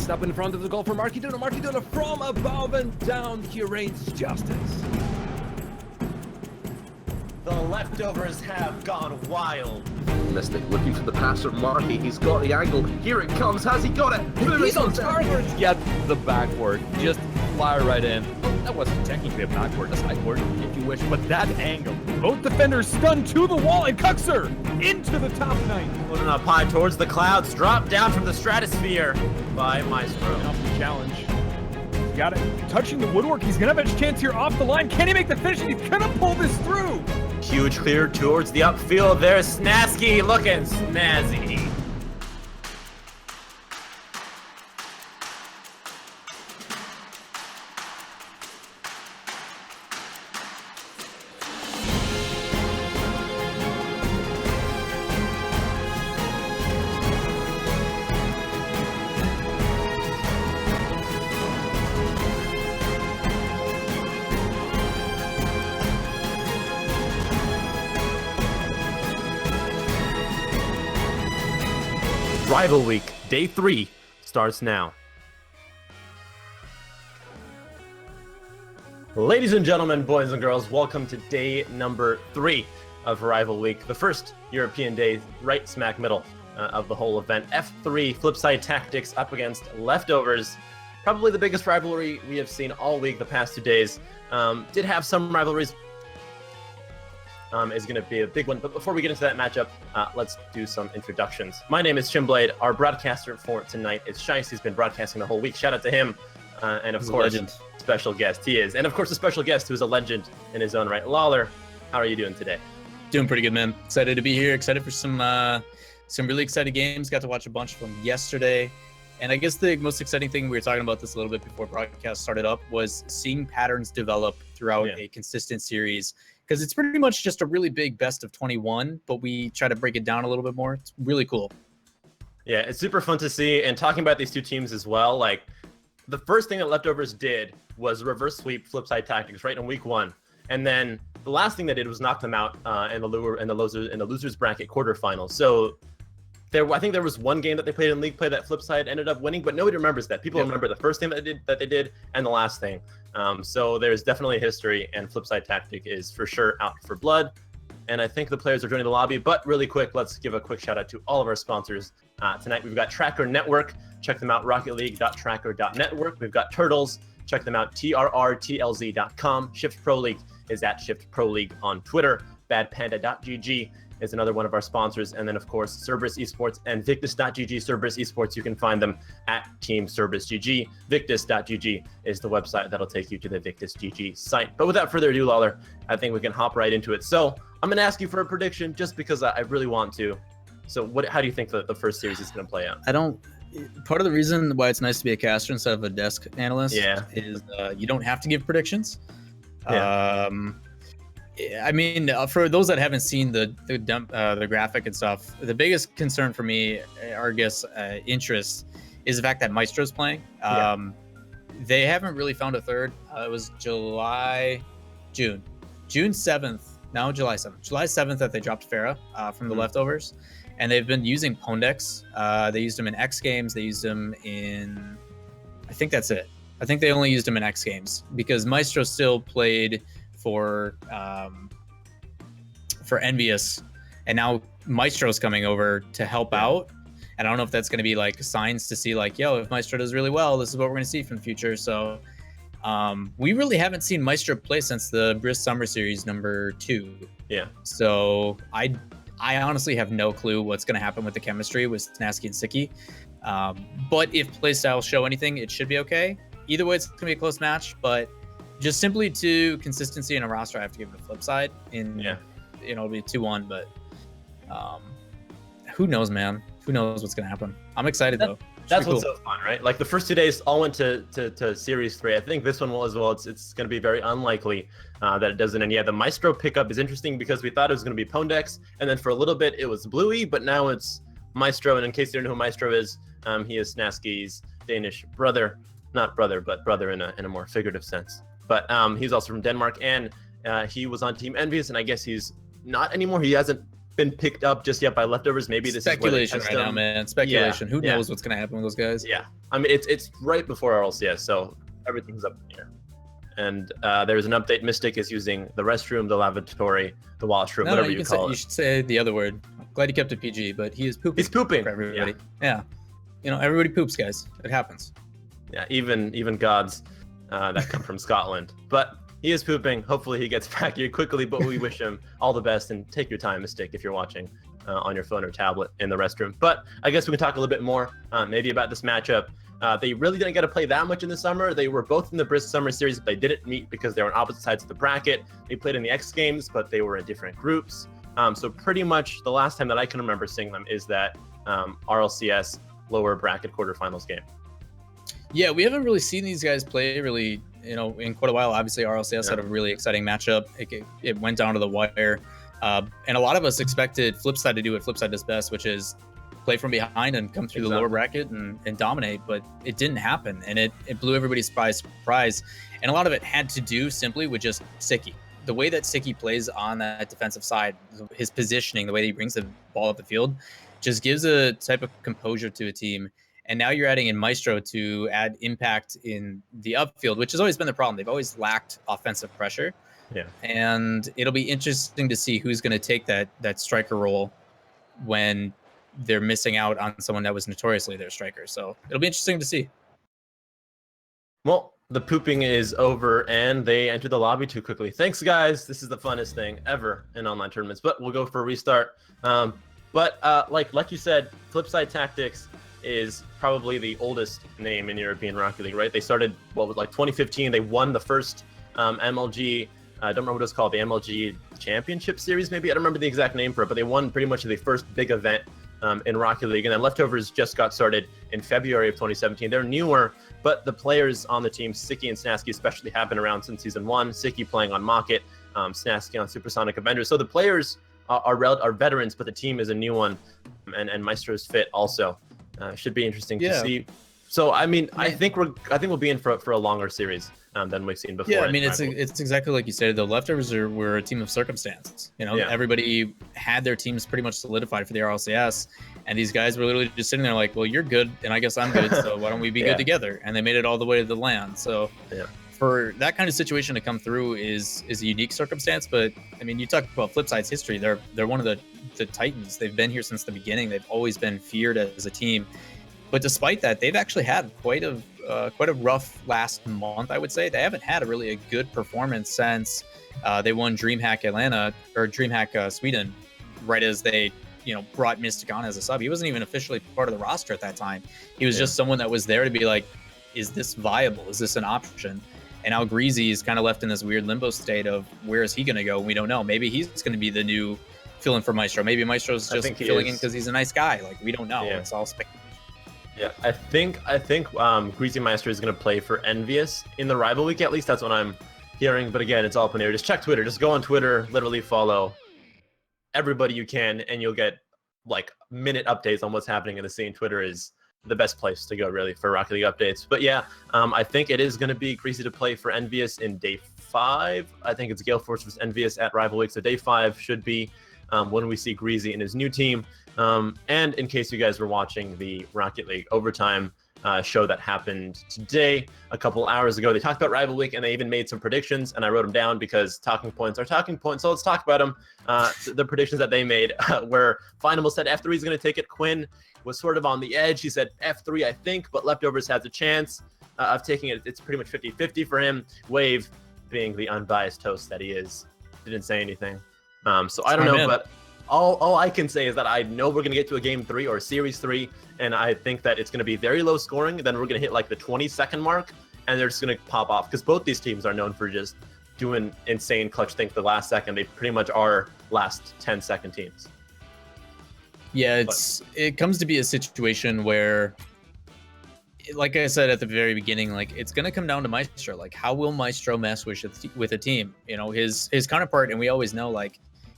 It's up in front of the goal for Marquiduna. Marquiduna from above and down. He rains justice. The leftovers have gone wild. Mystic looking for the pass from Marky. He's got the angle. Here it comes. Has he got it? He's on target. Get the backward. Just fly right in. Well, that wasn't technically a backward, a sideboard, if you wish, but that angle. Both defenders stunned to the wall, and Cuxer into the top 9. Floating up high towards the clouds, dropped down from the stratosphere by Maestro. Off the challenge. He's got it. Touching the woodwork. He's going to have a chance here off the line. Can he make the finish? He's going to pull this through. Huge clear towards the upfield. There's Snasky looking snazzy. Rival Week, Day 3, starts now. Ladies and gentlemen, boys and girls, welcome to day number 3 of Rival Week, the first European day right smack middle of the whole event. F3 Flipside Tactics up against Leftovers. Probably the biggest rivalry we have seen all week the past 2 days. Did have some rivalries. Is going to be a big one. But before we get into that matchup, let's do some introductions. My name is Chimblade. Our broadcaster for tonight is Shice. He's been broadcasting the whole week. Shout out to him. And of course, special guest he is. And of course, a special guest who's a legend in his own right. Lawler, how are you doing today? Doing pretty good, man. Excited to be here. Excited for some really exciting games. Got to watch a bunch from yesterday. And I guess the most exciting thing, we were talking about this a little bit before broadcast started up, was seeing patterns develop throughout a consistent series. Because it's pretty much just a really big best of 21, but we try to break it down a little bit more. It's really cool. Yeah, it's super fun to see. And talking about these two teams as well, like the first thing that Leftovers did was reverse sweep Flipside Tactics right in week 1. And then the last thing they did was knock them out in the losers bracket quarterfinals. So I think there was one game that they played in league play that Flipside ended up winning, but nobody remembers that. People remember the first thing that they did and the last thing. So there's definitely history, and Flipside Tactic is for sure out for blood. And I think the players are joining the lobby. But really quick, let's give a quick shout out to all of our sponsors. Tonight we've got Tracker Network. Check them out, rocketleague.tracker.network. We've got Turtles. Check them out, trrtlz.com. Shift Pro League is at Shift Pro League on Twitter. Badpanda.gg is another one of our sponsors. And then, of course, Cerberus Esports and Victus.gg. Cerberus Esports, you can find them at Team Cerberus GG. Victus.gg is the website that'll take you to the Victus GG site. But without further ado, Lawler, I think we can hop right into it. So I'm going to ask you for a prediction just because I really want to. So how do you think the first series is going to play out? Part of the reason why it's nice to be a caster instead of a desk analyst is you don't have to give predictions. I mean, for those that haven't seen the graphic and stuff, the biggest concern for me, or I guess interest, is the fact that Maestro's playing. They haven't really found a third. It was June 7th, now July 7th. July 7th that they dropped Farah from the Leftovers, and they've been using Pondex. They used him in X Games. They used him in, I think that's it. I think they only used him in X Games because Maestro still played for Envious, and now Maestro's coming over to help out. And I don't know if that's going to be like signs to see like, yo, if Maestro does really well, this is what we're going to see from the future. So we really haven't seen Maestro play since the Brisk Summer Series number 2. Yeah. So I honestly have no clue what's going to happen with the chemistry with Snasky and Sicky. But if playstyles show anything, it should be okay. Either way, it's going to be a close match, but just simply to consistency in a roster, I have to give it a flip side. It'll be 2-1, but who knows, man? Who knows what's going to happen? I'm excited, though. That's what's so fun, right? Like the first 2 days all went to Series 3. I think this one will as well. It's going to be very unlikely that it doesn't. And yeah, the Maestro pickup is interesting because we thought it was going to be Pondex, and then for a little bit it was Bluey, but now it's Maestro. And in case you don't know who Maestro is, he is Snasky's Danish brother. Not brother, but brother in a more figurative sense. But he's also from Denmark, and he was on Team Envious, and I guess he's not anymore. He hasn't been picked up just yet by leftovers. Maybe this Speculation is right now, man. Speculation. Who knows what's gonna happen with those guys? Yeah, I mean it's right before RLCS, so everything's up in the air. And there's an update. Mystic is using the restroom, the lavatory, the washroom, No, whatever you you can call say, it. you should say the other word. I'm glad you kept it PG, but he is pooping. He's pooping for everybody. Yeah. You know, everybody poops, guys. It happens. Yeah, even gods that come from Scotland. But he is pooping. Hopefully he gets back here quickly, but we wish him all the best, and take your time, Mystic, if you're watching on your phone or tablet in the restroom. But I guess we can talk a little bit more maybe about this matchup. They really didn't get to play that much in the summer. They were both in the Brisk Summer Series, but they didn't meet because they were on opposite sides of the bracket. They played in the X Games, but they were in different groups. So pretty much the last time that I can remember seeing them is that RLCS lower bracket quarterfinals game. Yeah, we haven't really seen these guys play really, you know, in quite a while. Obviously, RLCS had a really exciting matchup. It went down to the wire. And a lot of us expected Flipside to do what Flipside does best, which is play from behind and come through the lower bracket and dominate, but it didn't happen, and it blew everybody's surprise. And a lot of it had to do simply with just Siki. The way that Siki plays on that defensive side, his positioning, the way that he brings the ball up the field, just gives a type of composure to a team. And now you're adding in Maestro to add impact in the upfield, which has always been the problem. They've always lacked offensive pressure. Yeah. And it'll be interesting to see who's going to take that striker role when they're missing out on someone that was notoriously their striker. So it'll be interesting to see. Well, the pooping is over, and they enter the lobby too quickly. Thanks, guys. This is the funnest thing ever in online tournaments, but we'll go for a restart. Like you said, Flipside Tactics is probably the oldest name in European Rocket League, right? They started, 2015. They won the first MLG, I don't remember what it was called, the MLG Championship Series, maybe? I don't remember the exact name for it, but they won pretty much the first big event in Rocket League. And then Leftovers just got started in February of 2017. They're newer, but the players on the team, Siki and Snasky especially, have been around since Season 1. Siki playing on Mocket, Snasky on Supersonic Avengers. So the players are veterans, but the team is a new one, and Maestro's fit also. Should be interesting to see. So I mean, I think we'll be in for a longer series than we've seen before. Yeah, I mean, it's exactly like you said. The Leftovers were a team of circumstance. You know, everybody had their teams pretty much solidified for the RLCS, and these guys were literally just sitting there like, well, you're good, and I guess I'm good, so why don't we be good together? And they made it all the way to the LAN. So for that kind of situation to come through is a unique circumstance. But I mean, you talk about Flipside's history. They're one of the Titans. They've been here since the beginning. They've always been feared as a team. But despite that, they've actually had quite a rough last month, I would say. They haven't had a good performance since they won DreamHack Atlanta or DreamHack Sweden, right as they brought Mystic on as a sub. He wasn't even officially part of the roster at that time. He was just someone that was there to be like, is this viable? Is this an option? And now Greasy is kind of left in this weird limbo state of where is he going to go? We don't know. Maybe he's going to be the new fill-in for Maestro. Maybe Maestro's just filling in because he's a nice guy. Like, we don't know. Yeah. It's all speculation. Yeah, I think Greasy Maestro is going to play for Envious in the rival week. At least that's what I'm hearing. But again, it's all up in the air. Just check Twitter. Just go on Twitter. Literally follow everybody you can, and you'll get minute updates on what's happening in the scene. Twitter is the best place to go, really, for Rocket League updates. But yeah, I think it is going to be Greasy to play for Envious in Day 5. I think it's Gale Force versus Envious at rival week. So Day 5 should be when we see Greasy and his new team. And in case you guys were watching the Rocket League Overtime show that happened today, a couple hours ago, they talked about Rival Week, and they even made some predictions, and I wrote them down because talking points are talking points. So let's talk about them. The predictions that they made, where Final said F3 is going to take it. Quinn was sort of on the edge. He said F3, I think, but Leftovers has a chance of taking it. It's pretty much 50-50 for him. Wave, being the unbiased host that he is, didn't say anything. So I don't know, but all I can say is that I know we're going to get to a Game 3 or Series 3, and I think that it's going to be very low scoring. Then we're going to hit the 20-second mark, and they're just going to pop off, because both these teams are known for just doing insane clutch things the last second. They pretty much are last 10-second teams. Yeah, it comes to be a situation where, like I said at the very beginning, it's going to come down to Maestro. How will Maestro mess with a team? His counterpart, and we always know,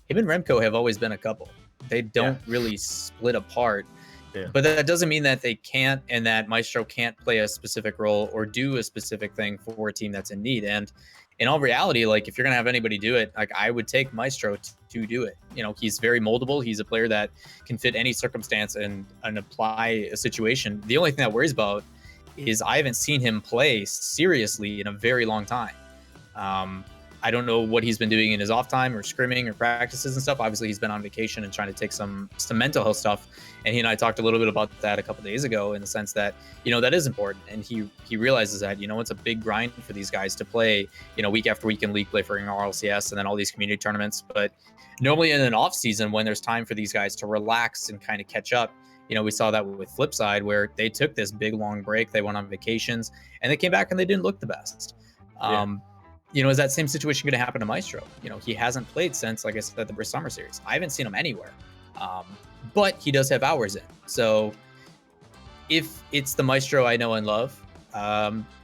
him and Remco have always been a couple. They don't really split apart. Yeah. But that doesn't mean that they can't, and that Maestro can't play a specific role or do a specific thing for a team that's in need. And in all reality, like if you're gonna have anybody do it, like I would take Maestro to do it. You know, he's very moldable. He's a player that can fit any circumstance and apply a situation. The only thing that worries about is I haven't seen him play seriously in a very long time. I don't know what he's been doing in his off time or scrimming or practices and stuff. Obviously, he's been on vacation and trying to take some mental health stuff. And he and I talked a little bit about that a couple days ago in the sense that, you know, that is important. And he realizes that, you know, it's a big grind for these guys to play, you know, week after week in league play for RLCS and then all these community tournaments. But normally in an off season, when there's time for these guys to relax and kind of catch up, you know, we saw that with Flipside where they took this big long break. They went on vacations and they came back and they didn't look the best. You know, is that same situation going to happen to Maestro? You know, he hasn't played since, like I said, the Summer Series. I haven't seen him anywhere, but he does have hours in. So if it's the Maestro I know and love,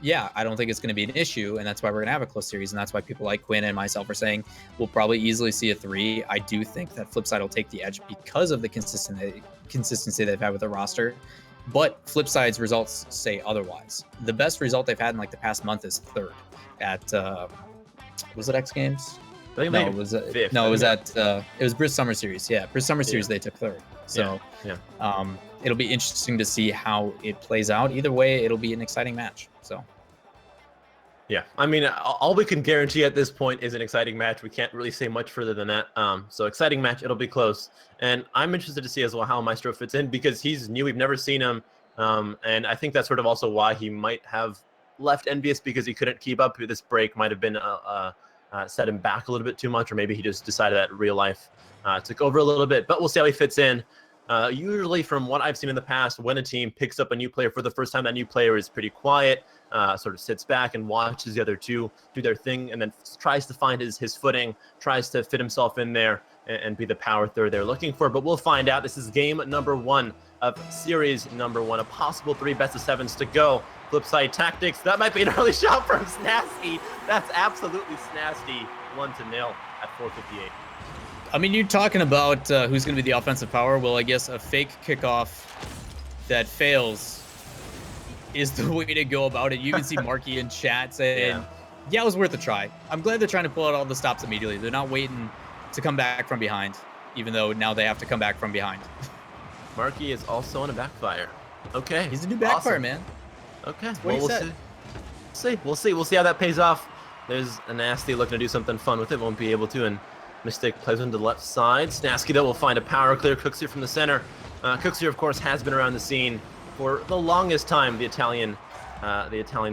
yeah, I don't think it's going to be an issue. And that's why we're going to have a close series. And that's why people like Quinn and myself are saying we'll probably easily see a 3. I do think that Flipside will take the edge because of the consistency they've had with the roster. But Flipside's results say otherwise. The best result they've had in like the past month is 3rd. At was it X Games? No, it was fifth. No, it was at it was Briz Summer Series. Yeah, Briz Summer Series they took 3rd. So it'll be interesting to see how it plays out. Either way, it'll be an exciting match. So yeah, I mean, all we can guarantee at this point is an exciting match. We can't really say much further than that. So exciting match. It'll be close, and I'm interested to see as well how Maestro fits in because he's new. We've never seen him, and I think that's sort of also why he might have left Envious because he couldn't keep up. This break might have been set him back a little bit too much, or maybe he just decided that real life took over a little bit. But we'll see how he fits in. Usually, from what I've seen in the past, when a team picks up a new player for the first time, that new player is pretty quiet, sort of sits back and watches the other two do their thing, and then tries to find his footing, tries to fit himself in there and be the power third they're looking for. But we'll find out. This is game number 1 of series number 1, a possible 3 best-of-7s to go. Flipside Tactics, that might be an early shot from Snasty. That's absolutely Snasty. 1-0 at 4:58. I mean, you're talking about who's going to be the offensive power. Well, I guess a fake kickoff that fails is the way to go about it. You can see Marky in chat saying, yeah, it was worth a try. I'm glad they're trying to pull out all the stops immediately. They're not waiting to come back from behind, even though now they have to come back from behind. Marky is also on a backfire. Okay. He's a new backfire, awesome. man. Okay. Well, we'll see. We'll see how that pays off. There's a Nasty looking to do something fun with it. Won't be able to. And Mystic plays into the left side. Snasky, though, will find a power clear. Cooksier from the center. Cooksier, of course, has been around the scene for the longest time. The Italian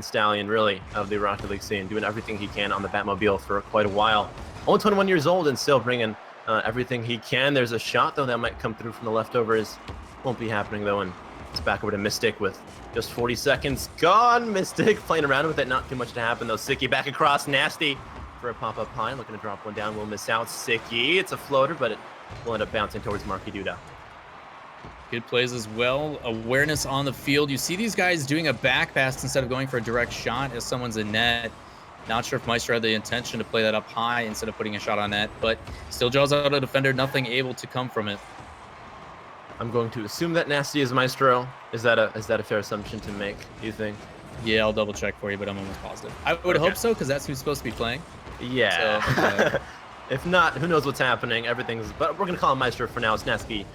stallion, really, of the Rocket League scene, doing everything he can on the Batmobile for quite a while. Only 21 years old and still bringing everything he can. There's a shot, though, that might come through from the leftovers. Won't be happening, though, and it's back over to Mystic with just 40 seconds gone. Mystic playing around with it, not too much to happen, though. Sicky back across, Nasty for a pop-up high, looking to drop one down. We'll miss out. Sicky, it's a floater, but it will end up bouncing towards Marky Duda. Good plays as well. Awareness on the field. You see these guys doing a back pass instead of going for a direct shot as someone's in net. Not sure if Maestro had the intention to play that up high instead of putting a shot on net, but still draws out a defender. Nothing able to come from it. I'm going to assume that Nasty is Maestro. Is that a fair assumption to make, do you think? Yeah, I'll double check for you, but I'm almost positive. I would hope so, because that's who's supposed to be playing. Yeah. So, if not, who knows what's happening? But we're going to call him Maestro for now. Snasky,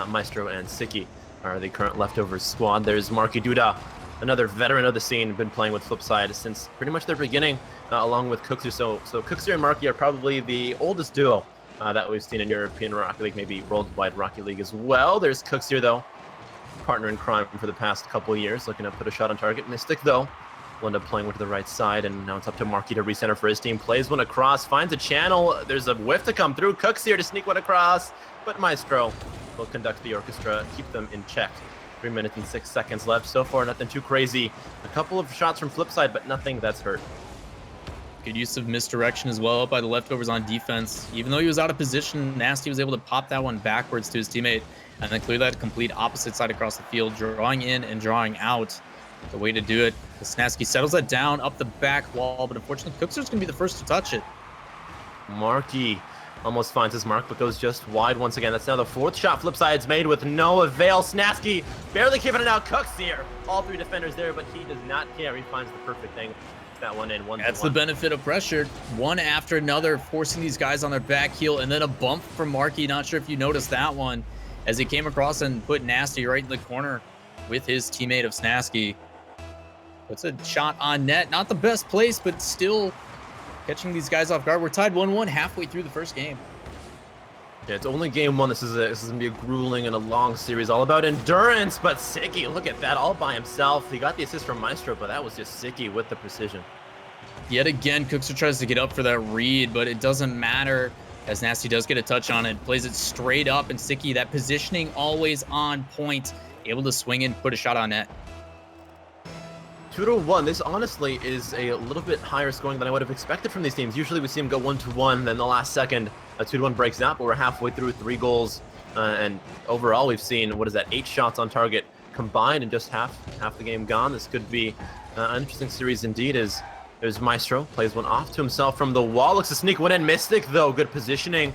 Maestro, and Sicky are the current leftovers squad. There's Marky Duda, another veteran of the scene, been playing with Flipside since pretty much their beginning, along with Cooksier. So Cooksier and Marky are probably the oldest duo that we've seen in European Rocket League, maybe worldwide Rocket League as well. There's Cooksier, though, partner in crime for the past couple of years, looking to put a shot on target. Mystic, though, will end up playing with the right side, and now it's up to Marky to recenter for his team. Plays one across, finds a channel. There's a whiff to come through. Cooksier to sneak one across, but Maestro will conduct the orchestra, keep them in check. 3 minutes and 6 seconds left. So far, nothing too crazy. A couple of shots from Flipside, but nothing that's hurt. Good use of misdirection as well by the leftovers on defense. Even though he was out of position, Nasty was able to pop that one backwards to his teammate and then clear that complete opposite side across the field, drawing in and drawing out. The way to do it. Snasky settles that down up the back wall, but unfortunately, Cooksier's going to be the first to touch it. Marky Almost finds his mark, but goes just wide once again. That's now the 4th shot Flipside's made with no avail. Snasky barely keeping it out. Cooks here. All 3 defenders there, but he does not care. He finds the perfect thing. That one in. That's the benefit of pressure. One after another, forcing these guys on their back heel, and then a bump from Marky. Not sure if you noticed that one, as he came across and put Nasty right in the corner with his teammate of Snasky. Puts a shot on net. Not the best place, but still catching these guys off guard. We're tied 1-1 halfway through the first game. Yeah, it's only game 1. This is gonna be a grueling and a long series, all about endurance. But Sicky, look at that, all by himself. He got the assist from Maestro, but that was just Sicky with the precision. Yet again, Cookser tries to get up for that read, but it doesn't matter, as Nasty does get a touch on it. Plays it straight up, and Sicky, that positioning always on point, able to swing in, put a shot on net. 2-1. This honestly is a little bit higher scoring than I would have expected from these teams. Usually we see them go 1-1, then the last second a 2-1 breaks out, but we're halfway through 3 goals, and overall we've seen, what is that, 8 shots on target combined, and just half the game gone. This could be an interesting series indeed, as there's Maestro, plays one off to himself from the wall, looks to sneak one in. Mystic though, good positioning.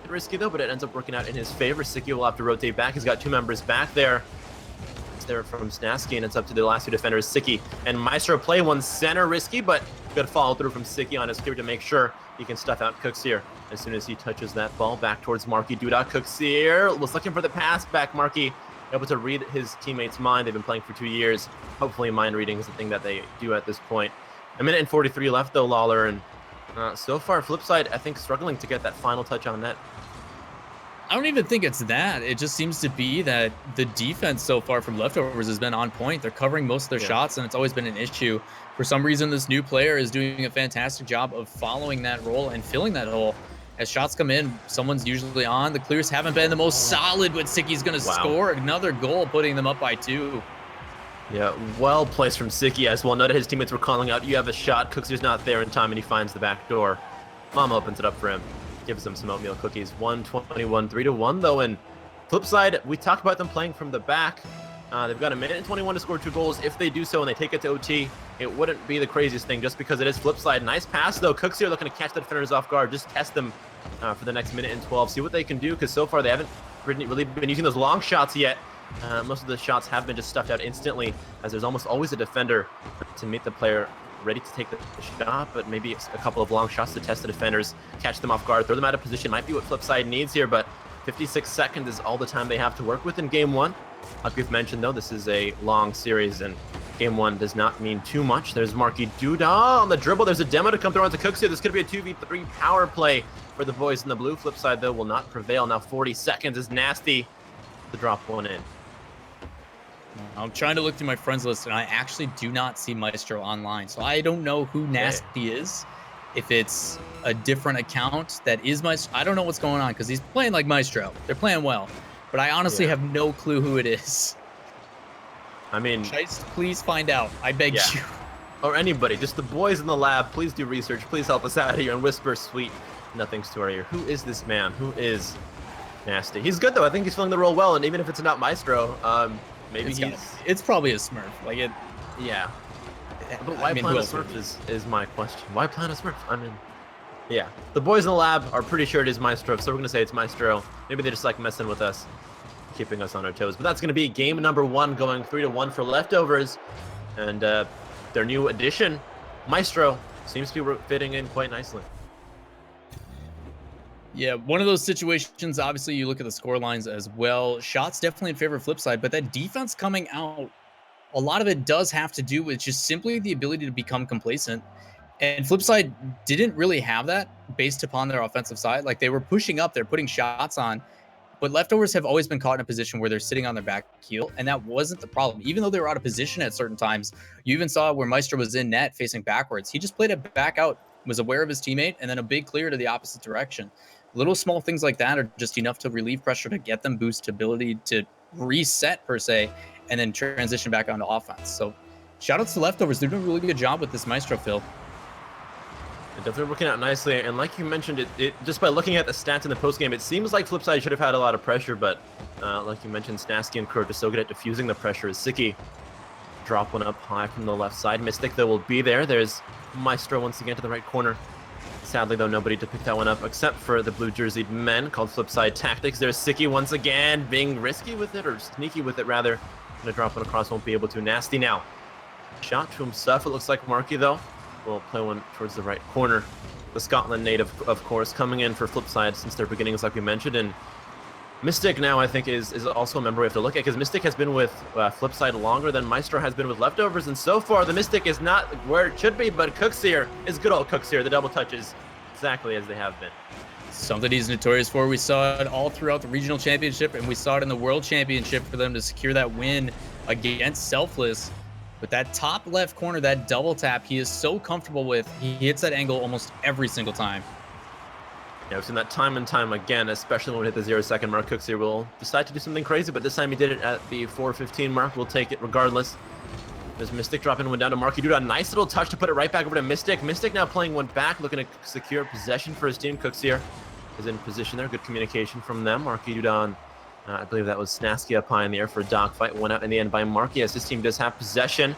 Bit risky though, but it ends up working out in his favor. Sicky will have to rotate back. He's got 2 members back there. There from Snasky, and it's up to the last 2 defenders, Sicky and Maestro. Play one center, risky, but good follow through from Sicky on his keeper to make sure he can stuff out Cooks here as soon as he touches that ball back towards Marky. Cooks here was looking for the pass back. Marky able to read his teammate's mind. They've been playing for 2 years. Hopefully mind reading is the thing that they do at this point. 1 minute and 43 left though, Lawler, and so far Flipside I think struggling to get that final touch on net. I don't even think it's that. It just seems to be that the defense so far from Leftovers has been on point. They're covering most of their shots, and it's always been an issue. For some reason, this new player is doing a fantastic job of following that role and filling that hole. As shots come in, someone's usually on. The clears haven't been the most solid, but Sicky's going to score another goal, putting them up by 2. Yeah, well placed from Sicky as well. None of his teammates were calling out, you have a shot. Cookser's not there in time, and he finds the back door. Mom opens it up for him. Gives them some oatmeal cookies. 1:21, 3-1 though. And Flipside, we talked about them playing from the back. They've got 1 minute and 21 to score 2 goals. If they do so and they take it to OT, it wouldn't be the craziest thing just because it is Flipside. Nice pass though. Cooks here looking to catch the defenders off guard. Just test them for the next 1 minute and 12. See what they can do, because so far they haven't really been using those long shots yet. Most of the shots have been just stuffed out instantly, as there's almost always a defender to meet the player ready to take the shot, but maybe it's a couple of long shots to test the defenders, catch them off guard, throw them out of position. Might be what Flipside needs here, but 56 seconds is all the time they have to work with in game 1. Like we've mentioned though, this is a long series, and game 1 does not mean too much. There's Marky on the dribble. There's a demo to come through onto Cooks here. This could be a 2v3 power play for the boys in the blue. Flipside though will not prevail. Now 40 seconds is Nasty to drop one in. I'm trying to look through my friends list, and I actually do not see Maestro online. So I don't know who Nasty is. If it's a different account that is Maestro, I don't know what's going on, because he's playing like Maestro. They're playing well. But I honestly have no clue who it is. I mean, Chase, please find out. I beg you. Or anybody, just the boys in the lab, please do research. Please help us out here and whisper sweet nothings to our ear. Who is this man? Who is Nasty? He's good though. I think he's filling the role well, and even if it's not Maestro, maybe it's probably a Smurf. Like it. Yeah. But why plan a Smurf is my question. Why plan a Smurf? I mean, yeah. The boys in the lab are pretty sure it is Maestro, so we're gonna say it's Maestro. Maybe they just like messing with us, keeping us on our toes. But that's gonna be game number 1, going 3-1 for Leftovers, and their new addition, Maestro, seems to be fitting in quite nicely. Yeah, one of those situations, obviously you look at the score lines as well. Shots definitely in favor of Flipside, but that defense coming out, a lot of it does have to do with just simply the ability to become complacent. And Flipside didn't really have that based upon their offensive side. Like, they were pushing up, they're putting shots on, but Leftovers have always been caught in a position where they're sitting on their back heel, and that wasn't the problem. Even though they were out of position at certain times, you even saw where Maestro was in net facing backwards. He just played it back out, was aware of his teammate, and then a big clear to the opposite direction. Little small things like that are just enough to relieve pressure, to get them boost ability to reset per se, and then transition back onto offense. So shout outs to Leftovers. They're doing a really good job with this Maestro fill. Definitely working out nicely, and like you mentioned, it just by looking at the stats in the postgame, it seems like Flipside should have had a lot of pressure, but like you mentioned, Snasky and Kurt are so good at diffusing the pressure. As Sicky drop one up high from the left side. Mystic though will be there. There's Maestro once again to the right corner. Sadly, though, nobody to pick that one up except for the blue jerseyed men called Flipside Tactics. There's Sicky once again being risky with it, or sneaky with it, rather. Gonna drop one across, won't be able to. Nasty now. Shot to himself, it looks like. Marky, though, will play one towards the right corner. The Scotland native, of course, coming in for Flipside since their beginnings, like we mentioned. And Mystic now, I think, is also a member we have to look at, because Mystic has been with Flipside longer than Maestro has been with Leftovers, and so far the Mystic is not where it should be, but Cooks here is good old Cooks here. The double touches exactly as they have been. Something he's notorious for. We saw it all throughout the regional championship, and we saw it in the world championship for them to secure that win against Selfless. But that top left corner, that double tap, he is so comfortable with. He hits that angle almost every single time. Yeah, we've seen that time and time again, especially when we hit the 0-second mark. Cooks here will decide to do something crazy, but this time he did it at the 4:15 mark. We'll take it regardless. There's Mystic dropping one down to Marky Dude. A nice little touch to put it right back over to Mystic. Mystic now playing one back, looking to secure possession for his team. Cooks here is in position there. Good communication from them. Marky Dude I believe that was Snasky up high in the air for a dogfight. Went out in the end by Marky, as his team does have possession.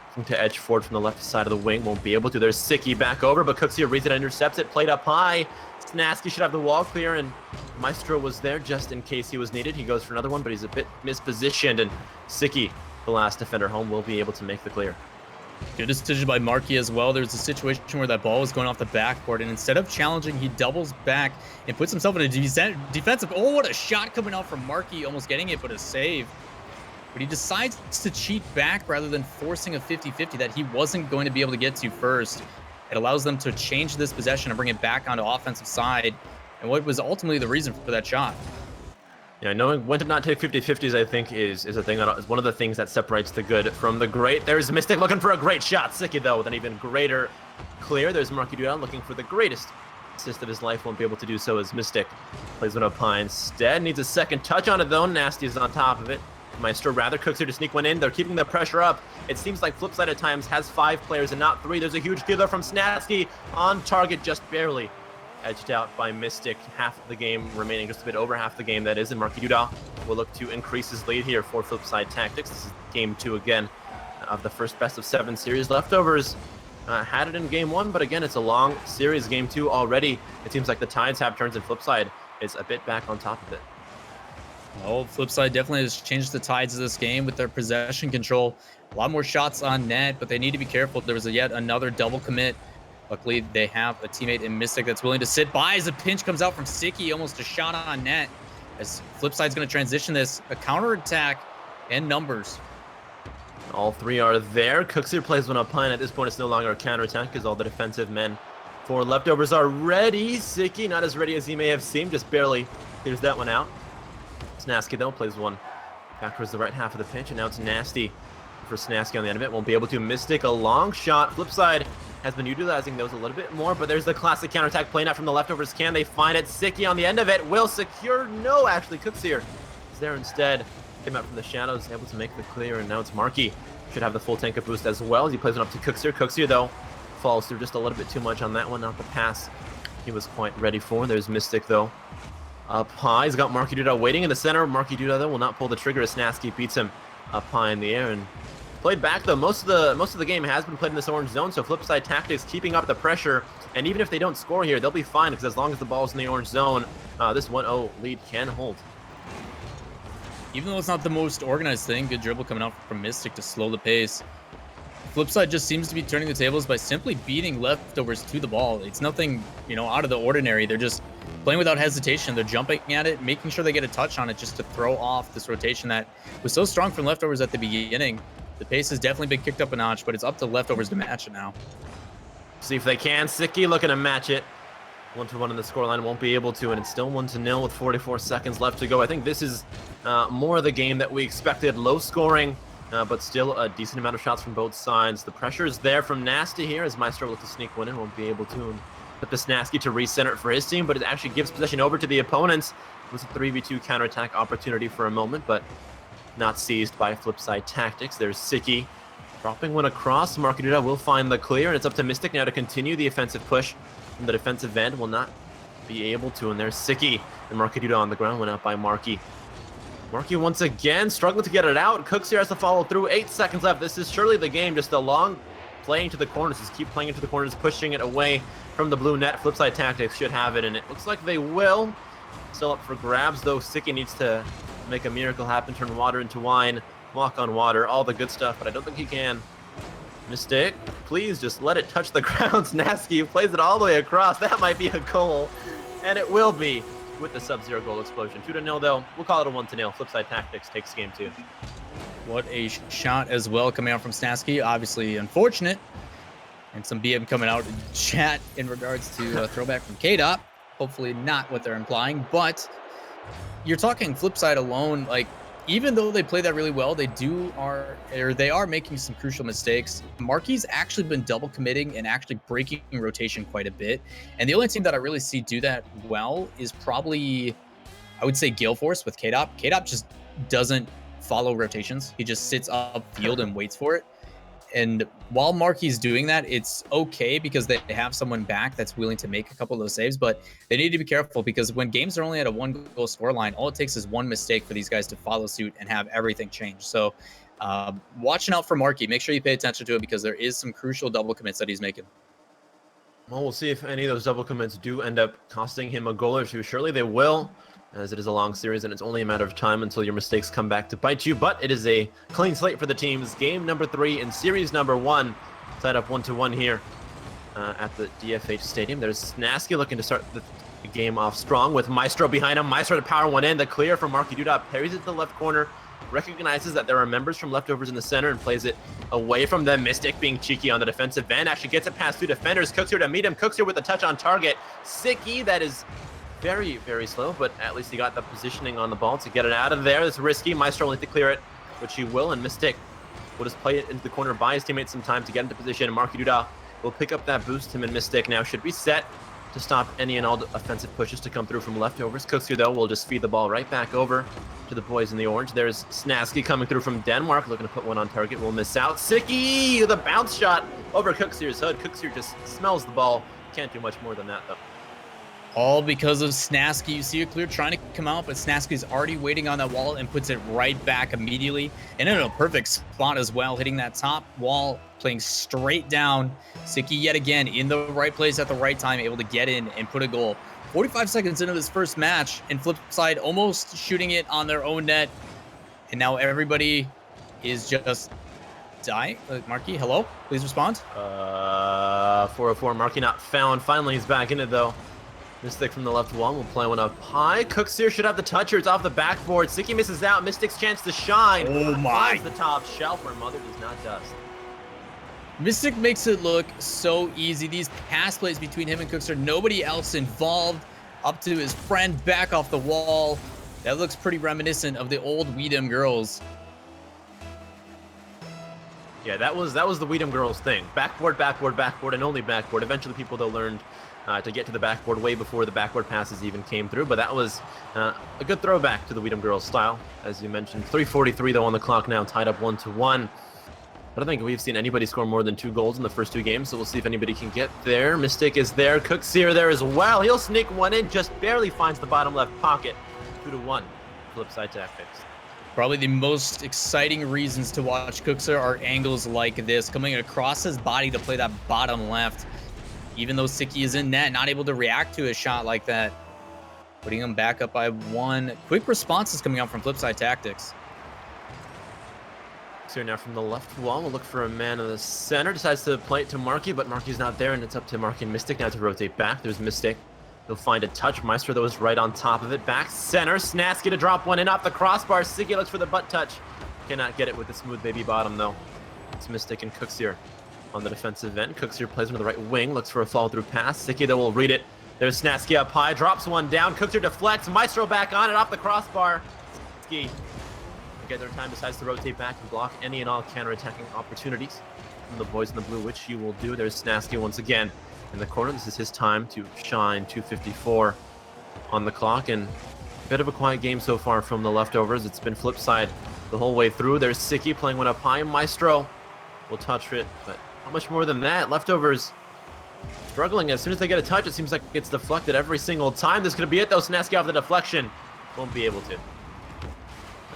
Looking to edge forward from the left side of the wing. Won't be able to. There's Sicky back over, but Cooks here reads it, intercepts it, played up high. Snasky should have the wall clear, and Maestro was there just in case he was needed. He goes for another one, but he's a bit mispositioned, and Sicky, the last defender home, will be able to make the clear. Good decision by Marky as well. There's a situation where that ball was going off the backboard, and instead of challenging, he doubles back and puts himself in a defensive. Oh, what a shot coming out from Marky, almost getting it, but a save. But he decides to cheat back rather than forcing a 50-50 that he wasn't going to be able to get to first. It allows them to change this possession and bring it back onto offensive side, and what was ultimately the reason for that shot. Yeah, knowing when to not take 50-50s, I think, is a thing that is one of the things that separates the good from the great. There's Mystic looking for a great shot. Sicky, though, with an even greater clear. There's Marky Dude looking for the greatest assist of his life. Won't be able to do so as Mystic plays one up high instead. Needs a second touch on it, though. Nasty is on top of it. Maestro rather Cooks here to sneak one in. They're keeping the pressure up. It seems like Flipside at times has 5 players and not 3. There's a huge kill there from Snasky on target, just barely edged out by Mystic. Half of the game remaining, just a bit over half the game, that is, and Marky Duda will look to increase his lead here for Flipside Tactics. This is game 2 again of the first best of 7 series. Leftovers had it in game 1, but again, it's a long series. Game 2 already, it seems like the tides have turned, and Flipside is a bit back on top of it. Oh, Flipside definitely has changed the tides of this game with their possession control. A lot more shots on net, but they need to be careful. There was yet another double commit. Luckily, they have a teammate in Mystic that's willing to sit by as a pinch comes out from Sicky, almost a shot on net. As Flipside's going to transition this, a counterattack and numbers. All 3 are there. Cooks here plays one up high, and at this point, it's no longer a counterattack because all the defensive men for Leftovers are ready. Sicky, not as ready as he may have seemed, just barely clears that one out. Snasky, though, plays one back towards the right half of the pitch, and now it's Nasty for Snasky on the end of it. Won't be able to. Mystic, a long shot. Flipside has been utilizing those a little bit more, but there's the classic counterattack playing out from the Leftovers. Can they find it? Sicky on the end of it will secure. No, actually, Cooks here is there instead. Came out from the shadows, able to make the clear, and now it's Marky. Should have the full tank of boost as well as he plays it up to Cooks here. Cooks here, though, falls through just a little bit too much on that one. Not the pass he was quite ready for. There's Mystic, though, up high. He's got Marky Duda waiting in the center. Marky Duda, though, will not pull the trigger as Snasky beats him up high in the air. And played back, though. Most of the game has been played in this orange zone, so Flipside Tactics keeping up the pressure. And even if they don't score here, they'll be fine, because as long as the ball's in the orange zone, this 1-0 lead can hold. Even though it's not the most organized thing, good dribble coming out from Mystic to slow the pace. Flipside just seems to be turning the tables by simply beating Leftovers to the ball. It's nothing, out of the ordinary. They're just playing without hesitation. They're jumping at it, making sure they get a touch on it just to throw off this rotation that was so strong from Leftovers at the beginning. The pace has definitely been kicked up a notch, but it's up to Leftovers to match it now. See if they can. Sicky looking to match it. 1-1 in the scoreline, won't be able to, and it's still 1-0 with 44 seconds left to go. I think this is more of the game that we expected. Low scoring, but still a decent amount of shots from both sides. The pressure is there from Nasty here as Maestro looks to sneak one in, won't be able to. And put the Snasky to recenter it for his team, but it actually gives possession over to the opponents. It was a 3v2 counterattack opportunity for a moment, but not seized by Flipside Tactics. There's Sicky dropping one across. Marky Duda will find the clear, and it's up to Mystic now to continue the offensive push. From the defensive end will not be able to, and there's Sicky. And Marky Duda on the ground, went out by Marky. Marky once again struggling to get it out. Cooks here has to follow through. 8 seconds left. This is surely the game. Just a long play into the corners. Just keep playing into the corners, pushing it away from the blue net. Flipside Tactics should have it, and it looks like they will. Still up for grabs, though. Sicky needs to make a miracle happen, turn water into wine, walk on water, all the good stuff, but I don't think he can. Mystic, please just let it touch the ground. Snasky plays it all the way across. That might be a goal, and it will be with the Sub-Zero goal explosion. 2-0 though. We'll call it a 1-0. Flipside Tactics takes game 2. What a shot as well coming out from Snasky. Obviously unfortunate. And some BM coming out in chat in regards to a throwback from KDOT. Hopefully not what they're implying, but you're talking Flipside alone. Like, even though they play that really well, they are making some crucial mistakes. Marky's actually been double committing and actually breaking rotation quite a bit. And the only team that I really see do that well is probably, I would say, Gale Force with KDOT. KDOT just doesn't follow rotations. He just sits up field and waits for it. And while Marky's doing that, it's okay because they have someone back that's willing to make a couple of those saves, but they need to be careful because when games are only at a 1-goal scoreline, all it takes is one mistake for these guys to follow suit and have everything change. So watching out for Marky, make sure you pay attention to it because there is some crucial double commits that he's making. Well, we'll see if any of those double commits do end up costing him a goal or two. Surely they will, as it is a long series and it's only a matter of time until your mistakes come back to bite you. But it is a clean slate for the teams. Game number 3 in series number 1. Tied up 1-1 here at the DFH Stadium. There's Snasky looking to start the game off strong with Maestro behind him. Maestro to power one in. The clear from Marky Duda parries it to the left corner. Recognizes that there are members from leftovers in the center and plays it away from them. Mystic being cheeky on the defensive end. Actually gets it past 2 defenders. Cooks here to meet him. Cooks here with a touch on target. Sicky, that is very, very slow, but at least he got the positioning on the ball to get it out of there. It's risky. Maestro will need to clear it, which he will, and Mystic will just play it into the corner, buy his teammates some time to get into position. Marky Duda will pick up that boost. Him and Mystic now should be set to stop any and all offensive pushes to come through from leftovers. Cooks here, though, will just feed the ball right back over to the boys in the orange. There's Snasky coming through from Denmark, looking to put one on target. Will miss out. Sicky, the bounce shot over Cooksier's hood. Cooksier just smells the ball. Can't do much more than that, though. All because of Snasky. You see it clear trying to come out, but Snasky's already waiting on that wall and puts it right back immediately. And in a perfect spot as well, hitting that top wall, playing straight down. Sicky yet again in the right place at the right time, able to get in and put a goal. 45 seconds into this first match, and Flipside almost shooting it on their own net. And now everybody is just dying. Marky, hello? Please respond. 404, Marky not found. Finally, he's back in it, though. Mystic from the left wall will play one up high. Cooks here should have the toucher. It's off the backboard. Sicky misses out. Mystic's chance to shine. Oh my. Finds the top shelf where Mother does not dust. Mystic makes it look so easy. These pass plays between him and Cooks are nobody else involved. Up to his friend, back off the wall. That looks pretty reminiscent of the old Weedham girls. Yeah, that was the Weedham girls thing. Backboard, backboard, backboard, and only backboard. Eventually, people though learned to get to the backboard way before the backboard passes even came through. But that was a good throwback to the Weedham girls style, as you mentioned. 3:43 though on the clock now, tied up 1-1. I don't think we've seen anybody score more than 2 goals in the first 2 games, so we'll see if anybody can get there. Mystic is there. Cooks here there as well. He'll sneak one in, just barely finds the bottom left pocket. 2-1. Flipside Tactics. Probably the most exciting reasons to watch Cookser are angles like this, coming across his body to play that bottom left. Even though Sicky is in net, not able to react to a shot like that. Putting him back up by 1. Quick responses coming out from Flipside Tactics. Here now from the left wall, we'll look for a man in the center. Decides to play it to Marky, but Marky's not there, and it's up to Marky and Mystic now to rotate back. There's Mystic. He'll find a touch. Maestro, though, is right on top of it. Back center. Snasky to drop one in off the crossbar. Sicky looks for the butt touch. Cannot get it with the smooth baby bottom, though. It's Mystic and Cooks here on the defensive end. Cooks here plays into the right wing. Looks for a follow-through pass. Sicky, though, will read it. There's Snasky up high. Drops one down. Cooks here deflects. Maestro back on it off the crossbar. Sicky, get their time, decides to rotate back and block any and all counter-attacking opportunities from the boys in the blue, which he will do. There's Snasky once again in the corner. This is his time to shine. 2:54 on the clock, and a bit of a quiet game so far from the leftovers. It's been Flipside the whole way through. There's Sicky playing one up high. Maestro will touch it, but not much more than that. Leftovers struggling. As soon as they get a touch, it seems like it's deflected every single time. This could be it, though. Snasky off the deflection. Won't be able to.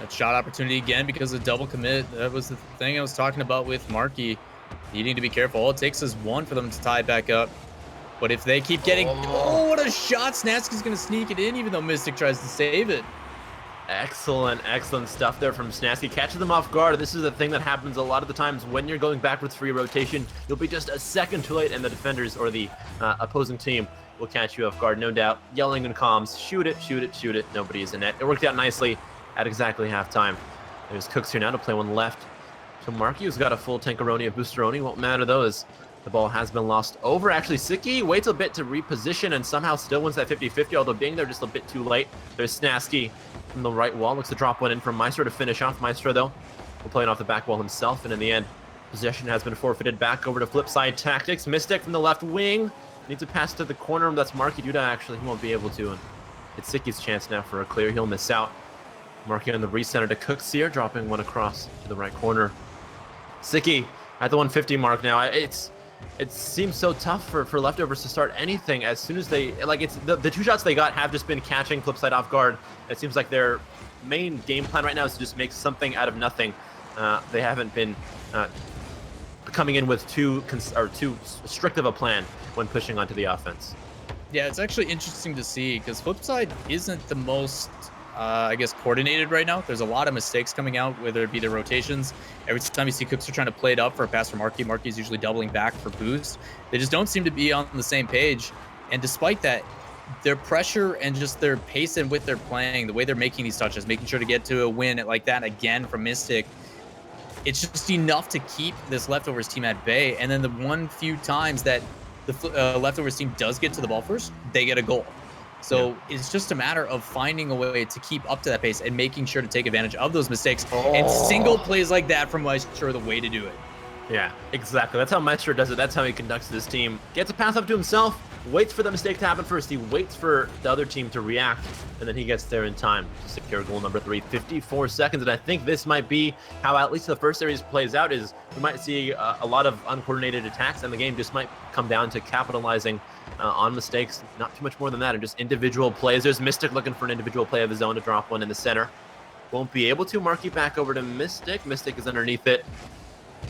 That shot opportunity again because of double commit. That was the thing I was talking about with Marky. Needing to be careful. All it takes is one for them to tie it back up. But if they keep getting... Oh, what a shot. Snaski's going to sneak it in, even though Mystic tries to save it. Excellent stuff there from Snasky. Catches them off guard. This is the thing that happens a lot of the times when you're going backwards for your rotation. You'll be just a second too late, and the defenders or the opposing team will catch you off guard, no doubt. Yelling in comms, shoot it, shoot it, shoot it. Nobody is in net. It worked out nicely at exactly halftime. There's Cooks here now to play one left. So Marky, who's got a full tankaroni of boosteroni, won't matter though, as the ball has been lost over. Actually, Siki waits a bit to reposition and somehow still wins that 50-50, although being there just a bit too late. There's Snasky from the right wall. Looks to drop one in from Maestro to finish off. Maestro, though, will play it off the back wall himself, and in the end, possession has been forfeited back over to Flipside Tactics. Mystic from the left wing. Needs to pass to the corner. That's Marky Duda, actually. He won't be able to. And it's Siki's chance now for a clear. He'll miss out. Marky on the recenter to Cooks here, dropping one across to the right corner. Siki at the 150 mark now. It seems so tough for leftovers to start anything as soon as they, like, it's the two shots they got have just been catching Flipside off guard. It seems like their main game plan right now is to just make something out of nothing. They haven't been coming in with too strict of a plan when pushing onto the offense. Yeah, it's actually interesting to see because Flipside isn't the most, I guess, coordinated right now. There's a lot of mistakes coming out, whether it be the rotations. Every time you see Cooks are trying to play it up for a pass for Marky, Marky's usually doubling back for boost. They just don't seem to be on the same page. And despite that, their pressure and just their pace and with their playing, the way they're making these touches, making sure to get to a win like that again from Mystic, it's just enough to keep this Leftovers team at bay. And then the one few times that the Leftovers team does get to the ball first, they get a goal. So it's just a matter of finding a way to keep up to that pace and making sure to take advantage of those mistakes. And single plays like that from Maestro are the way to do it. Yeah, exactly. That's how Maestro does it. That's how he conducts this team. Gets a pass up to himself, waits for the mistake to happen first. He waits for the other team to react, and then he gets there in time to secure goal number 3. 54 seconds, and I think this might be how at least the first series plays out, is we might see a lot of uncoordinated attacks, and the game just might come down to capitalizing on mistakes. Not too much more than that, and just individual plays. There's Mystic looking for an individual play of his own to drop one in the center. Won't be able to. Marky back over to Mystic. Mystic is underneath it.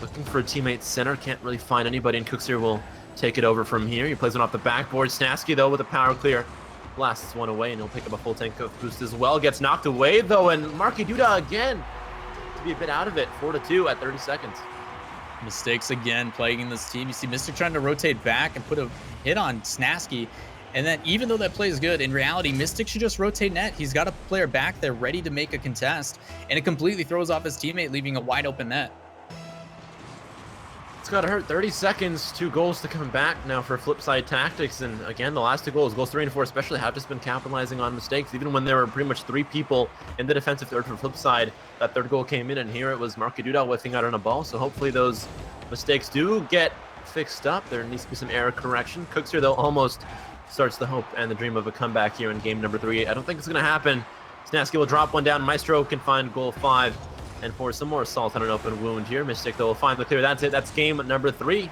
Looking for a teammate center. Can't really find anybody, and Cooks here will take it over from here. He plays one off the backboard. Snasky, though, with a power clear. Blasts one away, and he'll pick up a full tank of boost as well. Gets knocked away, though, and Marky Duda again to be a bit out of it. 4-2 at 30 seconds. Mistakes again plaguing this team. You see Mystic trying to rotate back and put a hit on Snasky. And then even though that play is good, in reality, Mystic should just rotate net. He's got a player back there ready to make a contest, and it completely throws off his teammate, leaving a wide open net. It's got to hurt. 30 seconds, 2 goals to come back now for Flipside Tactics. And again, the last 2 goals 3 and 4 especially, have just been capitalizing on mistakes. Even when there were pretty much 3 people in the defensive third for Flipside, that third goal came in, and here it was Marky Duda whiffing out on a ball. So hopefully those mistakes do get fixed up. There needs to be some error correction. Cooks here, though, almost starts the hope and the dream of a comeback here in game number 3. I don't think it's going to happen. Snasky will drop one down. Maestro can find goal 5. And for some more assault on an open wound here, Mystic, though, will find the clear. That's it. That's game number 3.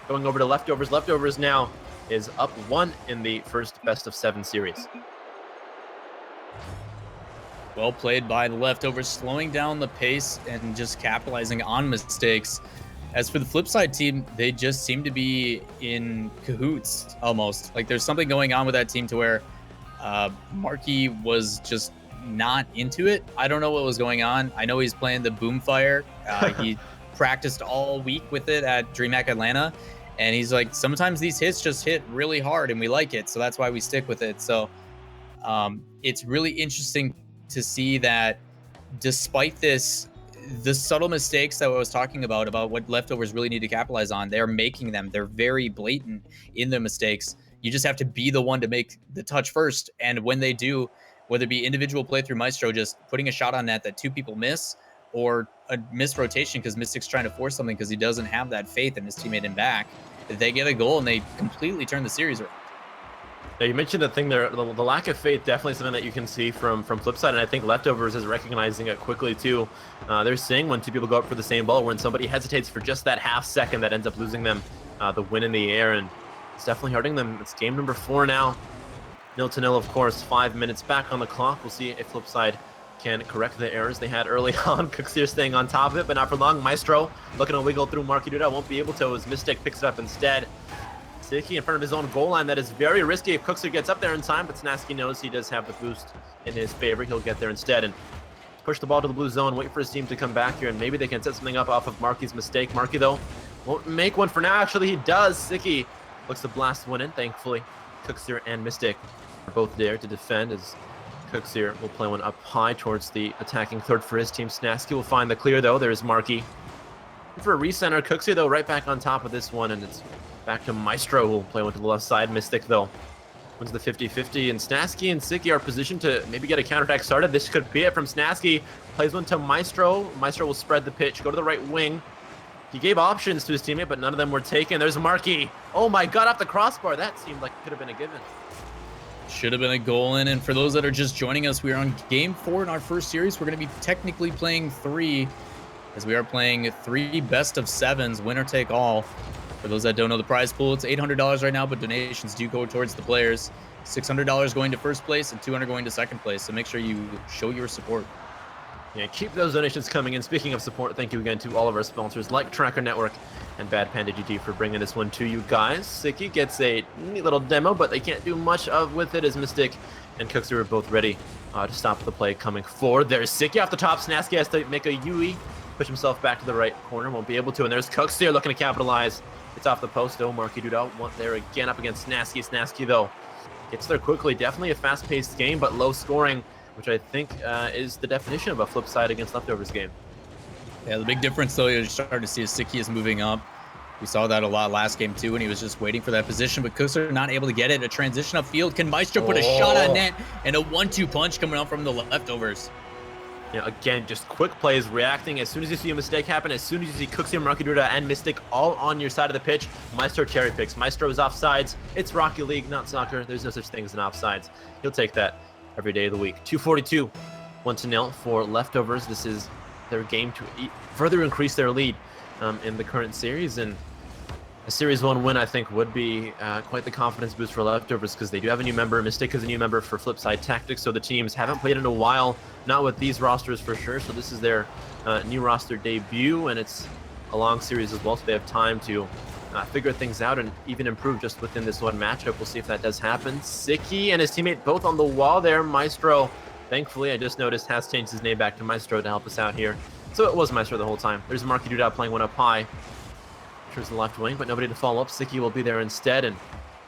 Going over to Leftovers. Leftovers now is up 1 in the first best-of-7 series. Well played by the Leftovers, slowing down the pace and just capitalizing on mistakes. As for the Flipside team, they just seem to be in cahoots almost. Like there's something going on with that team to where Marky was just not into it. I don't know what was going on. I know he's playing the Boomfire. He practiced all week with it at DreamHack Atlanta, and he's like, sometimes these hits just hit really hard and we like it, so that's why we stick with it. So it's really interesting to see that despite this, the subtle mistakes that I was talking about what Leftovers really need to capitalize on, they're making them. They're very blatant in their mistakes. You just have to be the one to make the touch first, and when they do, whether it be individual play through Maestro, just putting a shot on net that 2 people miss, or a missed rotation because Mystic's trying to force something because he doesn't have that faith in his teammate in back, they get a goal and they completely turn the series around. Now, you mentioned the thing there, the lack of faith, definitely something that you can see from Flipside, and I think Leftovers is recognizing it quickly too. They're seeing when 2 people go up for the same ball, when somebody hesitates for just that half second, that ends up losing them the win in the air, and it's definitely hurting them. It's game number 4 now. 0-0, of course. 5 minutes back on the clock. We'll see if Flipside can correct the errors they had early on. Cookseer staying on top of it, but not for long. Maestro looking to wiggle through Marky Duda, won't be able to as Mystic picks it up instead. Sticky in front of his own goal line. That is very risky if Cookseer gets up there in time, but Snasky knows he does have the boost in his favor. He'll get there instead and push the ball to the blue zone, wait for his team to come back here, and maybe they can set something up off of Marky's mistake. Marky, though, won't make one for now. Actually, he does. Sticky looks to blast one in, thankfully. Cookseer and Mystic are both there to defend as Cookseer will play one up high towards the attacking third for his team. Snasky will find the clear, though. There's Marky. For a recenter, Cookseer, though, right back on top of this one, and it's back to Maestro, who will play one to the left side. Mystic, though, wins the 50-50, and Snasky and Sticky are positioned to maybe get a counterattack started. This could be it from Snasky. Plays one to Maestro. Maestro will spread the pitch, go to the right wing. He gave options to his teammate, but none of them were taken. There's Marky. Oh my god, off the crossbar. That seemed like it could have been a given. Should have been a goal in. And for those that are just joining us, we are on game 4 in our first series. We're going to be technically playing 3, as we are playing 3 best of 7s, winner take all. For those that don't know the prize pool, it's $800 right now, but donations do go towards the players. $600 going to first place and $200 going to second place. So make sure you show your support. Yeah, keep those donations coming in. Speaking of support, thank you again to all of our sponsors like Tracker Network and Bad Panda GT for bringing this one to you guys. Sticky gets a neat little demo, but they can't do much with it as Mystic and Cookseer are both ready to stop the play coming forward. There's Sticky off the top. Snasky has to make a Yui, push himself back to the right corner, won't be able to. And there's Cookseer looking to capitalize. It's off the post, though. Marky Duda there again up against Snasky. Snasky, though, gets there quickly. Definitely a fast-paced game, but low scoring, which I think is the definition of a flip side against Leftovers game. Yeah, the big difference, though, you're starting to see is Sticky is moving up. We saw that a lot last game, too, and he was just waiting for that position, but Cookseer not able to get it. A transition upfield. Can Maestro put a shot on net? And a 1-2 punch coming out from the Leftovers. Yeah, again, just quick plays, reacting as soon as you see a mistake happen, as soon as you see Cookseer, Marky Duda, and Mystic all on your side of the pitch, Maestro cherry picks. Maestro is offsides. It's Rocket League, not soccer. There's no such thing as an offsides. He'll take that every day of the week. 2:42, 1-0 for Leftovers. This is their game to further increase their lead in the current series, and a Series 1 win, I think, would be quite the confidence boost for Leftovers because they do have a new member. Mystic is a new member for Flipside Tactics, so the teams haven't played in a while, not with these rosters for sure, so this is their new roster debut, and it's a long series as well, so they have time to figure things out and even improve just within this one matchup. We'll see if that does happen. Sticky and his teammate both on the wall there. Maestro, thankfully, I just noticed, has changed his name back to Maestro to help us out here. So it was Maestro the whole time. There's Marky Duda playing one up high. Towards the left wing, but nobody to follow up. Sticky will be there instead, and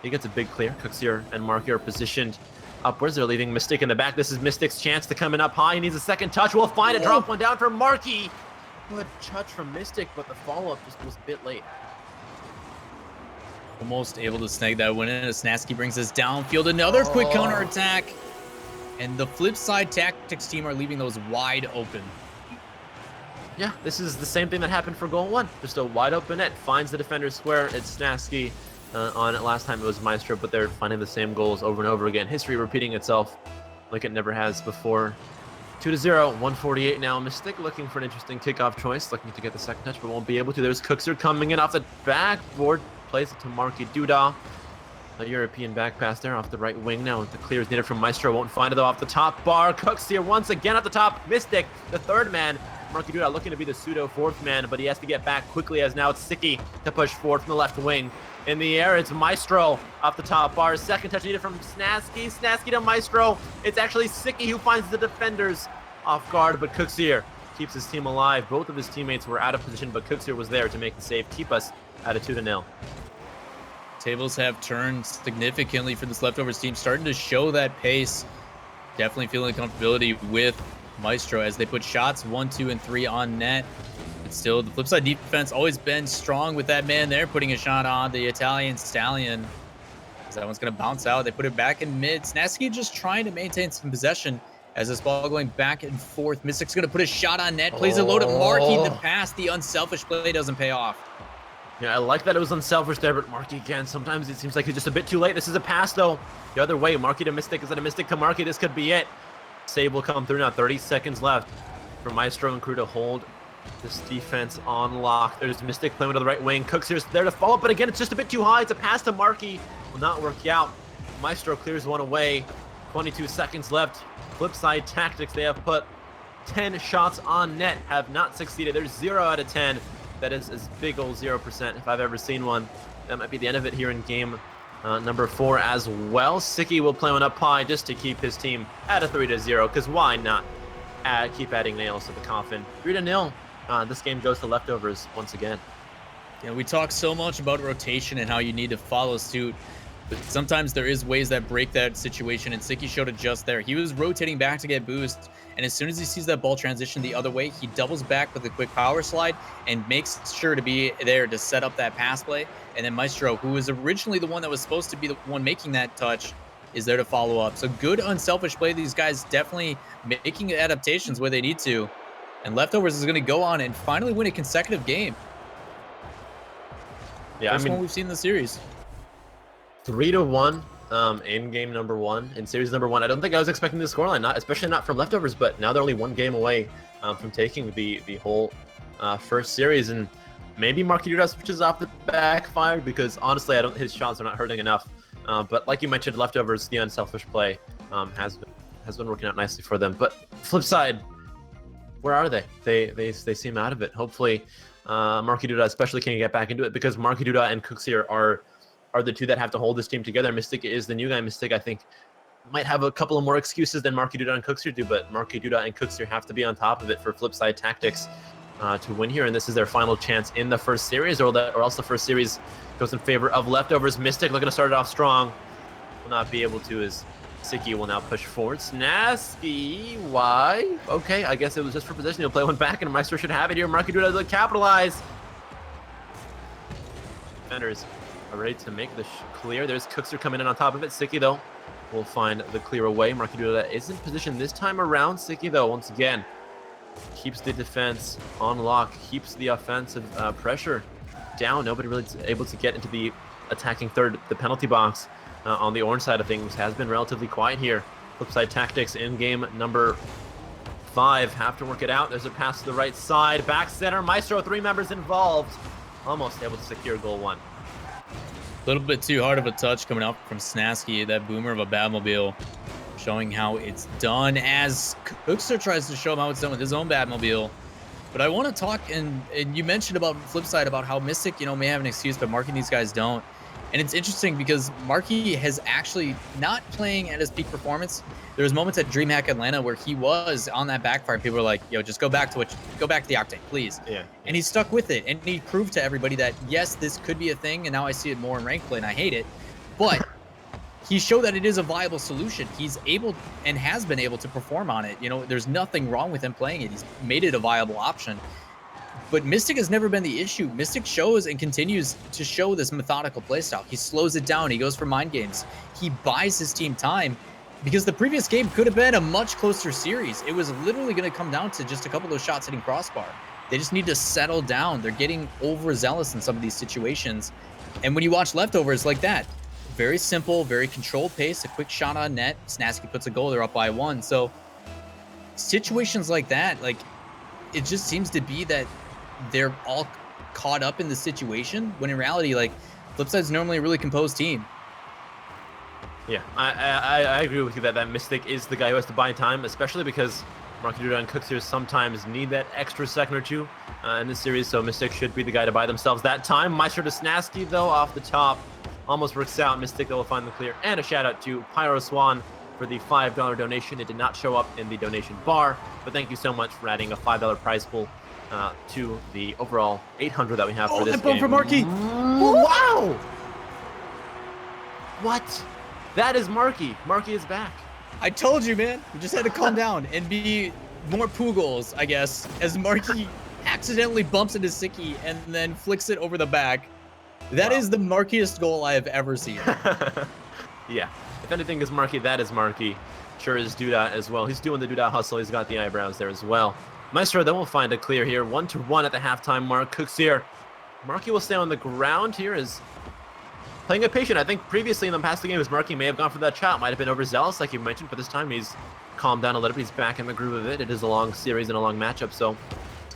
he gets a big clear. Cookseer and Marky are positioned upwards. They're leaving Mystic in the back. This is Mystic's chance to come in up high. He needs a second touch. We'll find it. Drop one down for Marky. Good touch from Mystic, but the follow-up just was a bit late. Almost able to snag that win in as Snasky brings us downfield. Another quick counterattack. And the Flipside Tactics team are leaving those wide open. Yeah, this is the same thing that happened for goal 1. Just a wide open net. Finds the defender square. It's Snasky. On it last time it was Maestro, but they're finding the same goals over and over again. History repeating itself like it never has before. 2-0, 1:48 now. Mystic looking for an interesting kickoff choice. Looking to get the second touch, but won't be able to. There's Cookseer coming in off the backboard. Plays it to Marky Duda. A European back pass there off the right wing now. The clear is needed from Maestro. Won't find it though off the top bar. Cookseer once again at the top. Mystic, the third man. Marky Duda looking to be the pseudo fourth man, but he has to get back quickly as now it's Sticky to push forward from the left wing. In the air, it's Maestro off the top bar. Second touch needed from Snasky. Snasky to Maestro. It's actually Sticky who finds the defenders off guard, but Cookseer keeps his team alive. Both of his teammates were out of position, but Cookseer was there to make the save, keep us at a 2-0. Tables have turned significantly for this Leftovers team, starting to show that pace. Definitely feeling comfortability with Maestro as they put shots 1, 2, and 3 on net. But still, the Flipside defense always been strong with that man there, putting a shot on the Italian Stallion. As that one's going to bounce out. They put it back in mid. Snasky just trying to maintain some possession as this ball going back and forth. Mystic's going to put a shot on net. Plays a load at Marky. The pass, the unselfish play doesn't pay off. Yeah, I like that it was unselfish there, but Marky again, sometimes it seems like he's just a bit too late. This is a pass, though. The other way, Marky to Mystic. Is that a Mystic to Marky? This could be it. Save will come through now. 30 seconds left for Maestro and crew to hold this defense on lock. There's Mystic playing to the right wing. Cookseer's there to follow up, but again, it's just a bit too high. It's a pass to Marky. Will not work out. Maestro clears one away. 22 seconds left. Flipside Tactics, they have put 10 shots on net have not succeeded. There's 0 out of 10. That is as big old 0% if I've ever seen one. That might be the end of it here in game number 4 as well. Sicky will play one up high just to keep his team at a 3-0, because why not keep adding nails to the coffin. 3-0. This game goes to leftovers once again. Yeah, we talk so much about rotation and how you need to follow suit, but sometimes there is ways that break that situation, and Sicky showed it just there. He was rotating back to get boost, and as soon as he sees that ball transition the other way, he doubles back with a quick power slide and makes sure to be there to set up that pass play. And then Maestro, who was originally the one that was supposed to be the one making that touch, is there to follow up. So good unselfish play. These guys definitely making adaptations where they need to. And Leftovers is going to go on and finally win a consecutive game. Yeah, First one we've seen in the series. 3-1 in game number 1, in series number 1. I don't think I was expecting the scoreline, especially not from Leftovers, but now they're only one game away from taking the whole first series. And maybe Marky Duda switches off the backfire, because honestly, his shots are not hurting enough. But like you mentioned, Leftovers, the unselfish play has been working out nicely for them. But flip side, where are they? They seem out of it. Hopefully, Marky Duda especially can get back into it, because Marky Duda and Cooksier are the two that have to hold this team together. Mystic is the new guy. Mystic, I think, might have a couple of more excuses than Marky Duda and Cooksier do, but Marky Duda and Cooksier have to be on top of it for Flipside Tactics to win here, and this is their final chance in the first series, or else the first series goes in favor of Leftovers. Mystic looking to start it off strong. Will not be able to, as Sicky will now push forward. Snasky, why? Okay, I guess it was just for position. He'll play one back, and Maestro should have it here. Marky Duda to capitalize. Defenders are ready to make the clear. There's Cooksier coming in on top of it. Sicky, though, will find the clear away. Marky Duda is in position this time around. Sicky, though, once again, keeps the defense on lock, keeps the offensive pressure down. Nobody really able to get into the attacking third. The penalty box on the orange side of things has been relatively quiet here. Flipside Tactics in game number 5 have to work it out. There's a pass to the right side, back center. Maestro, 3 members involved, almost able to secure goal 1. A little bit too hard of a touch coming out from Snasky, that boomer of a Batmobile, showing how it's done as Cooksier tries to show him how it's done with his own Batmobile. But I want to talk, and you mentioned about Flipside, about how Mystic, may have an excuse, but Marky and these guys don't. And it's interesting because Marky has actually not playing at his peak performance. There was moments at DreamHack Atlanta where he was on that backfire, and people were like, "Yo, just go back to the Octane, please." Yeah. And he stuck with it, and he proved to everybody that yes, this could be a thing. And now I see it more in ranked play, and I hate it. But he showed that it is a viable solution. He's able and has been able to perform on it. There's nothing wrong with him playing it. He's made it a viable option. But Mystic has never been the issue. Mystic shows and continues to show this methodical playstyle. He slows it down. He goes for mind games. He buys his team time, because the previous game could have been a much closer series. It was literally going to come down to just a couple of those shots hitting crossbar. They just need to settle down. They're getting overzealous in some of these situations. And when you watch Leftovers like that, very simple, very controlled pace, a quick shot on net. Snasky puts a goal, they're up by 1. So situations like that, it just seems to be that they're all caught up in the situation, when in reality, Flipside's normally a really composed team. Yeah, I agree with you that Mystic is the guy who has to buy time, especially because Marky Duda and Cooksier sometimes need that extra second or two in this series, so Mystic should be the guy to buy themselves that time. Maestro to Snasky, though, off the top. Almost works out. Mystic will find the clear. And a shout out to Pyro Swan for the $5 donation. It did not show up in the donation bar, but thank you so much for adding a $5 prize pool to the overall 800 that we have for this game. For Marky. Wow! What? That is Marky. Marky is back. I told you, man. You just had to calm down and be more Poogles, I guess, as Marky accidentally bumps into Sicky and then flicks it over the back. That is the markiest goal I have ever seen. Yeah. If anything is Marky, that is Marky. Sure is Duda as well. He's doing the Duda hustle. He's got the eyebrows there as well. Maestro then will find a clear here. 1-1 at the halftime mark. Cooksier. Marky will stay on the ground here, is playing it patient. I think previously in the past games, Marky may have gone for that shot. Might have been overzealous, like you mentioned, but this time he's calmed down a little bit. He's back in the groove of it. It is a long series and a long matchup, so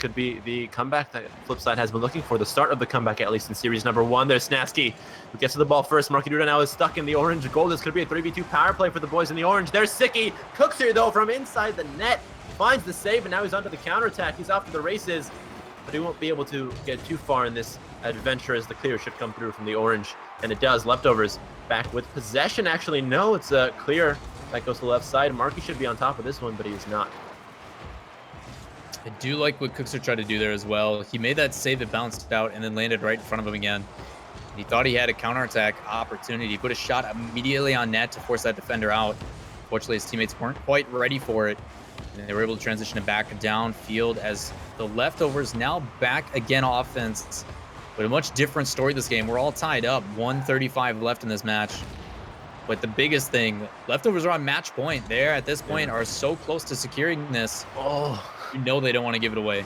could be the comeback that Flipside has been looking for, the start of the comeback, at least in series number 1. There's Snasky, who gets to the ball first. Marky Duda now is stuck in the orange goal. This could be a 3v2 power play for the boys in the orange. There's Sicky. Cooks here, though, from inside the net. Finds the save, and now he's onto the counterattack. He's off to the races, but he won't be able to get too far in this adventure as the clear should come through from the orange. And it does. Leftovers back with possession. Actually, no, it's a clear that goes to the left side. Marky should be on top of this one, but he's not. I do like what Cookser tried to do there as well. He made that save that bounced out and then landed right in front of him again. He thought he had a counterattack opportunity. He put a shot immediately on net to force that defender out. Fortunately, his teammates weren't quite ready for it, and they were able to transition it back downfield as the Leftovers now back again offense. But a much different story this game. We're all tied up. 1:35 left in this match. But the biggest thing, Leftovers are on match point. They at this point are so close to securing this. Oh, You know they don't want to give it away.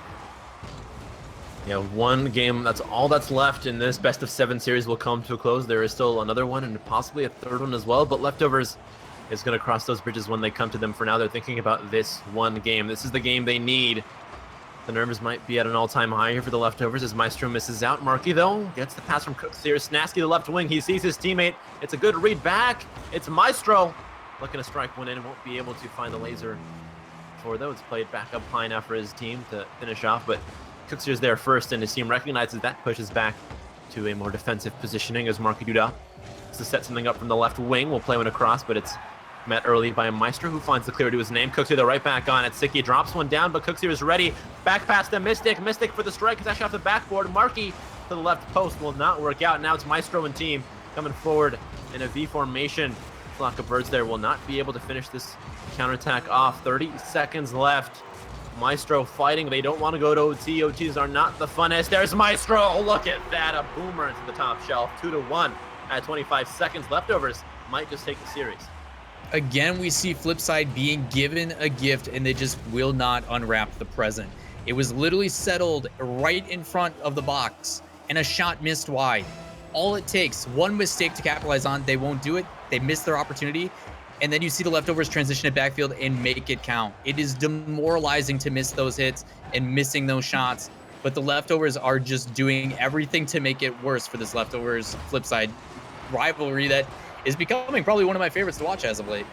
yeah, one game, that's all that's left in this best of 7 series will come to a close. There is still another one and possibly a third one as well, but Leftovers is going to cross those bridges when they come to them. For now, they're thinking about this one game. This is the game they need. The nerves might be at an all-time high here for the Leftovers as Maestro misses out. Marky, though, gets the pass from Cooks here. Snasky, the left wing. He sees his teammate. It's a good read back. It's Maestro looking to strike one in. Won't be able to find the laser for, though. It's played back up high enough for his team to finish off, but Cookser's there first, and his team recognizes that, pushes back to a more defensive positioning as Marky Duda to set something up from the left wing. Will play one across, but it's met early by Maestro, who finds the clear to his name. Cookser, the right back on it. Sicky drops one down, but Cookser is ready. Back past the Mystic. Mystic for the strike. It's actually off the backboard. Marky to the left post will not work out. Now it's Maestro and team coming forward in a V formation. Flock of birds there will not be able to finish this counterattack off. 30 seconds left. Maestro fighting. They don't want to go to OT. OTs are not the funnest. There's Maestro. Look at that. A boomer into the top shelf. 2-1 at 25 seconds. Leftovers might just take the series. Again, we see Flipside being given a gift and they just will not unwrap the present. It was literally settled right in front of the box and a shot missed wide. All it takes, one mistake to capitalize on. They won't do it. They miss their opportunity. And then you see the Leftovers transition it backfield and make it count. It is demoralizing to miss those hits and missing those shots. But the Leftovers are just doing everything to make it worse for this Leftovers Flipside rivalry that is becoming probably one of my favorites to watch as of late.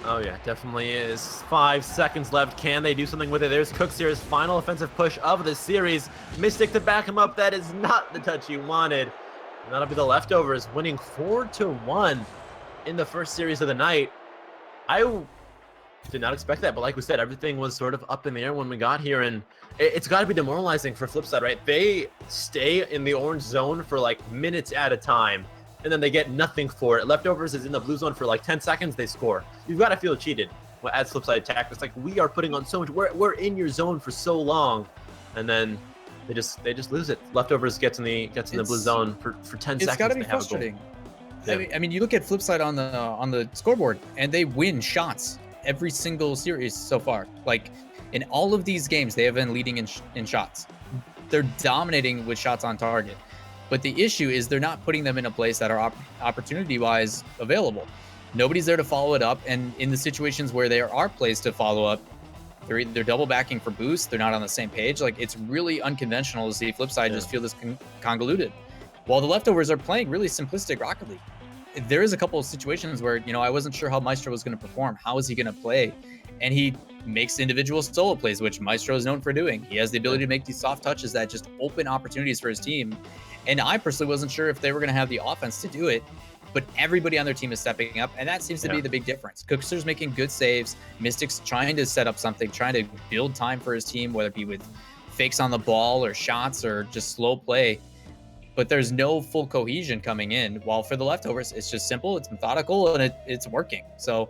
Oh yeah, definitely is. 5 seconds left. Can they do something with it? There's Cooks here's final offensive push of the series. Mystic to back him up. That is not the touch you wanted. And that'll be the Leftovers winning 4-1 in the first series of the night. I did not expect that, but like we said, everything was sort of up in the air when we got here, and it's got to be demoralizing for Flipside, right? They stay in the orange zone for like minutes at a time, and then they get nothing for it. Leftovers is in the blue zone for like 10 seconds, they score. You've got to feel cheated as Flipside attack. It's like, we are putting on so much, we're in your zone for so long, and then they just lose it. Leftovers gets in the blue zone for 10 seconds. It's got to be frustrating. Yeah. I mean, you look at Flipside on the scoreboard, and they win shots every single series so far. Like in all of these games, they have been leading in shots. They're dominating with shots on target. But the issue is they're not putting them in a place that are opportunity-wise available. Nobody's there to follow it up, and in the situations where there are plays to follow up, they're double backing for boosts. They're not on the same page. Like, it's really unconventional to see Flipside just feel this convoluted, while the Leftovers are playing really simplistic Rocket League. There is a couple of situations where, I wasn't sure how Maestro was going to perform. How is he going to play? And he makes individual solo plays, which Maestro is known for doing. He has the ability to make these soft touches that just open opportunities for his team. And I personally wasn't sure if they were going to have the offense to do it, but everybody on their team is stepping up, and that seems to be the big difference. Cookster's making good saves. Mystic's trying to set up something, trying to build time for his team, whether it be with fakes on the ball or shots or just slow play. But there's no full cohesion coming in. While for the Leftovers, it's just simple, it's methodical, and it's working. So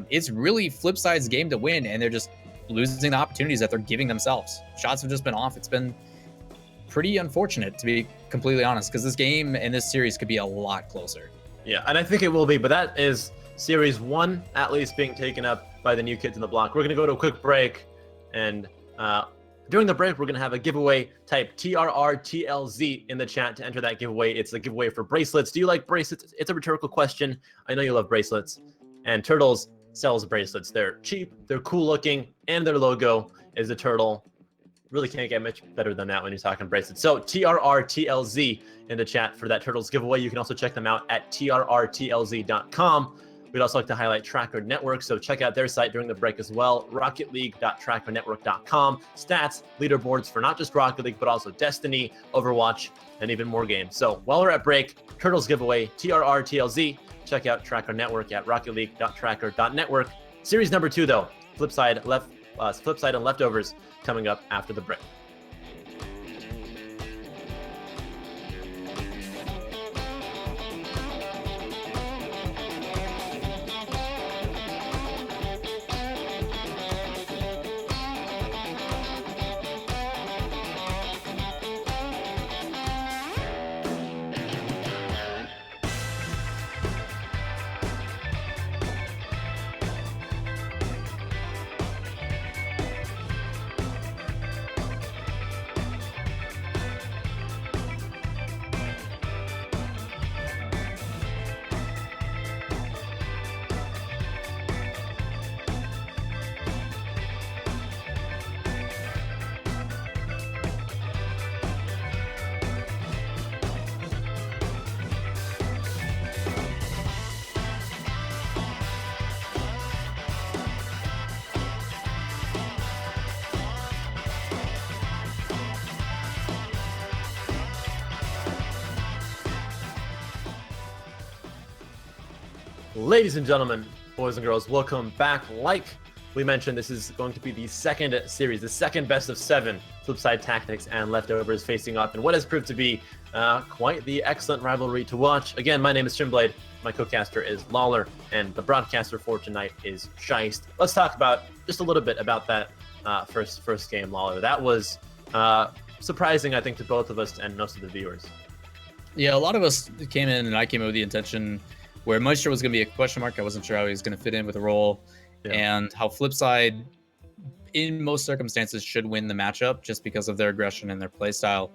it's really Flipside's game to win, and they're just losing the opportunities that they're giving themselves. Shots have just been off. It's been pretty unfortunate, to be completely honest, because this game and this series could be a lot closer. Yeah, and I think it will be, but that is Series 1 at least being taken up by the new kids in the block. We're going to go to a quick break, and during the break, we're going to have a giveaway. Type TRRTLZ in the chat to enter that giveaway. It's the giveaway for bracelets. Do you like bracelets? It's a rhetorical question. I know you love bracelets. And Turtles sells bracelets. They're cheap, they're cool looking, and their logo is a turtle. really can't get much better than that when you're talking bracelets. So TRRTLZ in the chat for that Turtles giveaway. You can also check them out at trrtlz.com. We'd also like to highlight Tracker Network, so check out their site during the break as well, rocketleague.trackernetwork.com. Stats, leaderboards for not just Rocket League, but also Destiny, Overwatch, and even more games. So while we're at break, Turtles giveaway, TRRTLZ. Check out Tracker Network at rocketleague.tracker.network. Series number 2, though, Flipside and Leftovers, coming up after the break. Ladies and gentlemen, boys and girls, welcome back. Like we mentioned, this is going to be the second series, the second best of 7 Flipside Tactics and Leftovers facing off in what has proved to be quite the excellent rivalry to watch. Again, my name is Trimblade, my co-caster is Lawler, and the broadcaster for tonight is Scheist. Let's talk about just a little bit about that first game, Lawler. That was surprising, I think, to both of us and most of the viewers. Yeah, a lot of us came in, and I came in with the intention where Maestro was going to be a question mark. I wasn't sure how he was going to fit in with the role, and how Flipside, in most circumstances, should win the matchup just because of their aggression and their play style.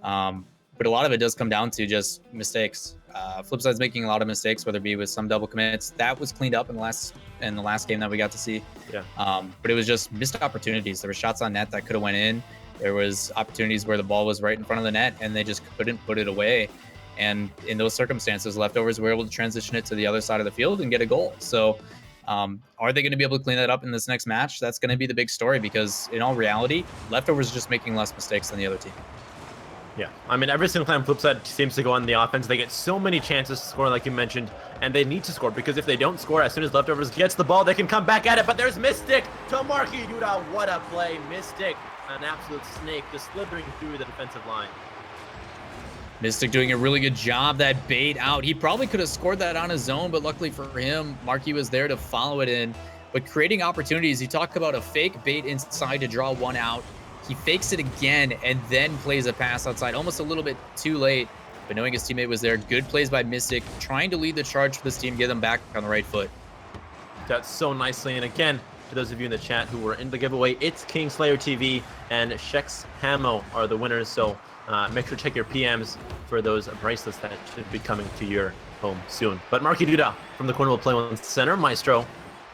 But a lot of it does come down to just mistakes. Flipside's making a lot of mistakes, whether it be with some double commits. That was cleaned up in the last game that we got to see. But it was just missed opportunities. There were shots on net that could have went in. There was opportunities where the ball was right in front of the net and they just couldn't put it away. And in those circumstances, Leftovers were able to transition it to the other side of the field and get a goal. So are they going to be able to clean that up in this next match? That's going to be the big story, because in all reality, Leftovers are just making less mistakes than the other team. Yeah, I mean, every single time Flipside seems to go on the offense, they get so many chances to score, like you mentioned, and they need to score, because if they don't score, as soon as Leftovers gets the ball, they can come back at it. But there's Mystic to Marky Duda. What a play. Mystic, an absolute snake, just slithering through the defensive line. Mystic doing a really good job. That bait out. He probably could have scored that on his own, but luckily for him, Marky was there to follow it in. But creating opportunities, he talked about a fake bait inside to draw one out. He fakes it again and then plays a pass outside, almost a little bit too late. But knowing his teammate was there, good plays by Mystic, trying to lead the charge for this team, get them back on the right foot. That's so nicely. And again, for those of you in the chat who were in the giveaway, it's Kingslayer TV and Shex Hamo are the winners. So make sure to check your PMs for those bracelets that should be coming to your home soon. But Marky Duda from the corner will play one center. Maestro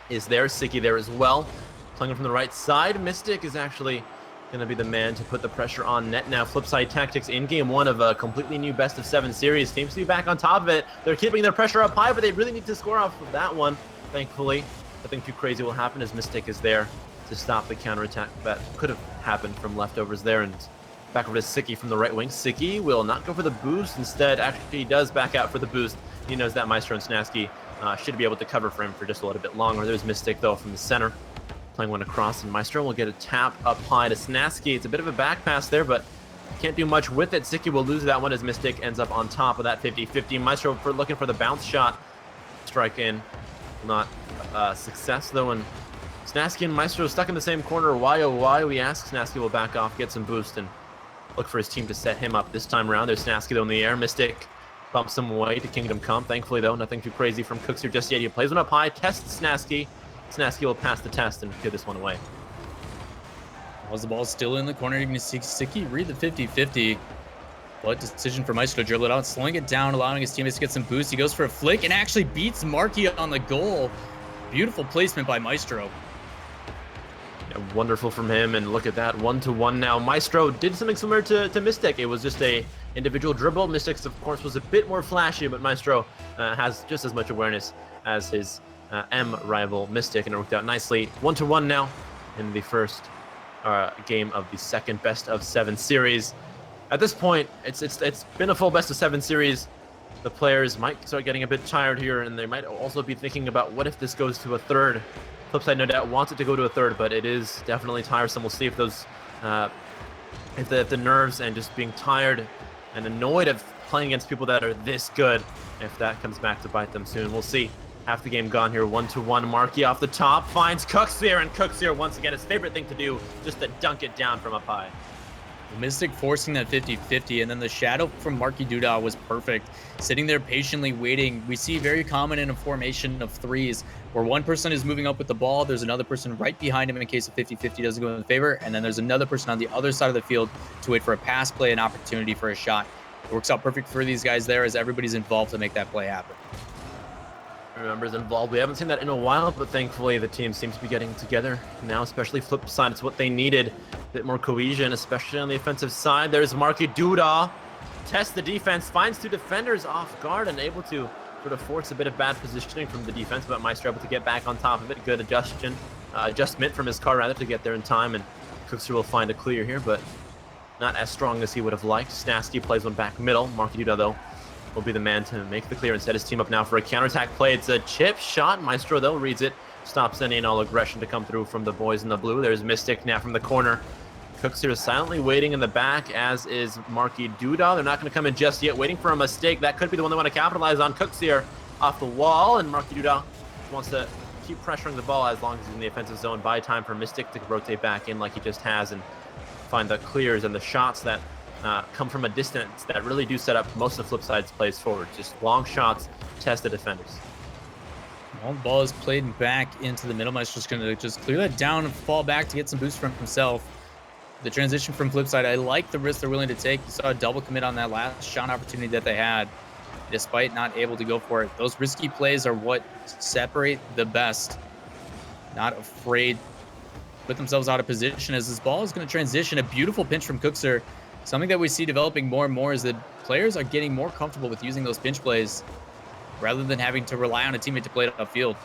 is there. Siki there as well. Playing from the right side. Mystic is actually going to be the man to put the pressure on net now. Flipside Tactics in game 1 of a completely new best of 7 series seems to be back on top of it. They're keeping their pressure up high, but they really need to score off of that one. Thankfully, nothing too crazy will happen as Mystic is there to stop the counterattack that could have happened from Leftovers there. And back over to Siki from the right wing. Siki will not go for the boost. Instead, actually, he does back out for the boost. He knows that Maestro and Snasky should be able to cover for him for just a little bit longer. There's Mystic, though, from the center. Playing one across, and Maestro will get a tap up high to Snasky. It's a bit of a back pass there, but can't do much with it. Siki will lose that one as Mystic ends up on top of that 50-50. Maestro looking for the bounce shot. Strike in. Not success, though, and Snasky and Maestro stuck in the same corner. Why, oh why? We ask. Snasky will back off, get some boost, and look for his team to set him up this time around. There's Snasky, though, in the air. Mystic bumps him away to Kingdom Come. Thankfully, though, nothing too crazy from Cooks here just yet. He plays one up high, tests Snasky. Snasky will pass the test and give this one away. Was the ball still in the corner? You're going to see Siki read the 50-50. What decision for Maestro to dribble it out, slowing it down, allowing his teammates to get some boost. He goes for a flick and actually beats Marky on the goal. Beautiful placement by Maestro. Yeah, wonderful from him, and look at that, 1-to-1 now. Maestro did something similar to Mystic. It was just a individual dribble. Mystic's, of course, was a bit more flashy, but Maestro has just as much awareness as his M rival Mystic, and it worked out nicely. 1-to-1 now in the first game of the second best-of-7 series. At this point, it's been a full best-of-7 series. The players might start getting a bit tired here, and they might also be thinking about what if this goes to a third. Flipside no doubt wants it to go to a third, but it is definitely tiresome. We'll see if those, if the nerves and just being tired and annoyed of playing against people that are this good, if that comes back to bite them soon. We'll see. Half the game gone here, 1-to-1. Marky off the top finds Cookseer, and Cookseer once again his favorite thing to do, just to dunk it down from up high. Mystic forcing that 50-50, and then the shadow from Marky Duda was perfect. Sitting there patiently waiting. We see very common in a formation of threes where one person is moving up with the ball, there's another person right behind him in case a 50-50 doesn't go in favor, and then there's another person on the other side of the field to wait for a pass play, an opportunity for a shot. It works out perfect for these guys there as everybody's involved to make that play happen. Members involved. We haven't seen that in a while, but thankfully the team seems to be getting together now, especially Flipside. It's what they needed. A bit more cohesion, especially on the offensive side. There's Marky Duda. Tests the defense, finds two defenders off guard and able to sort of force a bit of bad positioning from the defense, but Maestro able to get back on top of it. Good adjustment from his car rather to get there in time, and Cookser will find a clear here, but not as strong as he would have liked. Snasky plays one back middle. Marky Duda, though, will be the man to make the clear and set his team up now for a counterattack play. It's a chip shot. Maestro, though, reads it. Stops any and all aggression to come through from the boys in the blue. There's Mystic now from the corner. Cookser is silently waiting in the back, as is Marky Duda. They're not going to come in just yet, waiting for a mistake. That could be the one they want to capitalize on. Cookser off the wall, and Marky Duda wants to keep pressuring the ball as long as he's in the offensive zone. Buy time for Mystic to rotate back in like he just has and find the clears and the shots that come from a distance that really do set up most of Flipside's plays forward. Just long shots, test the defenders. Well, the ball is played back into the middle. Maestro's just going to just clear that down and fall back to get some boost from himself. The transition from Flipside, I like the risk they're willing to take. You saw a double commit on that last shot opportunity that they had, despite not able to go for it. Those risky plays are what separate the best. Not afraid to put themselves out of position as this ball is going to transition. A beautiful pinch from Cookser. Something that we see developing more and more is that players are getting more comfortable with using those pinch plays rather than having to rely on a teammate to play it upfield.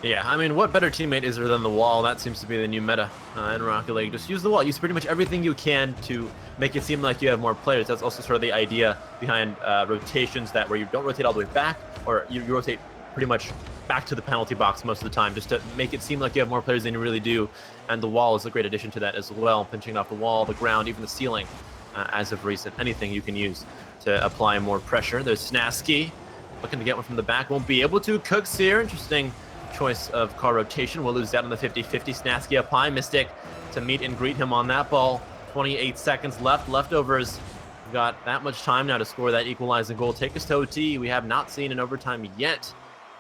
Yeah, I mean, what better teammate is there than the wall? That seems to be the new meta in Rocket League. Just use the wall. Use pretty much everything you can to make it seem like you have more players. That's also sort of the idea behind rotations, that where you don't rotate all the way back, or you rotate pretty much back to the penalty box most of the time, just to make it seem like you have more players than you really do. And the wall is a great addition to that as well, pinching off the wall, the ground, even the ceiling as of recent. Anything you can use to apply more pressure. There's Snasky looking to get one from the back, won't be able to. Cookseer, interesting choice of car rotation. We'll lose that on the 50-50. Snasky up high. Mystic to meet and greet him on that ball. 28 seconds left. Leftovers. We've got that much time now to score that equalizing goal. Take us to OT. We have not seen an overtime yet,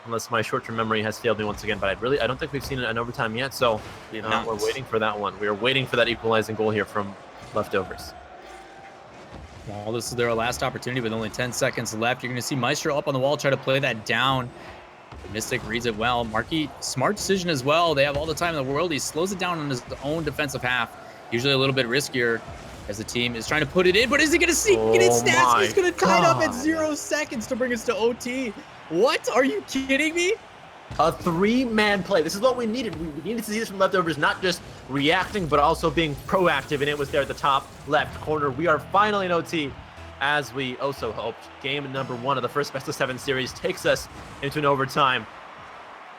unless my short-term memory has failed me once again. But I don't think we've seen an overtime yet. So we're waiting for that one. We are waiting for that equalizing goal here from Leftovers. Well, this is their last opportunity with only 10 seconds left. You're going to see Maestro up on the wall, try to play that down. Mystic reads it well. Marky, smart decision as well. They have all the time in the world. He slows it down on his own defensive half. Usually a little bit riskier as the team is trying to put it in. But is he going to see get it snapped? He's going to tie it up at 0 seconds to bring us to OT. What? Are you kidding me? A three-man play. This is what we needed. We needed to see this from Leftovers, not just reacting, but also being proactive. And it was there at the top left corner. We are finally in OT, as we also hoped. Game number 1 of the first best-of-7 series takes us into an overtime.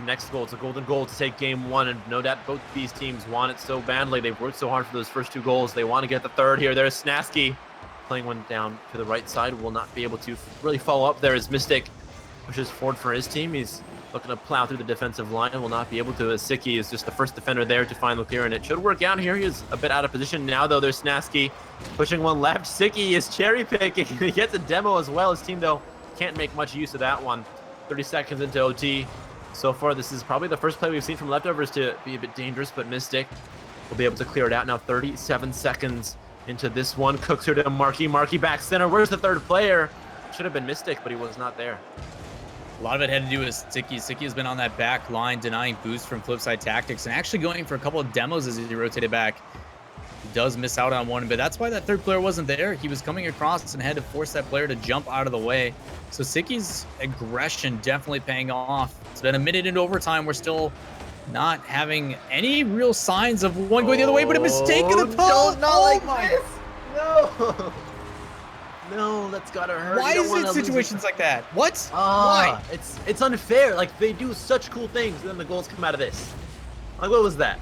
Next goal, it's a golden goal to take game 1, and no doubt both these teams want it so badly. They've worked so hard for those first 2 goals. They want to get the third here. There's Snasky playing one down to the right side. Will not be able to really follow up there as Mystic pushes forward for his team. He's looking to plow through the defensive line and will not be able to, as Siki is just the first defender there to find the clear, and it should work out here. He is a bit out of position now, though. There's Snasky pushing one left. Siki is cherry picking. He gets a demo as well. His team, though, can't make much use of that one. 30 seconds into OT. So far, this is probably the first play we've seen from Leftovers to be a bit dangerous, but Mystic will be able to clear it out now. 37 seconds into this one. Cookser to Marky. Marky back center. Where's the third player? Should have been Mystic, but he was not there. A lot of it had to do with Sticky. Sticky has been on that back line, denying boost from Flipside Tactics, and actually going for a couple of demos as he rotated back. He does miss out on one, but that's why that third player wasn't there. He was coming across and had to force that player to jump out of the way. So Sicky's aggression definitely paying off. It's been a minute into overtime. We're still not having any real signs of one going the other way, but a mistake in the post. No. No, that's gotta hurt. Why is it situations like that? What? Why? It's unfair. Like, they do such cool things, and then the goals come out of this. Like, what was that?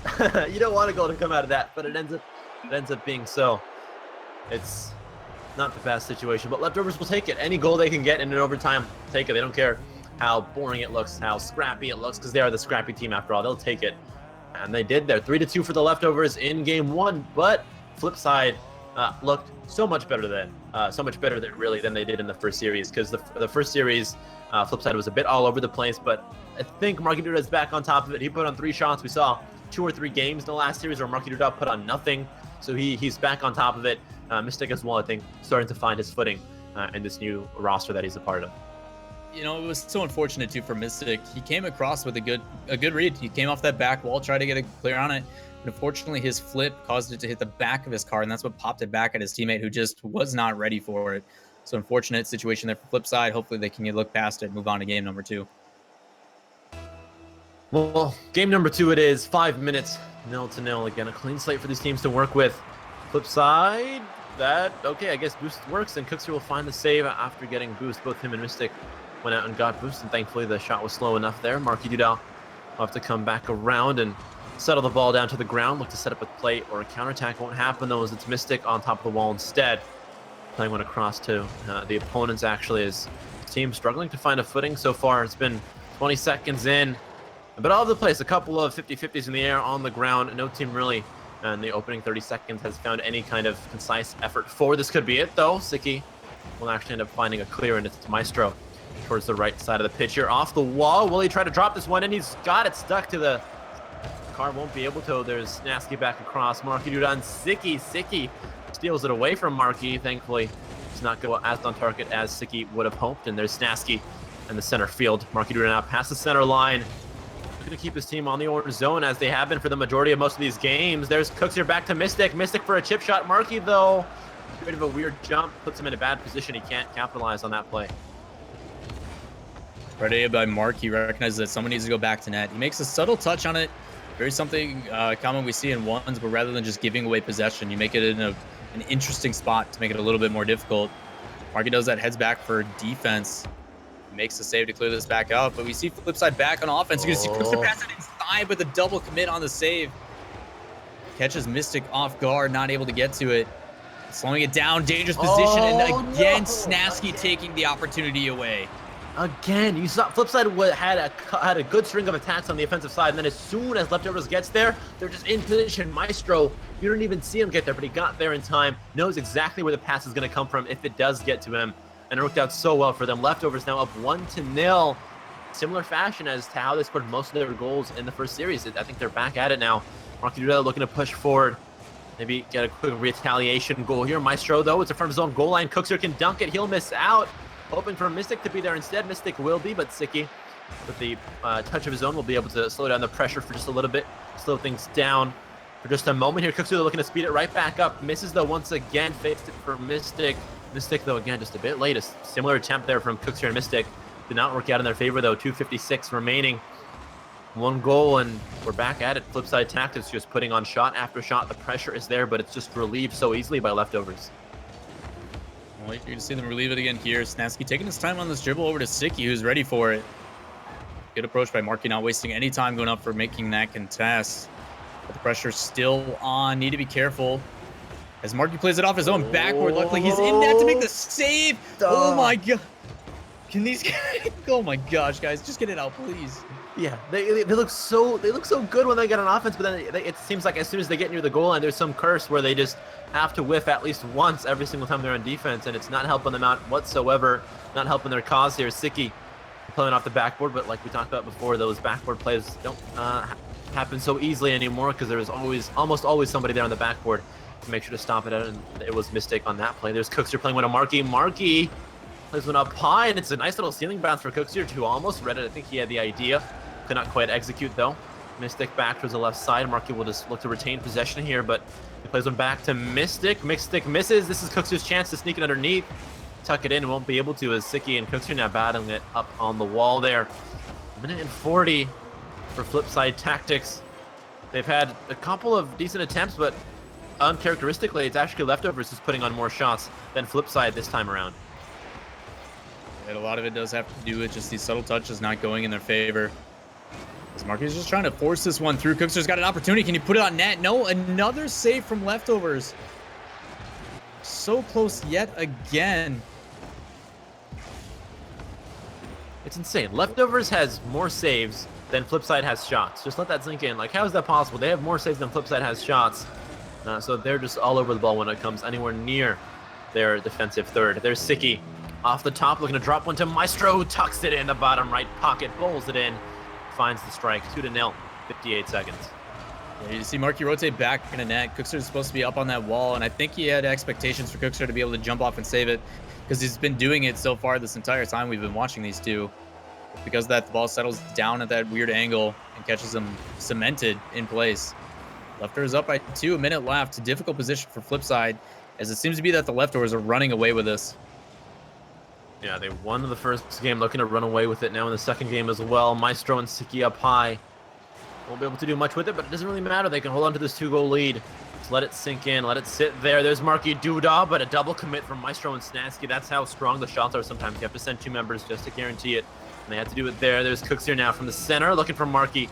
You don't want a goal to come out of that, but it ends up being so. It's not the best situation, but leftovers will take it. Any goal they can get in an overtime, take it. They don't care how boring it looks, how scrappy it looks, because they are the scrappy team after all. They'll take it, and they did there. 3-2 for the leftovers in game one, but Flipside looked so much better than they did in the first series, because the first series Flipside was a bit all over the place, but I think Marky Duda is back on top of it. He put on 3 shots. We saw 2 or 3 games in the last series where Marky Duda put on nothing, so he's back on top of it. Mystic as well, I think, starting to find his footing in this new roster that he's a part of. You know, it was so unfortunate too for Mystic. He came across with a good read. He came off that back wall, tried to get a clear on it. But unfortunately, his flip caused it to hit the back of his car, and that's what popped it back at his teammate, who just was not ready for it. So unfortunate situation there for Flipside. Hopefully they can look past it and move on to game number 2. Well, game number 2 it is. 5 minutes, 0-0. Again, a clean slate for these teams to work with. Flipside, okay, I guess boost works, and Cookster will find the save after getting boost. Both him and Mystic went out and got boost, and thankfully the shot was slow enough there. Marky Duda will have to come back around and settle the ball down to the ground, look to set up a play or a counterattack. Won't happen though, as it's Mystic on top of the wall instead. Playing one across to the opponents, actually, as the team struggling to find a footing so far. It's been 20 seconds in, but all over the place. A couple of 50-50s in the air, on the ground. No team really in the opening 30 seconds has found any kind of concise effort forward. This could be it though. Sicky will actually end up finding a clear, and it's Maestro towards the right side of the pitch here. Off the wall, will he try to drop this one? And he's got it stuck to the car, won't be able to. There's Snasky back across. Marky Duda on Sicky. Sicky steals it away from Marky. Thankfully, does not go as on target as Sicky would have hoped. And there's Snasky in the center field. Marky Duda now past the center line. Going to keep his team on the orange zone, as they have been for the majority of most of these games. There's Cooks here back to Mystic. Mystic for a chip shot. Marky, though, a bit of a weird jump. Puts him in a bad position. He can't capitalize on that play. Right away by Mark, he recognizes that someone needs to go back to net. He makes a subtle touch on it. Very something common we see in ones, but rather than just giving away possession, you make it in an interesting spot to make it a little bit more difficult. Marky does that, heads back for defense. Makes the save to clear this back out, but we see Flipside back on offense. You're going to see Cooks pass it inside with a double commit on the save. Catches Mystic off guard, not able to get to it. Slowing it down, dangerous position, and again, Snasky taking the opportunity away. Again, you saw Flipside had a good string of attacks on the offensive side, and then as soon as Leftovers gets there, they're just in position. Maestro, you don't even see him get there, but he got there in time, knows exactly where the pass is going to come from if it does get to him, and it worked out so well for them. Leftovers now up 1-0. Similar fashion as to how they scored most of their goals in the first series. I think they're back at it now. Marky Duda looking to push forward, maybe get a quick retaliation goal here. Maestro, though, it's a from his own goal line. Cookser can dunk it. He'll miss out. Hoping for Mystic to be there instead. Mystic will be, but Sicky, with the touch of his own, will be able to slow down the pressure for just a little bit, slow things down for just a moment here. Cookser looking to speed it right back up. Misses, though, once again. Fakes it for Mystic. Mystic, though, again, just a bit late. A similar attempt there from Cookser and Mystic. Did not work out in their favor, though. 2:56 remaining. 1 goal, and we're back at it. Flipside Tactics just putting on shot after shot. The pressure is there, but it's just relieved so easily by Leftovers. Well, you're going to see them relieve it again here. Snasky taking his time on this dribble over to Sicky, who's ready for it. Good approach by Marky, not wasting any time going up for making that contest. But the pressure's still on. Need to be careful. As Marky plays it off his own backboard, luckily he's in net to make the save. Oh my god. Can these guys... Oh my gosh, guys, just get it out, please. Yeah, they look so good when they get on offense, but then it seems like as soon as they get near the goal line, there's some curse where they just have to whiff at least once every single time they're on defense, and it's not helping them out whatsoever. Not helping their cause here. Sicky playing off the backboard, but like we talked about before, those backboard plays don't happen so easily anymore, because there's almost always somebody there on the backboard to make sure to stop it out, and it was Mystic on that play. There's Cookster playing with a Marky. Marky Plays one up high, and it's a nice little ceiling bounce for Cookster to almost read it. I think he had the idea. Could not quite execute, though. Mystic back towards the left side. Marky will just look to retain possession here, but he plays one back to Mystic. Mystic misses. This is Cookster's chance to sneak it underneath. Tuck it in. Won't be able to as Sicky and Cookster now battling it up on the wall there. 1:40 for Flipside Tactics. They've had a couple of decent attempts, but uncharacteristically, it's actually Leftovers who's putting on more shots than Flipside this time around. And a lot of it does have to do with just these subtle touches not going in their favor. As Marky's just trying to force this one through. Cookster's got an opportunity. Can you put it on net? No, another save from Leftovers. So close yet again. It's insane. Leftovers has more saves than Flipside has shots. Just let that sink in. Like, how is that possible? They have more saves than Flipside has shots. So they're just all over the ball when it comes anywhere near their defensive third. There's Sicky off the top, looking to drop one to Maestro, tucks it in the bottom right pocket, bowls it in, finds the strike, 2-0, 58 seconds. Yeah, you see Marky rotate back in a net. Cookster's supposed to be up on that wall, and I think he had expectations for Cookster to be able to jump off and save it, because he's been doing it so far this entire time we've been watching these two. Because of that, the ball settles down at that weird angle and catches him cemented in place. Leftovers up by 2, a minute left. Difficult position for Flipside, as it seems to be that the Leftovers are running away with this. Yeah, they won the first game, looking to run away with it now in the second game as well. Maestro and Sicky up high. Won't be able to do much with it, but it doesn't really matter. They can hold on to this 2-goal lead. Just let it sink in, let it sit there. There's Marky Doodah, but a double commit from Maestro and Snasky. That's how strong the shots are sometimes. You have to send 2 members just to guarantee it. And they have to do it there. There's Cooks here now from the center, looking for Marky,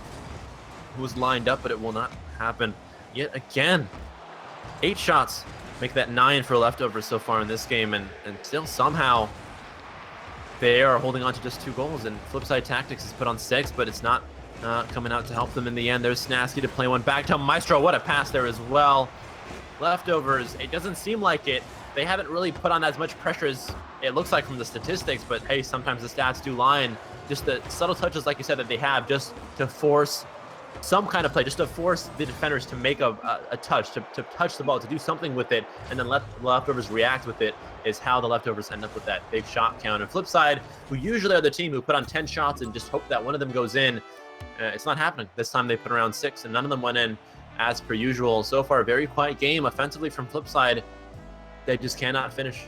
who was lined up, but it will not happen yet again. 8 shots, make that 9 for Leftovers so far in this game, and still somehow they are holding on to just 2 goals, and Flipside Tactics is put on 6, but it's not coming out to help them in the end. There's Snasky to play one back to Maestro. What a pass there as well. Leftovers, it doesn't seem like it. They haven't really put on as much pressure as it looks like from the statistics, but hey, sometimes the stats do lie, and just the subtle touches, like you said, that they have just to force some kind of play, just to force the defenders to make a touch, to touch the ball, to do something with it, and then let the Leftovers react with it, is how the Leftovers end up with that big shot count. And Flipside, who usually are the team who put on 10 shots and just hope that one of them goes in, it's not happening. This time they put around 6, and none of them went in as per usual. So far, a very quiet game offensively from Flipside. They just cannot finish.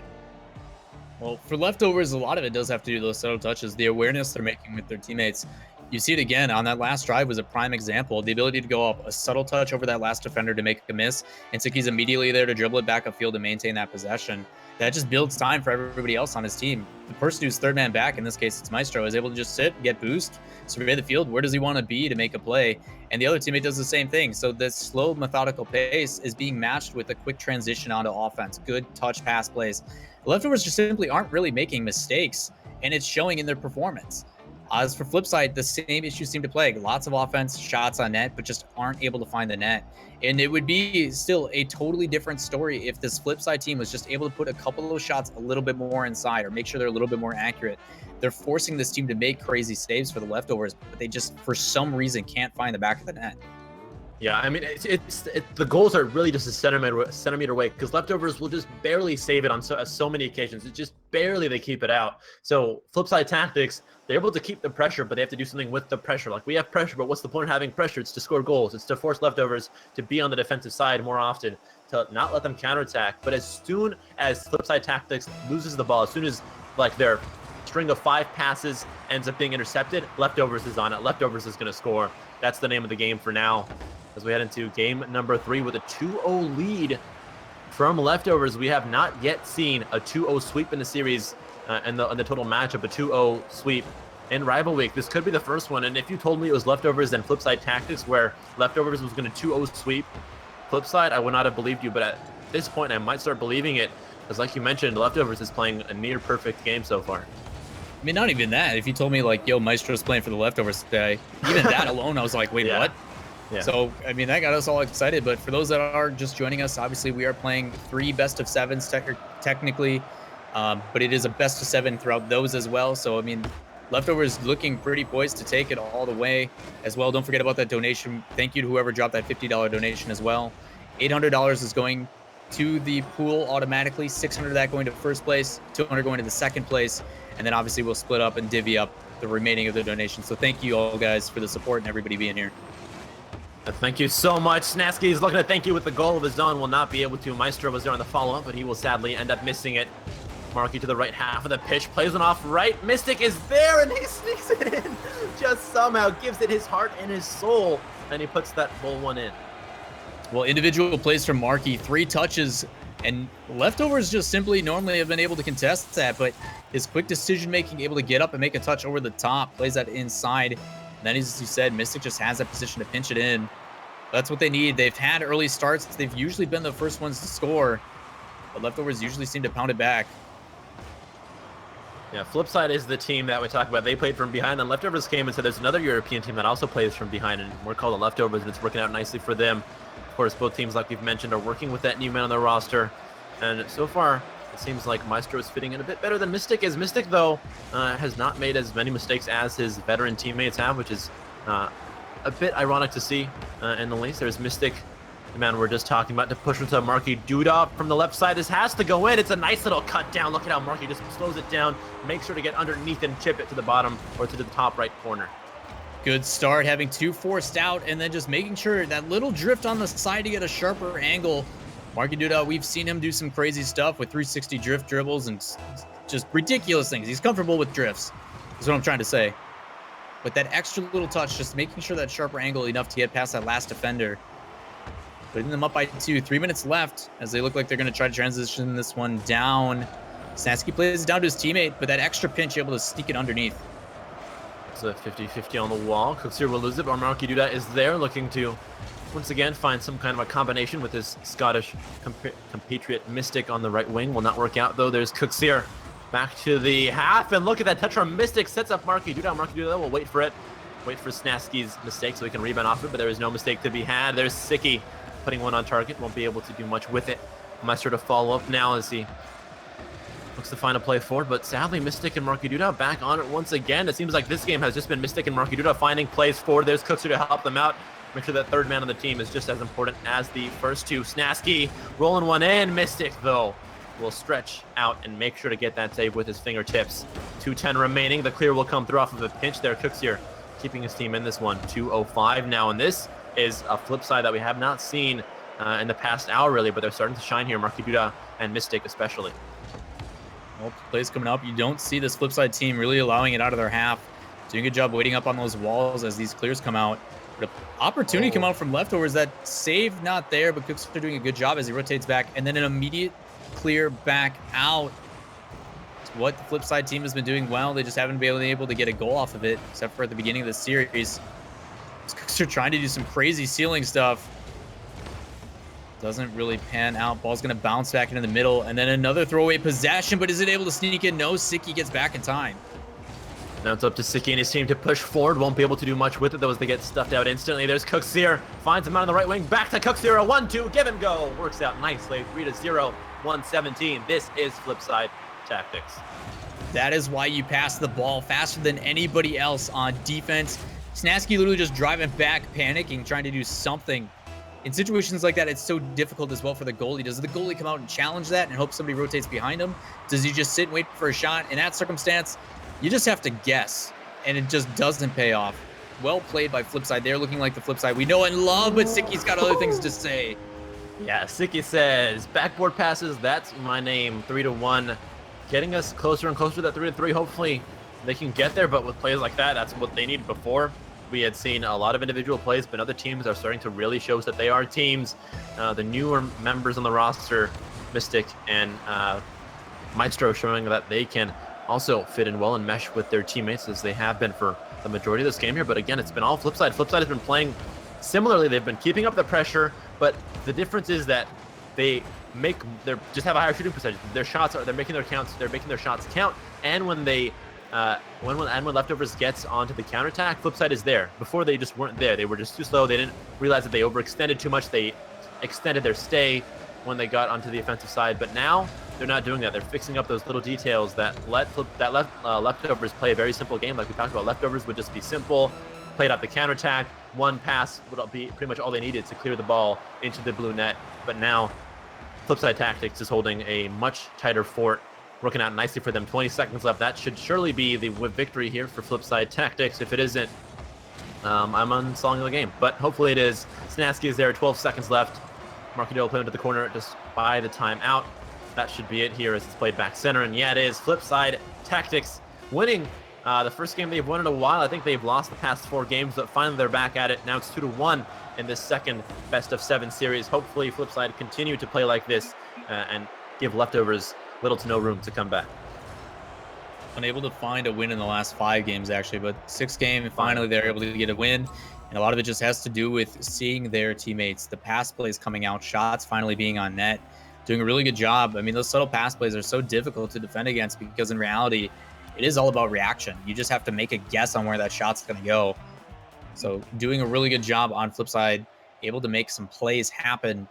Well, for Leftovers, a lot of it does have to do with those subtle touches, the awareness they're making with their teammates. You see it again on that last drive was a prime example. The ability to go up, a subtle touch over that last defender to make a miss, and Sicky's immediately there to dribble it back upfield to maintain that possession. That just builds time for everybody else on his team. The person who's third man back, in this case it's Maestro, is able to just sit, get boost, survey the field. Where does he want to be to make a play? And the other teammate does the same thing. So this slow, methodical pace is being matched with a quick transition onto offense. Good touch pass plays. The Leftovers just simply aren't really making mistakes, and it's showing in their performance. As for Flipside, the same issues seem to plague. Lots of offense, shots on net, but just aren't able to find the net. And it would be still a totally different story if this Flipside team was just able to put a couple of shots a little bit more inside, or make sure they're a little bit more accurate. They're forcing this team to make crazy saves for the Leftovers, but they just, for some reason, can't find the back of the net. Yeah, I mean, the goals are really just a centimeter away, because Leftovers will just barely save it on so many occasions. It's just barely they keep it out. So Flipside Tactics, they're able to keep the pressure, but they have to do something with the pressure. Like, we have pressure, but what's the point of having pressure? It's to score goals. It's to force Leftovers to be on the defensive side more often, to not let them counterattack. But as soon as Flipside Tactics loses the ball, as soon as like their string of 5 passes ends up being intercepted, Leftovers is on it. Leftovers is going to score. That's the name of the game for now. As we head into game number 3 with a 2-0 lead from Leftovers. We have not yet seen a 2-0 sweep in the series, and the total matchup, a 2-0 sweep in Rival Week. This could be the first one, and if you told me it was Leftovers and Flipside Tactics, where Leftovers was going to 2-0 sweep Flipside, I would not have believed you, but at this point, I might start believing it, because like you mentioned, Leftovers is playing a near-perfect game so far. I mean, not even that. If you told me, like, yo, Maestro's playing for the Leftovers today, even that alone, I was like, wait, what? Yeah. So, I mean, that got us all excited. But for those that are just joining us, obviously we are playing 3 best-of-7s technically, but it is a best-of-7 throughout those as well. So, I mean, Leftovers looking pretty poised to take it all the way as well. Don't forget about that donation. Thank you to whoever dropped that $50 donation as well. $800 is going to the pool automatically. 600 of that going to first place, 200 going to the second place, and then obviously we'll split up and divvy up the remaining of the donations. So thank you all guys for the support and everybody being here. Thank you so much. Snasky is looking to thank you with the goal of his own. Will not be able to. Maestro was there on the follow-up, but he will sadly end up missing it. Marky to the right half of the pitch, plays one off right. Mystic is there, and he sneaks it in. Just somehow gives it his heart and his soul, and he puts that goal one in. Well, individual plays from Marky, 3 touches, and Leftovers just simply normally have been able to contest that, but his quick decision-making, able to get up and make a touch over the top, plays that inside. And then, as you said, Mystic just has that position to pinch it in. That's what they need. They've had early starts. They've usually been the first ones to score, but Leftovers usually seem to pound it back. Yeah, Flipside is the team that we talk about. They played from behind, and Leftovers came and said there's another European team that also plays from behind, and we're called the Leftovers, and it's working out nicely for them. Of course, both teams, like we've mentioned, are working with that new man on their roster, and so far, it seems like Maestro is fitting in a bit better than Mystic is. Mystic, though, has not made as many mistakes as his veteran teammates have, which is a bit ironic to see in the least. There's Mystic, the man we're just talking about, to push into Marky Duda from the left side. This has to go in. It's a nice little cut down. Look at how Marky just slows it down, makes sure to get underneath and chip it to the bottom or to the top right corner. Good start, having 2 forced out, and then just making sure that little drift on the side to get a sharper angle. Marky Duda, we've seen him do some crazy stuff with 360 drift dribbles and just ridiculous things. He's comfortable with drifts, is what I'm trying to say. But that extra little touch, just making sure that sharper angle enough to get past that last defender. Putting them up by 2, 3 minutes left as they look like they're going to try to transition this one down. Snasky plays it down to his teammate, but that extra pinch able to sneak it underneath. It's a 50-50 on the wall. Cooksier will lose it, but Marky Duda is there looking to once again find some kind of a combination with his Scottish compatriot Mystic on the right wing. Will not work out though. There's Cooksier back to the half, and look at that touch from Mystic. Sets up Marky Duda. Marky Duda will wait for it. Wait for Snasky's mistake so he can rebound off it, but there is no mistake to be had. There's Sicky putting one on target. Won't be able to do much with it. Maestro to follow up now as he looks to find a play forward, but sadly Mystic and Marky Duda back on it once again. It seems like this game has just been Mystic and Marky Duda finding plays forward. There's Cooksier to help them out. Make sure that third man on the team is just as important as the first two. Snasky rolling one in. Mystic, though, will stretch out and make sure to get that save with his fingertips. 2:10 remaining. The clear will come through off of a pinch there. Cooksier keeping his team in this one. 2:05 now, and this is a flip side that we have not seen in the past hour, really, but they're starting to shine here. Marky Duda and Mystic especially. Well, plays coming up. You don't see this flip side team really allowing it out of their half. Doing a good job waiting up on those walls as these clears come out. But opportunity come out from Leftovers. That save not there, but Cooks are doing a good job as he rotates back, and then an immediate clear back out. It's what the flip side team has been doing well. They just haven't been able to get a goal off of it, except for at the beginning of the series. Cooks are trying to do some crazy ceiling stuff. Doesn't really pan out. Ball's going to bounce back into the middle, and then another throwaway possession, but is it able to sneak in? No, Sicky gets back in time. Now it's up to Sicky and his team to push forward. Won't be able to do much with it, though, as they get stuffed out instantly. There's Cooksier. Finds him out on the right wing. Back to Cooksier. 1-2. Give and go. Works out nicely. 3-0. 117. This is Flipside Tactics. That is why you pass the ball faster than anybody else on defense. Snasky literally just driving back, panicking, trying to do something. In situations like that, it's so difficult as well for the goalie. Does the goalie come out and challenge that and hope somebody rotates behind him? Does he just sit and wait for a shot? In that circumstance, you just have to guess, and it just doesn't pay off. Well played by Flipside. They're looking like the Flipside we know and love, but Sicky's got other things to say. Yeah, Sicky says, backboard passes, that's my name. 3-1. Getting us closer and closer to that 3-3. Hopefully they can get there, but with plays like that, that's what they needed before. We had seen a lot of individual plays, but other teams are starting to really show us that they are teams. The newer members on the roster, Mystic and Maestro, showing that they can also fit in well and mesh with their teammates as they have been for the majority of this game here. But again, it's been all Flipside. Flipside has been playing similarly. They've been keeping up the pressure, but the difference is that they just have a higher shooting percentage. Their shots are, they're making their shots count. And when they when Leftovers gets onto the counterattack, Flipside is there. Before, they just weren't there. They were just too slow. They didn't realize that they overextended too much. They extended their stay when they got onto the offensive side, but now they're not doing that. They're fixing up those little details that let Leftovers play a very simple game. Like we talked about, Leftovers would just be simple, played up the counterattack, one pass would be pretty much all they needed to clear the ball into the blue net. But now Flipside Tactics is holding a much tighter fort, working out nicely for them. 20 seconds left. That should surely be the victory here for Flipside Tactics. If it isn't, I'm uninstalling the game, but hopefully it is. Snasky is there, 12 seconds left. Markidale playing to the corner just by the timeout. That should be it here as it's played back center, and yeah, it is. Flipside Tactics winning the first game they've won in a while. I think they've lost the past 4 games, but finally they're back at it. Now it's 2-1 in this second best-of-7 series. Hopefully Flipside continue to play like this and give Leftovers little to no room to come back. Unable to find a win in the last 5 games, actually, but 6th game, finally they're able to get a win. And a lot of it just has to do with seeing their teammates, the pass plays coming out, shots finally being on net, doing a really good job. I mean, those subtle pass plays are so difficult to defend against because in reality, it is all about reaction. You just have to make a guess on where that shot's going to go. So doing a really good job on Flipside, able to make some plays happen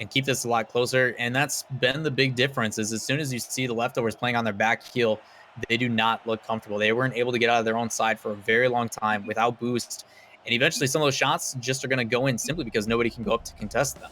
and keep this a lot closer. And that's been the big difference is as soon as you see the Leftovers playing on their back heel, they do not look comfortable. They weren't able to get out of their own side for a very long time without boost. And eventually some of those shots just are going to go in simply because nobody can go up to contest them.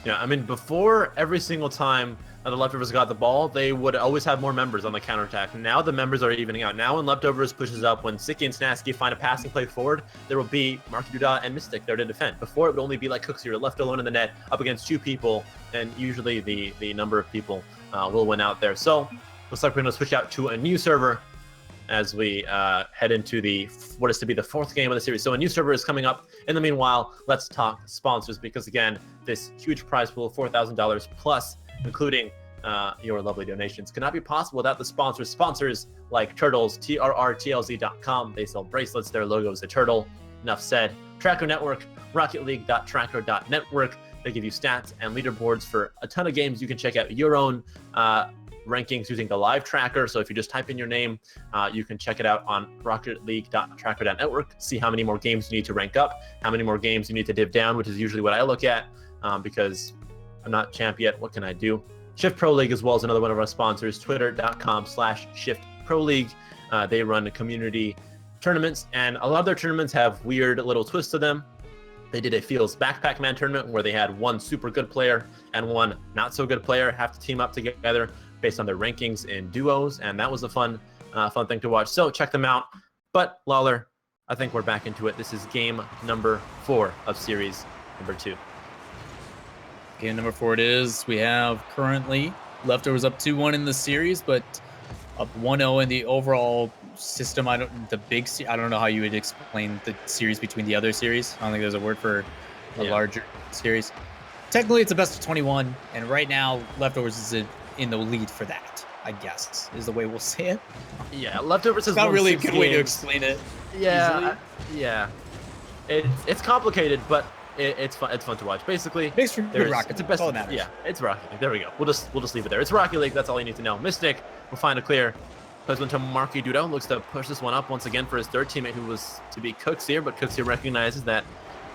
Yeah, I mean, before every single time the Leftovers got the ball, they would always have more members on the counterattack. Now the members are evening out. Now when Leftovers pushes up, when Sicky and Snasky find a passing play forward, there will be Marky Duda and Mystic there to defend. Before, it would only be like Cooks here, left alone in the net, up against 2 people, and usually the number of people will win out there. So looks like we're going to switch out to a new server as we head into what is to be the 4th game of the series. So a new server is coming up. In the meanwhile, let's talk sponsors, because again, this huge prize pool of $4,000 plus, including your lovely donations, cannot be possible without the sponsors. Sponsors like Turtles, TRRTLZ.com. They sell bracelets. Their logo is a turtle. Enough said. Tracker Network, RocketLeague.tracker.network. They give you stats and leaderboards for a ton of games. You can check out your own rankings using the live tracker. So if you just type in your name, you can check it out on RocketLeague.tracker.network. See how many more games you need to rank up, how many more games you need to div down, which is usually what I look at because I'm not champ yet. What can I do? Shift Pro League as well is another one of our sponsors. Twitter.com/ShiftProLeague. They run community tournaments, and a lot of their tournaments have weird little twists to them. They did a Fields Backpack Man tournament where they had one super good player and one not so good player have to team up together based on their rankings in duos, and that was a fun thing to watch. So check them out. But Lawler, I think we're back into it. This is game number 4 of series number 2. Game number 4 it is. We have currently Leftovers up 2-1 in the series, but up 1-0 in the overall system. I don't know how you would explain the series between the other series. I don't think there's a word for a larger series. Technically, it's a best of 21, and right now Leftovers is in the lead for that, I guess, is the way we'll say it. Yeah, Leftovers is not won really a 6 good way to games. explain it. Yeah, yeah. It's complicated, but it's fun. It's fun to watch. Basically, Makes for good Rocket it's a League. best. That's all that matters. Yeah, it's Rocket League. There we go. We'll just leave it there. It's Rocket League. That's all you need to know. Mystic will find a clear. Plays one to Marky Dudo. Looks to push this one up once again for his 3rd teammate, who was to be Cooks here, but Cooks here recognizes that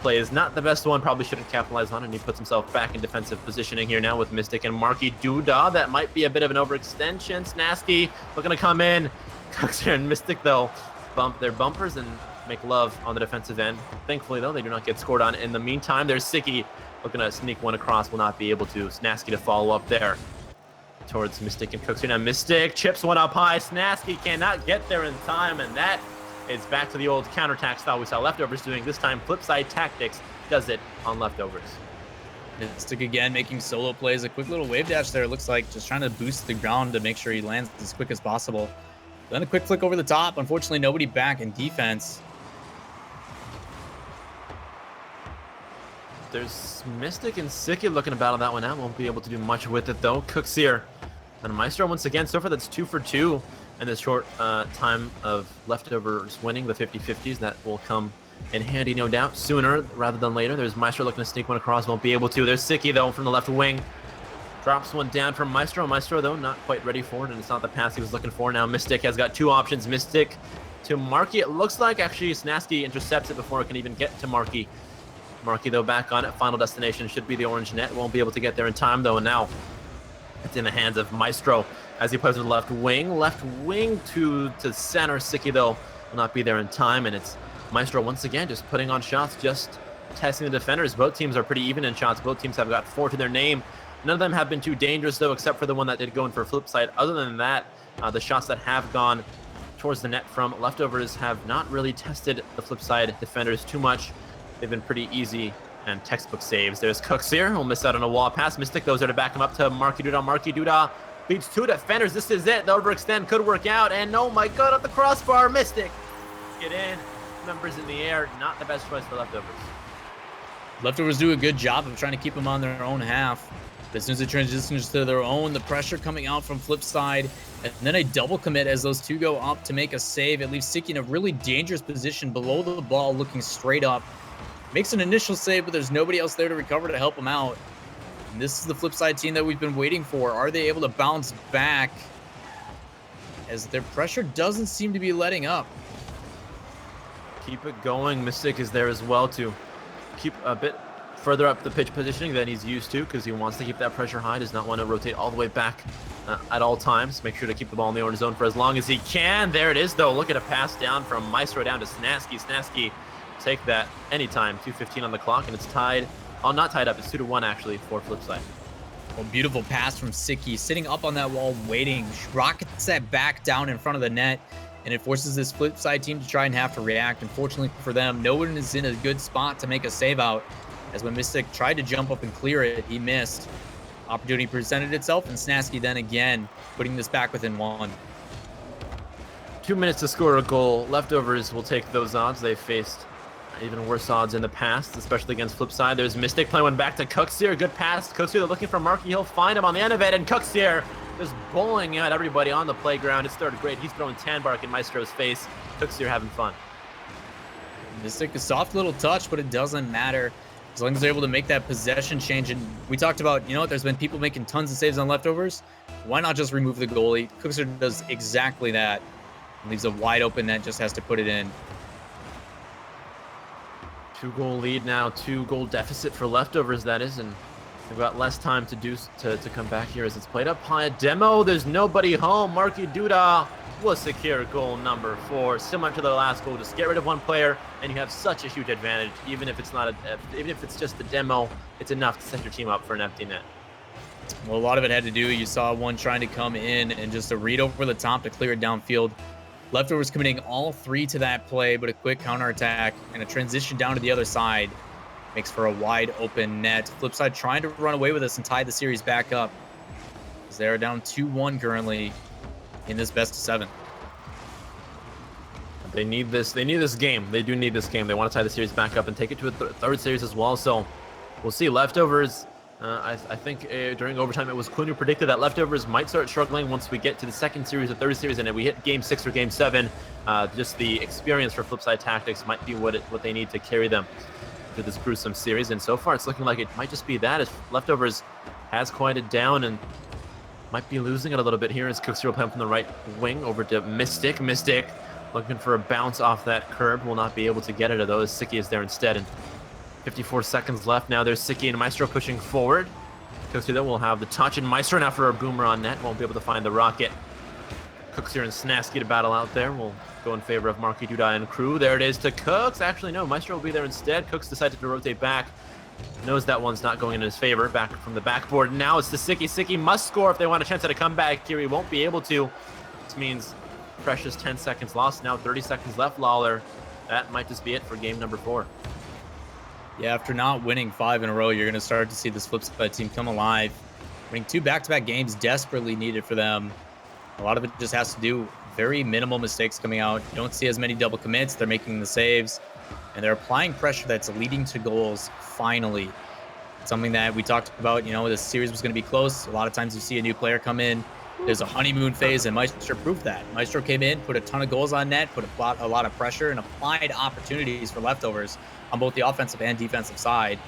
play is not the best one. Probably shouldn't capitalize on it, and he puts himself back in defensive positioning here now with Mystic and Marky Duda. That might be a bit of an overextension. Snasky looking to come in. Cooks here and Mystic, though, bump their bumpers and make love on the defensive end. Thankfully, though, they do not get scored on. In the meantime, there's Sicky looking to sneak one across. Will not be able to. Snasky to follow up there towards Mystic and Cooks here. Now Mystic chips one up high. Snasky cannot get there in time, and that is back to the old counterattack style we saw Leftovers doing. This time, Flipside Tactics does it on Leftovers. Mystic again making solo plays. A quick little wave dash there. Looks like just trying to boost the ground to make sure he lands as quick as possible. Then a quick flick over the top. Unfortunately, nobody back in defense. There's Mystic and Sicky looking to battle that one out. Won't be able to do much with it, though. Cooks here. And Maestro once again. So far, that's 2 for 2 in this short time of Leftovers winning the 50-50s. That will come in handy, no doubt, sooner rather than later. There's Maestro looking to sneak one across. Won't be able to. There's Sicky, though, from the left wing. Drops one down from Maestro. Maestro, though, not quite ready for it, and it's not the pass he was looking for. Now Mystic has got 2 options. Mystic to Marky. It looks like, actually, Snasky intercepts it before it can even get to Marky. Marky, though, back on it. Final destination should be the orange net. Won't be able to get there in time, though, and now it's in the hands of Maestro as he plays with the left wing. Left wing to center. Sicky, though, will not be there in time, and it's Maestro once again just putting on shots, just testing the defenders. Both teams are pretty even in shots. Both teams have got 4 to their name. None of them have been too dangerous, though, except for the one that did go in for Flipside. Other than that, the shots that have gone towards the net from Leftovers have not really tested the Flipside defenders too much. They've been pretty easy and textbook saves. There's Cooks here. He'll miss out on a wall pass. Mystic goes there to back him up to Marky Duda. Marky Duda beats 2 defenders. This is it. The overextend could work out. And oh my god, at the crossbar, Mystic. Get in. Numbers in the air. Not the best choice for Leftovers. Leftovers do a good job of trying to keep them on their own half. But as soon as it transitions to their own, the pressure coming out from Flipside, and then a double commit as those two go up to make a save. It leaves Siki in a really dangerous position below the ball, looking straight up. Makes an initial save, but there's nobody else there to recover to help him out. And this is the Flipside team that we've been waiting for. Are they able to bounce back? As their pressure doesn't seem to be letting up. Keep it going. Mystic is there as well to keep a bit further up the pitch positioning than he's used to, because he wants to keep that pressure high. Does not want to rotate all the way back at all times. Make sure to keep the ball in the orange zone for as long as he can. There it is, though. Look at a pass down from Maestro down to Snasky. Snasky take that anytime. 2:15 on the clock, and it's tied. Oh, not tied up. It's 2-1 actually for Flipside. Well, beautiful pass from Siki, sitting up on that wall, waiting. Rockets that back down in front of the net, and it forces this Flipside team to try and have to react. Unfortunately for them, no one is in a good spot to make a save out. As when Mystic tried to jump up and clear it, he missed. Opportunity presented itself, and Snasky then again putting this back within 1. 2 minutes to score a goal. Leftovers will take those odds. They've faced even worse odds in the past, especially against Flipside. There's Mystic playing one back to Cooks here. Good pass. Cooks here, they're looking for Marky. He'll find him on the end of it, and Cooks here just bowling out everybody on the playground. It's third grade. He's throwing Tanbark in Maestro's face. Cooks here having fun. Mystic, a soft little touch, but it doesn't matter. As long as they're able to make that possession change. And we talked about, you know what, there's been people making tons of saves on Leftovers. Why not just remove the goalie? Cookser does exactly that. Leaves a wide open net, just has to put it in. 2-goal lead now, 2-goal deficit for Leftovers, that is, and they've got less time to come back here as it's played up high. Demo, there's nobody home. Marky Duda will secure goal number 4. Similar to the last goal, just get rid of one player, and you have such a huge advantage. Even if it's not even if it's just the demo, it's enough to set your team up for an empty net. Well, a lot of it had to do, you saw one trying to come in and just a read over the top to clear it downfield. Leftovers committing all 3 to that play, but a quick counterattack and a transition down to the other side makes for a wide open net. Flipside trying to run away with this and tie the series back up, as they are down 2-1 currently in this best of 7. They need this. They need this game. They do need this game. They want to tie the series back up and take it to a third series as well. So we'll see. Leftovers. I think during overtime it was Quinn who predicted that Leftovers might start struggling once we get to the second series or third series, and if we hit Game 6 or Game 7, just the experience for Flipside Tactics might be what they need to carry them through this gruesome series. And so far, it's looking like it might just be that, as Leftovers has quieted down and might be losing it a little bit here as Cooks will play from the right wing over to Mystic. Mystic looking for a bounce off that curb, will not be able to get it, although Siki is there instead. And 54 seconds left now. There's Siki and Maestro pushing forward. Cooks here will have the touch, and Maestro now for a boomer on net. Won't be able to find the rocket. Cooks here and Snasky to battle out there. We'll go in favor of Marky Duda and crew. There it is to Cooks. Actually, no, Maestro will be there instead. Cooks decided to rotate back. Knows that one's not going in his favor. Back from the backboard. Now it's to Siki. Siki must score if they want a chance at a comeback here. He won't be able to. This means precious 10 seconds lost. Now 30 seconds left, Lawler. That might just be it for game number 4. Yeah, after not winning 5 in a row, you're going to start to see this Flipside team come alive. Winning 2 back-to-back games desperately needed for them. A lot of it just has to do very minimal mistakes coming out. You don't see as many double commits. They're making the saves, and they're applying pressure that's leading to goals finally. Something that we talked about, you know, this series was going to be close. A lot of times you see a new player come in. There's a honeymoon phase, and Maestro proved that. Maestro came in, put a ton of goals on net, put a lot of pressure, and applied opportunities for Leftovers on both the offensive and defensive side.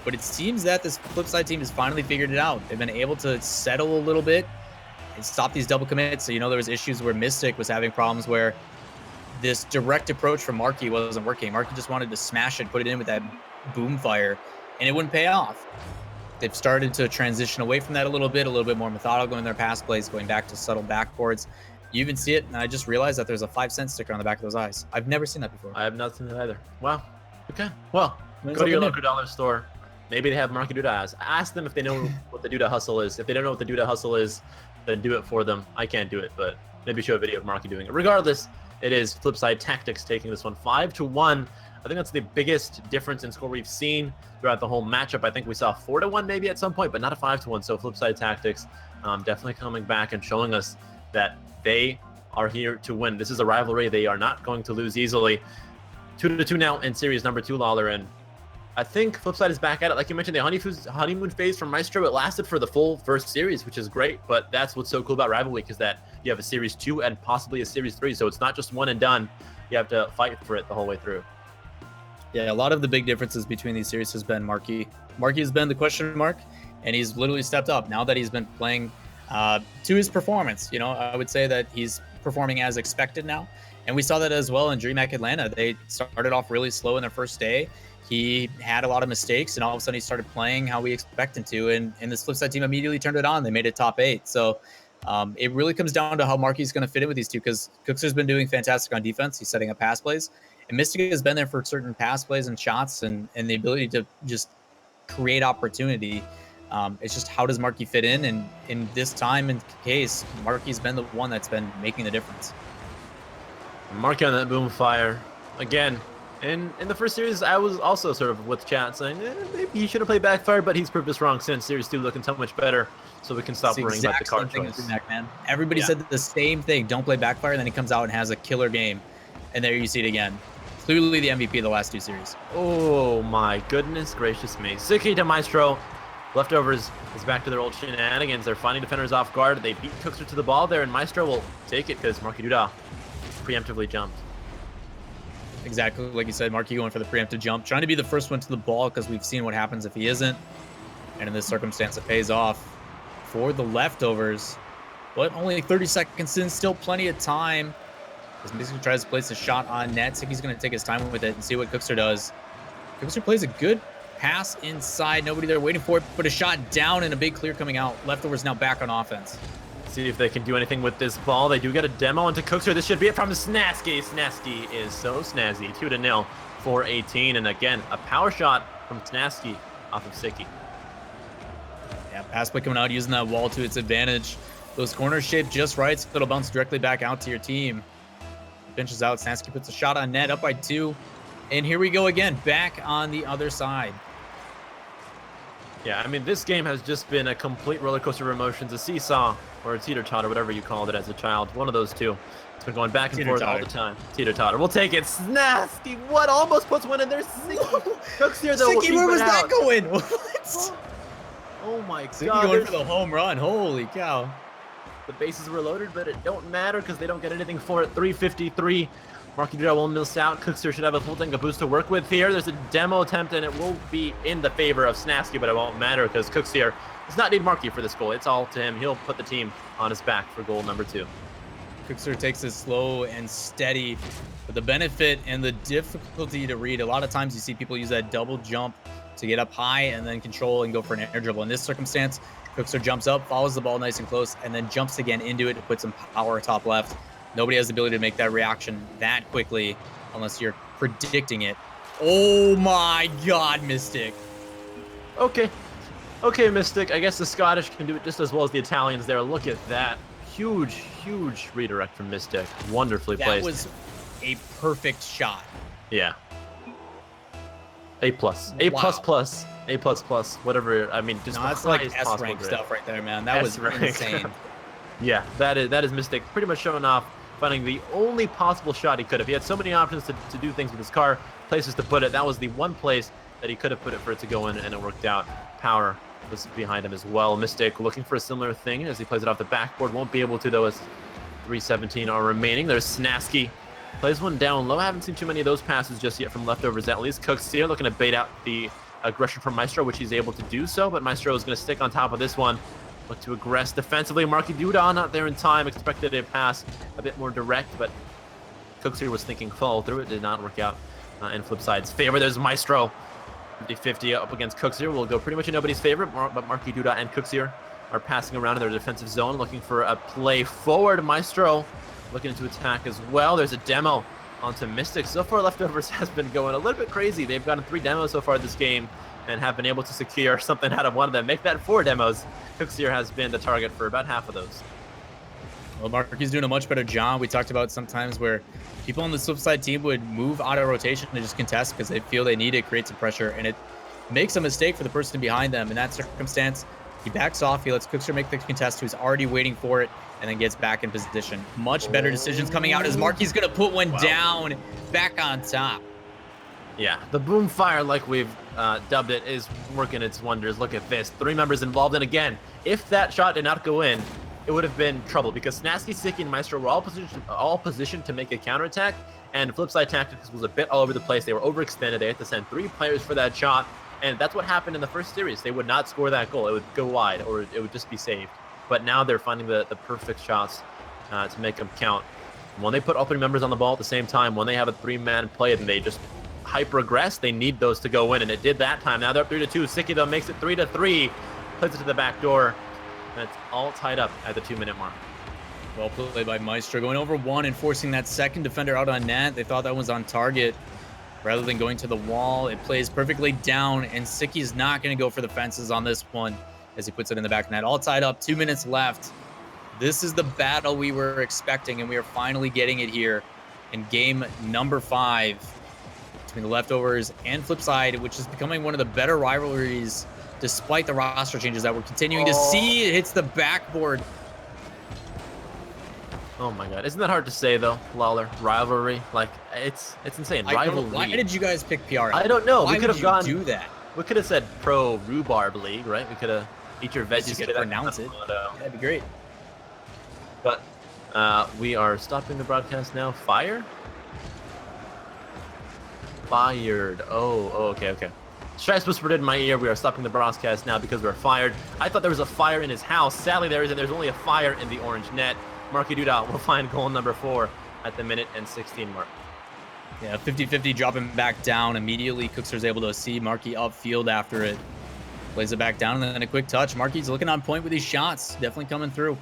But it seems that this Flipside team has finally figured it out. They've been able to settle a little bit and stop these double commits. So, you know, there was issues where Mystic was having problems where this direct approach from Marky wasn't working. Marky just wanted to smash it, put it in with that boom fire, and it wouldn't pay off. They've started to transition away from that a little bit more methodical in their pass plays, going back to subtle backboards. You even see it, and I just realized that there's a 5-cent sticker on the back of those eyes. I've never seen that before. I have not seen it either. Wow. Okay. Well, It's go to your okay. local dollar store, Maybe they have Marky Duda as. Ask them if they know what the Duda hustle is. If they don't know what the Duda hustle is, then do it for them. I can't do it, but maybe show a video of Marky doing it. Regardless, it is Flipside Tactics taking this one 5-1. I think that's the biggest difference in score we've seen throughout the whole matchup. I think we saw 4-1 maybe at some point, but not a 5-1. So Flipside Tactics definitely coming back and showing us that they are here to win. This is a rivalry they are not going to lose easily. 2-2 now in series number 2, Lawler, and I think Flipside is back at it. Like you mentioned, the honeymoon phase from Maestro, it lasted for the full first series, which is great, but that's what's so cool about Rival Week is that you have a series 2 and possibly a series 3, so it's not just one and done. You have to fight for it the whole way through. Yeah, a lot of the big differences between these series has been Marky. Marky has been the question mark, and he's literally stepped up now that he's been playing to his performance. You know, I would say that he's performing as expected now, and we saw that as well in DreamHack Atlanta. They started off really slow in their first day. He had a lot of mistakes, and all of a sudden he started playing how we expect him to, and this Flipside team immediately turned it on. They made it top 8. So it really comes down to how Marky's going to fit in with these two, because Cookster's been doing fantastic on defense. He's setting up pass plays, and Mystic has been there for certain pass plays and shots and the ability to just create opportunity. It's just how does Marky fit in? And in this time and case, Marky's been the one that's been making the difference. Marky on that boom fire again. And in the first series, I was also sort of with chat saying, maybe he should have played Backfire, but he's proved us wrong since Series 2 looking so much better, so we can stop worrying about the card choice. Man. Everybody said the same thing, don't play Backfire, and then he comes out and has a killer game. And there you see it again. Clearly the MVP of the last 2 series. Oh my goodness gracious me. Siki to Maestro. Leftovers is back to their old shenanigans. They're finding defenders off guard. They beat Cookster to the ball there, and Maestro will take it because Marky Duda preemptively jumped. Exactly like you said, Marky going for the preemptive jump, trying to be the first one to the ball because we've seen what happens if he isn't. And in this circumstance, it pays off for the Leftovers. But only 30 seconds in, still plenty of time. As Mystic tries to place a shot on net, Siki's going to take his time with it and see what Cookster does. Cookster plays a good pass inside. Nobody there waiting for it, but a shot down and a big clear coming out. Leftovers now back on offense. See if they can do anything with this ball. They do get a demo into Cookster. This should be it from Snasky. Snasky is so snazzy. 2-0 for 18. And again, a power shot from Snasky off of Siki. Yeah, pass play coming out, using that wall to its advantage. Those corners shaped just right, so it'll bounce directly back out to your team. Pinches out. Snasky puts a shot on net, up by 2. And here we go again, back on the other side. Yeah, I mean, this game has just been a complete roller coaster of emotions, a seesaw or a teeter-totter, whatever you called it as a child. One of those two. It's been going back and forth all the time. Teeter-totter. We'll take it. Snasky. What? Almost puts one in there. Cooks here, though. Siki, where was that going? What? Oh, my Siki God. going for the home run. Holy cow. The bases were loaded, but it don't matter because they don't get anything for it. 353. Marky Duda will miss out. Cookster should have a full tank of boost to work with here. There's a demo attempt, and it will be in the favor of Snasky, but it won't matter because Cookster does not need Marky for this goal. It's all to him. He'll put the team on his back for goal number 2. Cookster takes it slow and steady, but the benefit and the difficulty to read, a lot of times you see people use that double jump to get up high and then control and go for an air dribble. In this circumstance, Cookster jumps up, follows the ball nice and close, and then jumps again into it to put some power top left. Nobody has the ability to make that reaction that quickly unless you're predicting it. Oh my God, Mystic. Okay, Mystic. I guess the Scottish can do it just as well as the Italians there. Look at that. Huge redirect from Mystic. Wonderfully placed. That was a perfect shot. Yeah. A+. A++. Whatever. I mean, just no, that's like S-rank stuff right there, man. That was insane. Yeah, that is Mystic pretty much showing off, finding the only possible shot he could have. He had so many options to do things with his car, places to put it. That was the one place that he could have put it for it to go in, and it worked out. Power was behind him as well. Mystic looking for a similar thing as he plays it off the backboard. Won't be able to, though, as 3:17 are remaining. There's Snasky. Plays one down low. I haven't seen too many of those passes just yet from Leftovers. At least Cooks here looking to bait out the aggression from Maestro, which he's able to do so, but Maestro is going to stick on top of this one. Look to aggress defensively. Marky Duda not there in time. Expected a pass a bit more direct, but Cooks here was thinking follow through. It did not work out in Flipside's favor. There's Maestro. 50-50 up against Cooks here. Will go pretty much in nobody's favor, but Marky Duda and Cooks here are passing around in their defensive zone, looking for a play forward. Maestro looking to attack as well. There's a demo onto Mystic. So far, Leftovers has been going a little bit crazy. They've gotten 3 demos so far this game, and have been able to secure something out of one of them. Make that 4 demos. Cooksier has been the target for about half of those. Well, Marky's doing a much better job. We talked about sometimes where people on the Flipside team would move out of rotation to just contest because they feel they need it, create some pressure, and it makes a mistake for the person behind them. In that circumstance, he backs off, he lets Cooksier make the contest, who's already waiting for it, and then gets back in position. Much better decisions coming out as Marky's going to put one down, back on top. Yeah, the boom fire, like we've dubbed it, is working its wonders. Look at this. 3 members involved, and again, if that shot did not go in, it would have been trouble because Snasky, Sicky, and Maestro were all positioned to make a counterattack, and Flipside Tactics was a bit all over the place. They were overextended. They had to send 3 players for that shot, and that's what happened in the first series. They would not score that goal. It would go wide, or it would just be saved. But now they're finding the perfect shots to make them count. When they put all 3 members on the ball at the same time, when they have a 3-man play and they just hyper-aggress, they need those to go in, and it did that time. Now they're up 3-2. Sicky, though, makes it 3-3, plays it to the back door. And it's all tied up at the 2-minute mark. Well played by Maestro, going over 1 and forcing that second defender out on net. They thought that was on target. Rather than going to the wall, it plays perfectly down, and Sicky's not going to go for the fences on this one as he puts it in the back of net. All tied up, 2 minutes left. This is the battle we were expecting, and we are finally getting it here in game number 5 between the Leftovers and Flipside, which is becoming one of the better rivalries despite the roster changes that we're continuing to see. It hits the backboard. Oh my god. Isn't that hard to say, though, Lawler? Rivalry? Like, it's insane. Rivalry. Why did you guys pick PR? I don't know. Why we could have gone. Do that? We could have said pro rhubarb league, right? We could have eat your veggies. You could pronounce it. That'd be great. But we are stopping the broadcast now. Fired. Oh, okay. Stripes whispered in my ear, we are stopping the broadcast now because we're fired. I thought there was a fire in his house. Sadly, there isn't. There's only a fire in the orange net. Marky Duda will find goal number 4 at the minute and 16 mark. Yeah, 50-50 dropping back down. Immediately, Cookser's able to see Marky upfield after it. Plays it back down, and then a quick touch. Marky's looking on point with these shots. Definitely coming through.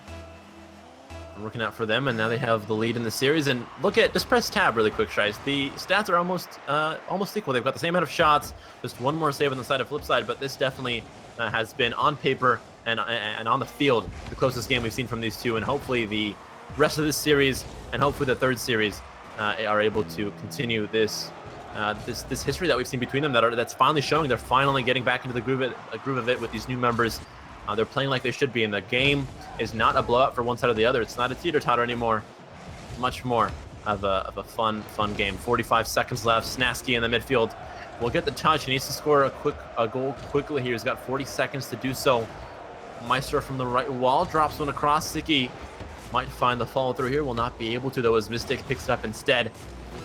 Working out for them, and now they have the lead in the series. And look at, just press tab really quick, Shice. The stats are almost equal. They've got the same amount of shots, just 1 more save on the side of Flipside, but this definitely has been on paper and on the field the closest game we've seen from these two. And hopefully the rest of this series and hopefully the 3rd series are able to continue this this history that we've seen between them that's finally showing. They're finally getting back into the groove of it with these new members. They're playing like they should be, and the game is not a blowout for one side or the other. It's not a teeter-totter anymore. Much more of a fun game. 45 seconds left. Snasky in the midfield will get the touch. He needs to score a goal quickly here. He's got 40 seconds to do so. Maestro from the right wall drops one across. Sicky might find the follow-through here. Will not be able to, though, as Mystic picks it up instead.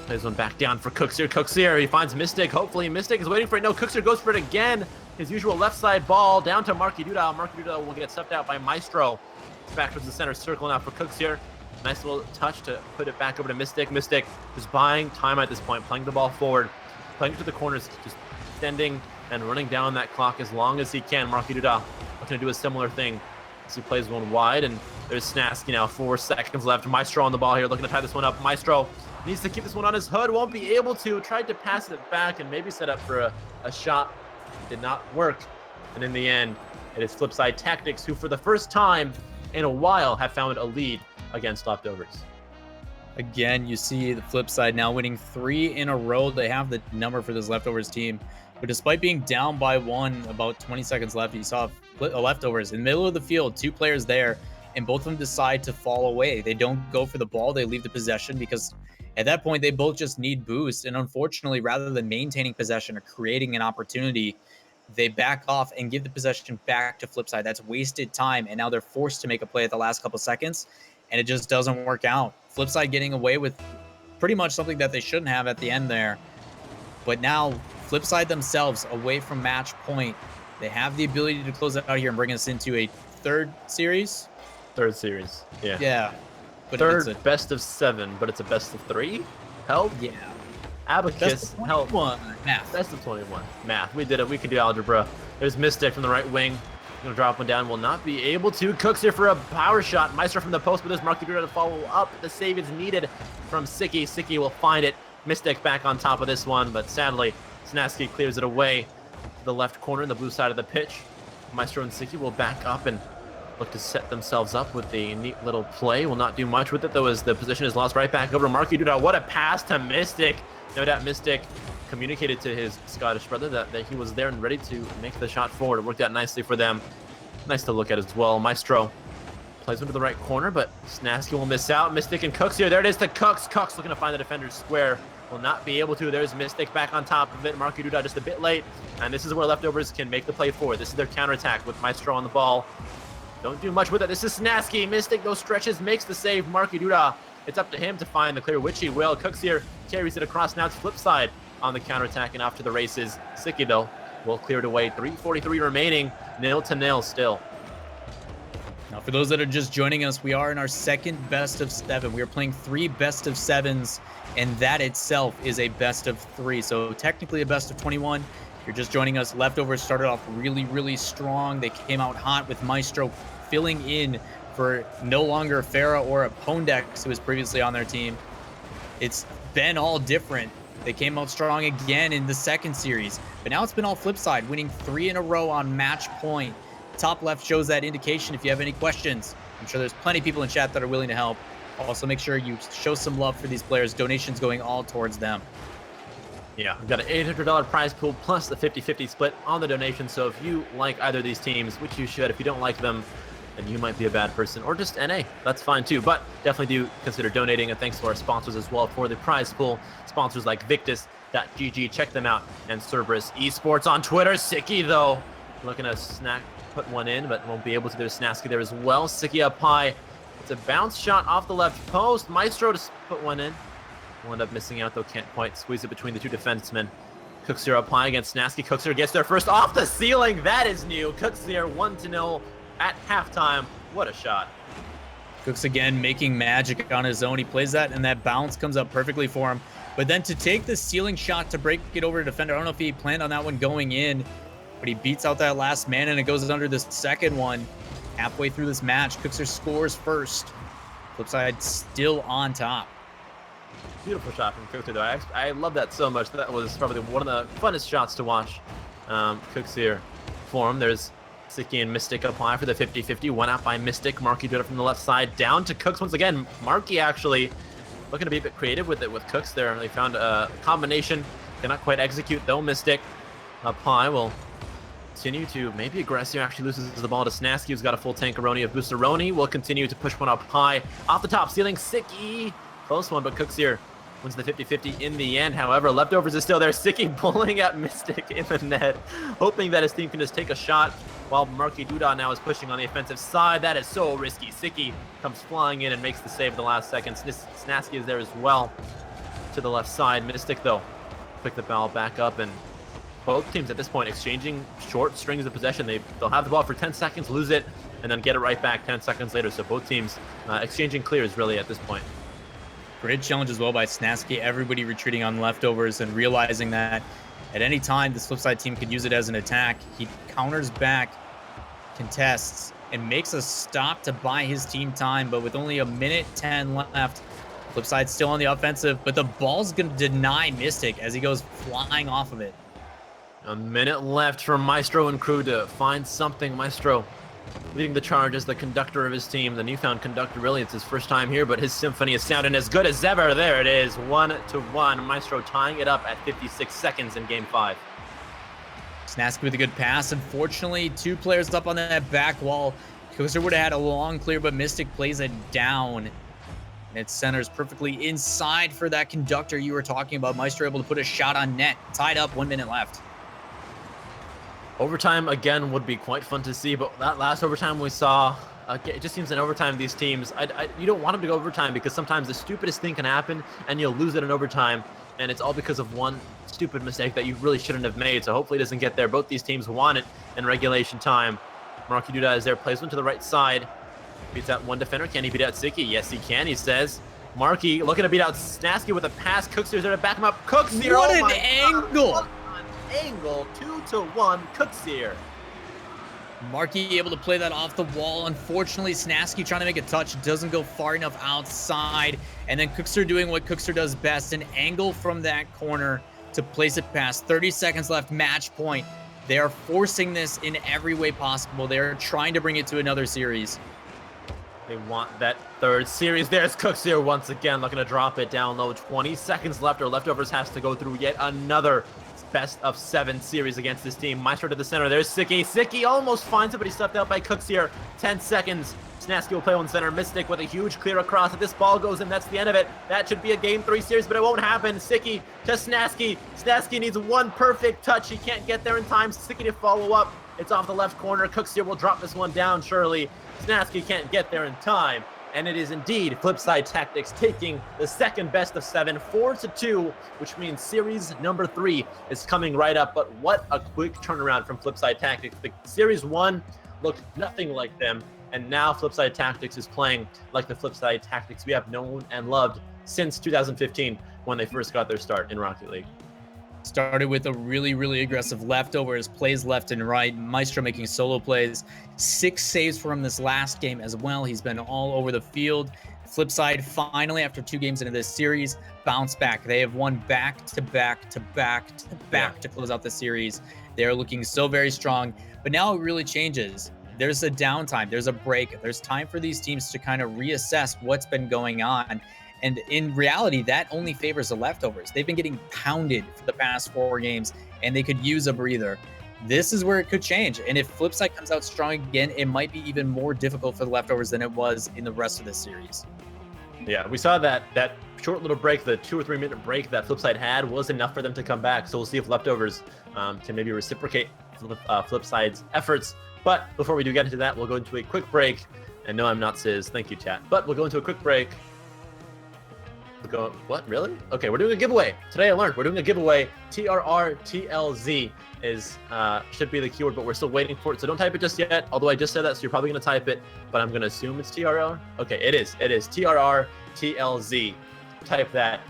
Plays one back down for Cooksier. Cooksier, he finds Mystic. Hopefully Mystic is waiting for it. No, Cooksier goes for it again. His usual left side ball down to Marky Duda. Marky Duda will get stuffed out by Maestro. It's back towards the center circle now for Cooksier. Nice little touch to put it back over to Mystic. Mystic just buying time at this point, playing the ball forward, playing to the corners, just extending and running down that clock as long as he can. Marky Duda looking to do a similar thing as he plays one wide, and there's Snasky now. 4 seconds left. Maestro on the ball here, looking to tie this one up. Maestro needs to keep this one on his hood, won't be able to. Tried to pass it back and maybe set up for a shot. Did not work. And in the end, it is Flipside Tactics, who for the first time in a while have found a lead against Leftovers. Again, you see the Flipside now winning 3 in a row. They have the number for this Leftovers team. But despite being down by 1, about 20 seconds left, you saw Leftovers in the middle of the field, 2 players there, and both of them decide to fall away. They don't go for the ball. They leave the possession because at that point, they both just need boost. And unfortunately, rather than maintaining possession or creating an opportunity, they back off and give the possession back to Flipside. That's wasted time, and now they're forced to make a play at the last couple seconds, and it just doesn't work out. Flipside getting away with pretty much something that they shouldn't have at the end there. But now, Flipside themselves, away from match point, they have the ability to close it out here and bring us into a 3rd series. 3rd series, yeah. Yeah. But 3rd best of 7, but it's a best of 3? Help? Yeah. Abacus, help. Math. Best of 21. Math. We did it. We can do algebra. There's Mystic from the right wing. Gonna drop one down. Will not be able to. Cooks here for a power shot. Maestro from the post, but there's Marky Duda to follow up. The save is needed from Sicky. Sicky will find it. Mystic back on top of this one, but sadly, Snasky clears it away. to the left corner in the blue side of the pitch. Maestro and Siki will back up and look to set themselves up with a neat little play. Will not do much with it, though, as the position is lost right back over to Marky Duda. What a pass to Mystic. No doubt Mystic communicated to his Scottish brother that he was there and ready to make the shot forward. It worked out nicely for them. Nice to look at as well. Maestro plays into the right corner, but Snasky will miss out. Mystic and Cooks here. There it is to Cooks. Cooks looking to find the defender's square. Will not be able to. There's Mystic back on top of it. Marky Duda just a bit late. And this is where Leftovers can make the play forward. This is their counterattack with Maestro on the ball. Don't do much with it. This is Snasky. Mystic, those stretches, makes the save. Marky Duda, it's up to him to find the clear, which he will. Cooks here carries it across. Now it's flip side on the counterattack and off to the races. Siki, though, will clear it away. 3:43 remaining. 0-0 still. Now, for those that are just joining us, we are in our second best of 7. We are playing 3 best of 7s, and that itself is a best of 3. So technically a best of 21. If you're just joining us, Leftovers started off really, really strong. They came out hot with Maestro filling in for no longer Farah or a Pondex, who was previously on their team. It's been all different. They came out strong again in the second series, but now it's been all flip side, winning 3 in a row on match point. Top left shows that indication. If you have any questions, I'm sure there's plenty of people in chat that are willing to help. Also, make sure you show some love for these players. Donations going all towards them. Yeah, we've got an $800 prize pool plus the 50-50 split on the donation. So if you like either of these teams, which you should, if you don't like them, then you might be a bad person, or just NA. That's fine too, but definitely do consider donating. And thanks to our sponsors as well for the prize pool. Sponsors like Victus.gg, check them out, and Cerberus Esports on Twitter. Siki, though, looking to put one in, but won't be able to. There's Snasky there as well. Siki up high. It's a bounce shot off the left post. Maestro to put one in. Will end up missing out, though. Can't quite squeeze it between the two defensemen. Cooksier up high against Snasky. Cooksier gets there first off the ceiling. That is new. Cooksier 1-0 at halftime. What a shot. Cooks again making magic on his own. He plays that, and that bounce comes up perfectly for him. But then to take the ceiling shot to break it over to defender, I don't know if he planned on that one going in, but he beats out that last man, and it goes under the second one. Halfway through this match, Cooksier scores first. Flipside still on top. Beautiful shot from Cooksier, though. I love that so much. That was probably one of the funnest shots to watch. Cooksier for him. There's Siki and Mystic up high for the 50-50. One out by Mystic. Marky did it from the left side. Down to Cooks once again. Marky actually looking to be a bit creative with it with Cooks there. They found a combination. Cannot quite execute, though. Mystic up high will continue to maybe aggressive. Actually loses the ball to Snasky, who's got a full tankeroni of Boosteroni. Will continue to push one up high. Off the top ceiling, Siki. Close one, but Cooksier wins the 50-50 in the end. However, Leftovers is still there. Siki pulling at Mystic in the net, hoping that his team can just take a shot while Marky Duda now is pushing on the offensive side. That is so risky. Siki comes flying in and makes the save at the last second. Snasky is there as well to the left side. Mystic, though, pick the ball back up, and both teams at this point exchanging short strings of possession. They'll have the ball for 10 seconds, lose it, and then get it right back 10 seconds later. So both teams exchanging clears really at this point. Great challenge as well by Snasky. Everybody retreating on Leftovers and realizing that at any time this Flipside team could use it as an attack. He counters back, contests, and makes a stop to buy his team time. But with only 1:10 left, Flipside still on the offensive, but the ball's going to deny Mystic as he goes flying off of it. A minute left for Maestro and crew to find something. Maestro leading the charge as the conductor of his team, the newfound conductor. Really, it's his first time here, but his symphony is sounding as good as ever. There it is, 1-1. Maestro tying it up at 56 seconds in Game 5. Snasky with a good pass. Unfortunately, 2 players up on that back wall. Cooksier would have had a long clear, but Mystic plays it down. And it centers perfectly inside for that conductor you were talking about. Maestro able to put a shot on net. Tied up, 1 minute left. Overtime, again, would be quite fun to see, but that last overtime we saw, it just seems in overtime, these teams, you don't want them to go overtime because sometimes the stupidest thing can happen and you'll lose it in overtime, and it's all because of one stupid mistake that you really shouldn't have made, so hopefully it doesn't get there. Both these teams won it in regulation time. Marky Duda is there, plays one to the right side, beats out one defender. Can he beat out Siki? Yes, he can, he says. Marky looking to beat out Snasky with a pass. Cooksier's there to back him up. Cooksier, what an angle! God, what an angle, 2-1, Cooksier. Marky able to play that off the wall. Unfortunately, Snasky trying to make a touch, doesn't go far enough outside. And then Cooksier doing what Cooksier does best, an angle from that corner to place it past. 30 seconds left, match point. They are forcing this in every way possible. They're trying to bring it to another series. They want that third series. There's Cooks here once again, looking to drop it down low. 20 seconds left, or Leftovers has to go through yet another best of 7 series against this team. Maestro to the center. There's Sicky. Sicky almost finds it, but he's stuffed out by Cooks here. 10 seconds. Snasky will play one center. Mystic with a huge clear across. If this ball goes in, that's the end of it. That should be a Game 3 series, but it won't happen. Sicky to Snasky. Snasky needs one perfect touch. He can't get there in time. Sicky to follow up. It's off the left corner. Cooks here will drop this one down, surely. Snasky can't get there in time. And it is indeed Flipside Tactics taking the second best of 7, 4-2, which means series number 3 is coming right up. But what a quick turnaround from Flipside Tactics. The series 1 looked nothing like them, and now Flipside Tactics is playing like the Flipside Tactics we have known and loved since 2015 when they first got their start in Rocket League. Started with a really, really aggressive leftovers, plays left and right. Maestro making solo plays. 6 saves for him this last game as well. He's been all over the field. Flipside finally, after 2 games into this series, bounce back. They have won back to back to back to back to close out the series. They're looking so very strong, but now it really changes. There's a downtime, there's a break. There's time for these teams to kind of reassess what's been going on. And in reality, that only favors the leftovers. They've been getting pounded for the past 4 games, and they could use a breather. This is where it could change. And if Flipside comes out strong again, it might be even more difficult for the leftovers than it was in the rest of the series. Yeah, we saw that short little break, the 2 or 3 minute break that Flipside had was enough for them to come back. So we'll see if Leftovers can maybe reciprocate Flipside's efforts. But before we do get into that, we'll go into a quick break. And no, I'm not Sizz. Thank you, chat. But we'll go into a quick break. What, really? Okay, we're doing a giveaway. Today I learned we're doing a giveaway. TRRTLZ is should be the keyword, but we're still waiting for it. So don't type it just yet. Although I just said that, so you're probably gonna type it, but I'm gonna assume it's TRR. Okay, it is. It is TRRTLZ. Type that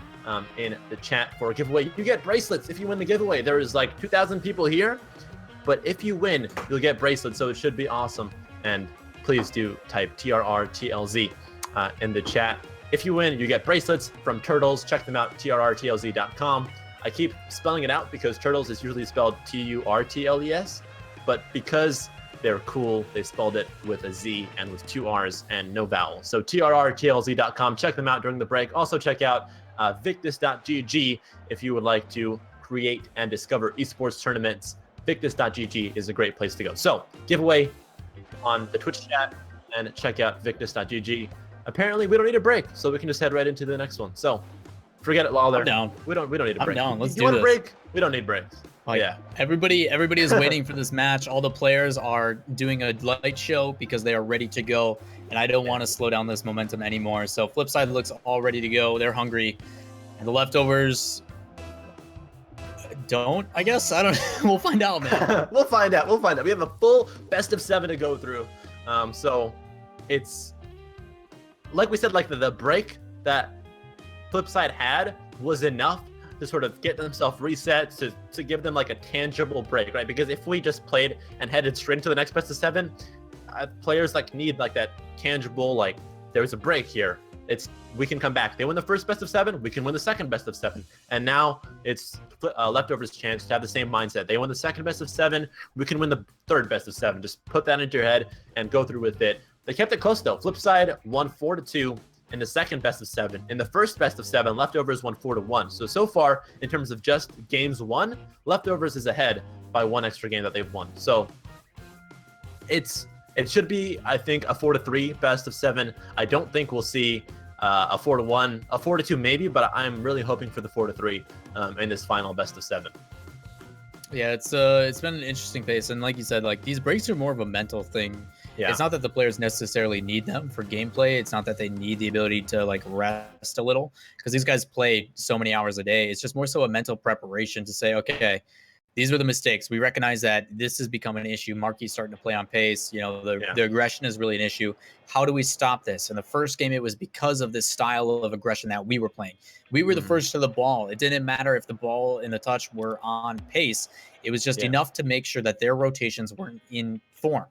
in the chat for a giveaway. You get bracelets if you win the giveaway. There is like 2,000 people here, but if you win, you'll get bracelets. So it should be awesome. And please do type TRRTLZ in the chat. If you win, you get bracelets from Turtles. Check them out, trrtlz.com. I keep spelling it out because Turtles is usually spelled Turtles, but because they're cool, they spelled it with a Z and with 2 R's and no vowels. So trrtlz.com. Check them out during the break. Also check out victus.gg if you would like to create and discover esports tournaments. Victus.gg is a great place to go. So giveaway on the Twitch chat and check out victus.gg. Apparently, we don't need a break, so we can just head right into the next one. So, forget it, Lawler. I'm down. We don't need a break. I'm down. Let's do You want this. a break? We don't need breaks. Like, yeah. Everybody is waiting for this match. All the players are doing a light show because they are ready to go, and I don't want to slow down this momentum anymore. So Flipside looks all ready to go. They're hungry, and the leftovers don't. I guess I don't. We'll find out, man. We'll find out. We have a full best of 7 to go through. So it's like we said, like the break that Flipside had was enough to sort of get themselves reset, to give them like a tangible break, right? Because if we just played and headed straight into the next best of 7, players like need like that tangible, like there's a break here. We can come back. They win the first best of 7, we can win the second best of 7. And now it's Leftovers' chance to have the same mindset. They won the second best of 7, we can win the third best of 7. Just put that into your head and go through with it. They kept it close though. Flipside won 4-2 in the second best of 7. In the first best of 7, Leftovers won 4-1. So far, in terms of just games won, Leftovers is ahead by 1 extra game that they've won. So it should be, I think, a 4-3 best of 7. I don't think we'll see a 4-1, a 4-2 maybe, but I'm really hoping for the 4-3 in this final best of 7. Yeah, it's been an interesting pace, and like you said, like these breaks are more of a mental thing. Yeah. It's not that the players necessarily need them for gameplay. It's not that they need the ability to like rest a little, because these guys play so many hours a day. It's just more so a mental preparation to say, okay, these were the mistakes. We recognize that this has become an issue. Marky's starting to play on pace. You know, the aggression is really an issue. How do we stop this? In the first game, it was because of this style of aggression that we were playing. We were the first to the ball. It didn't matter if the ball and the touch were on pace. It was just enough to make sure that their rotations weren't in form.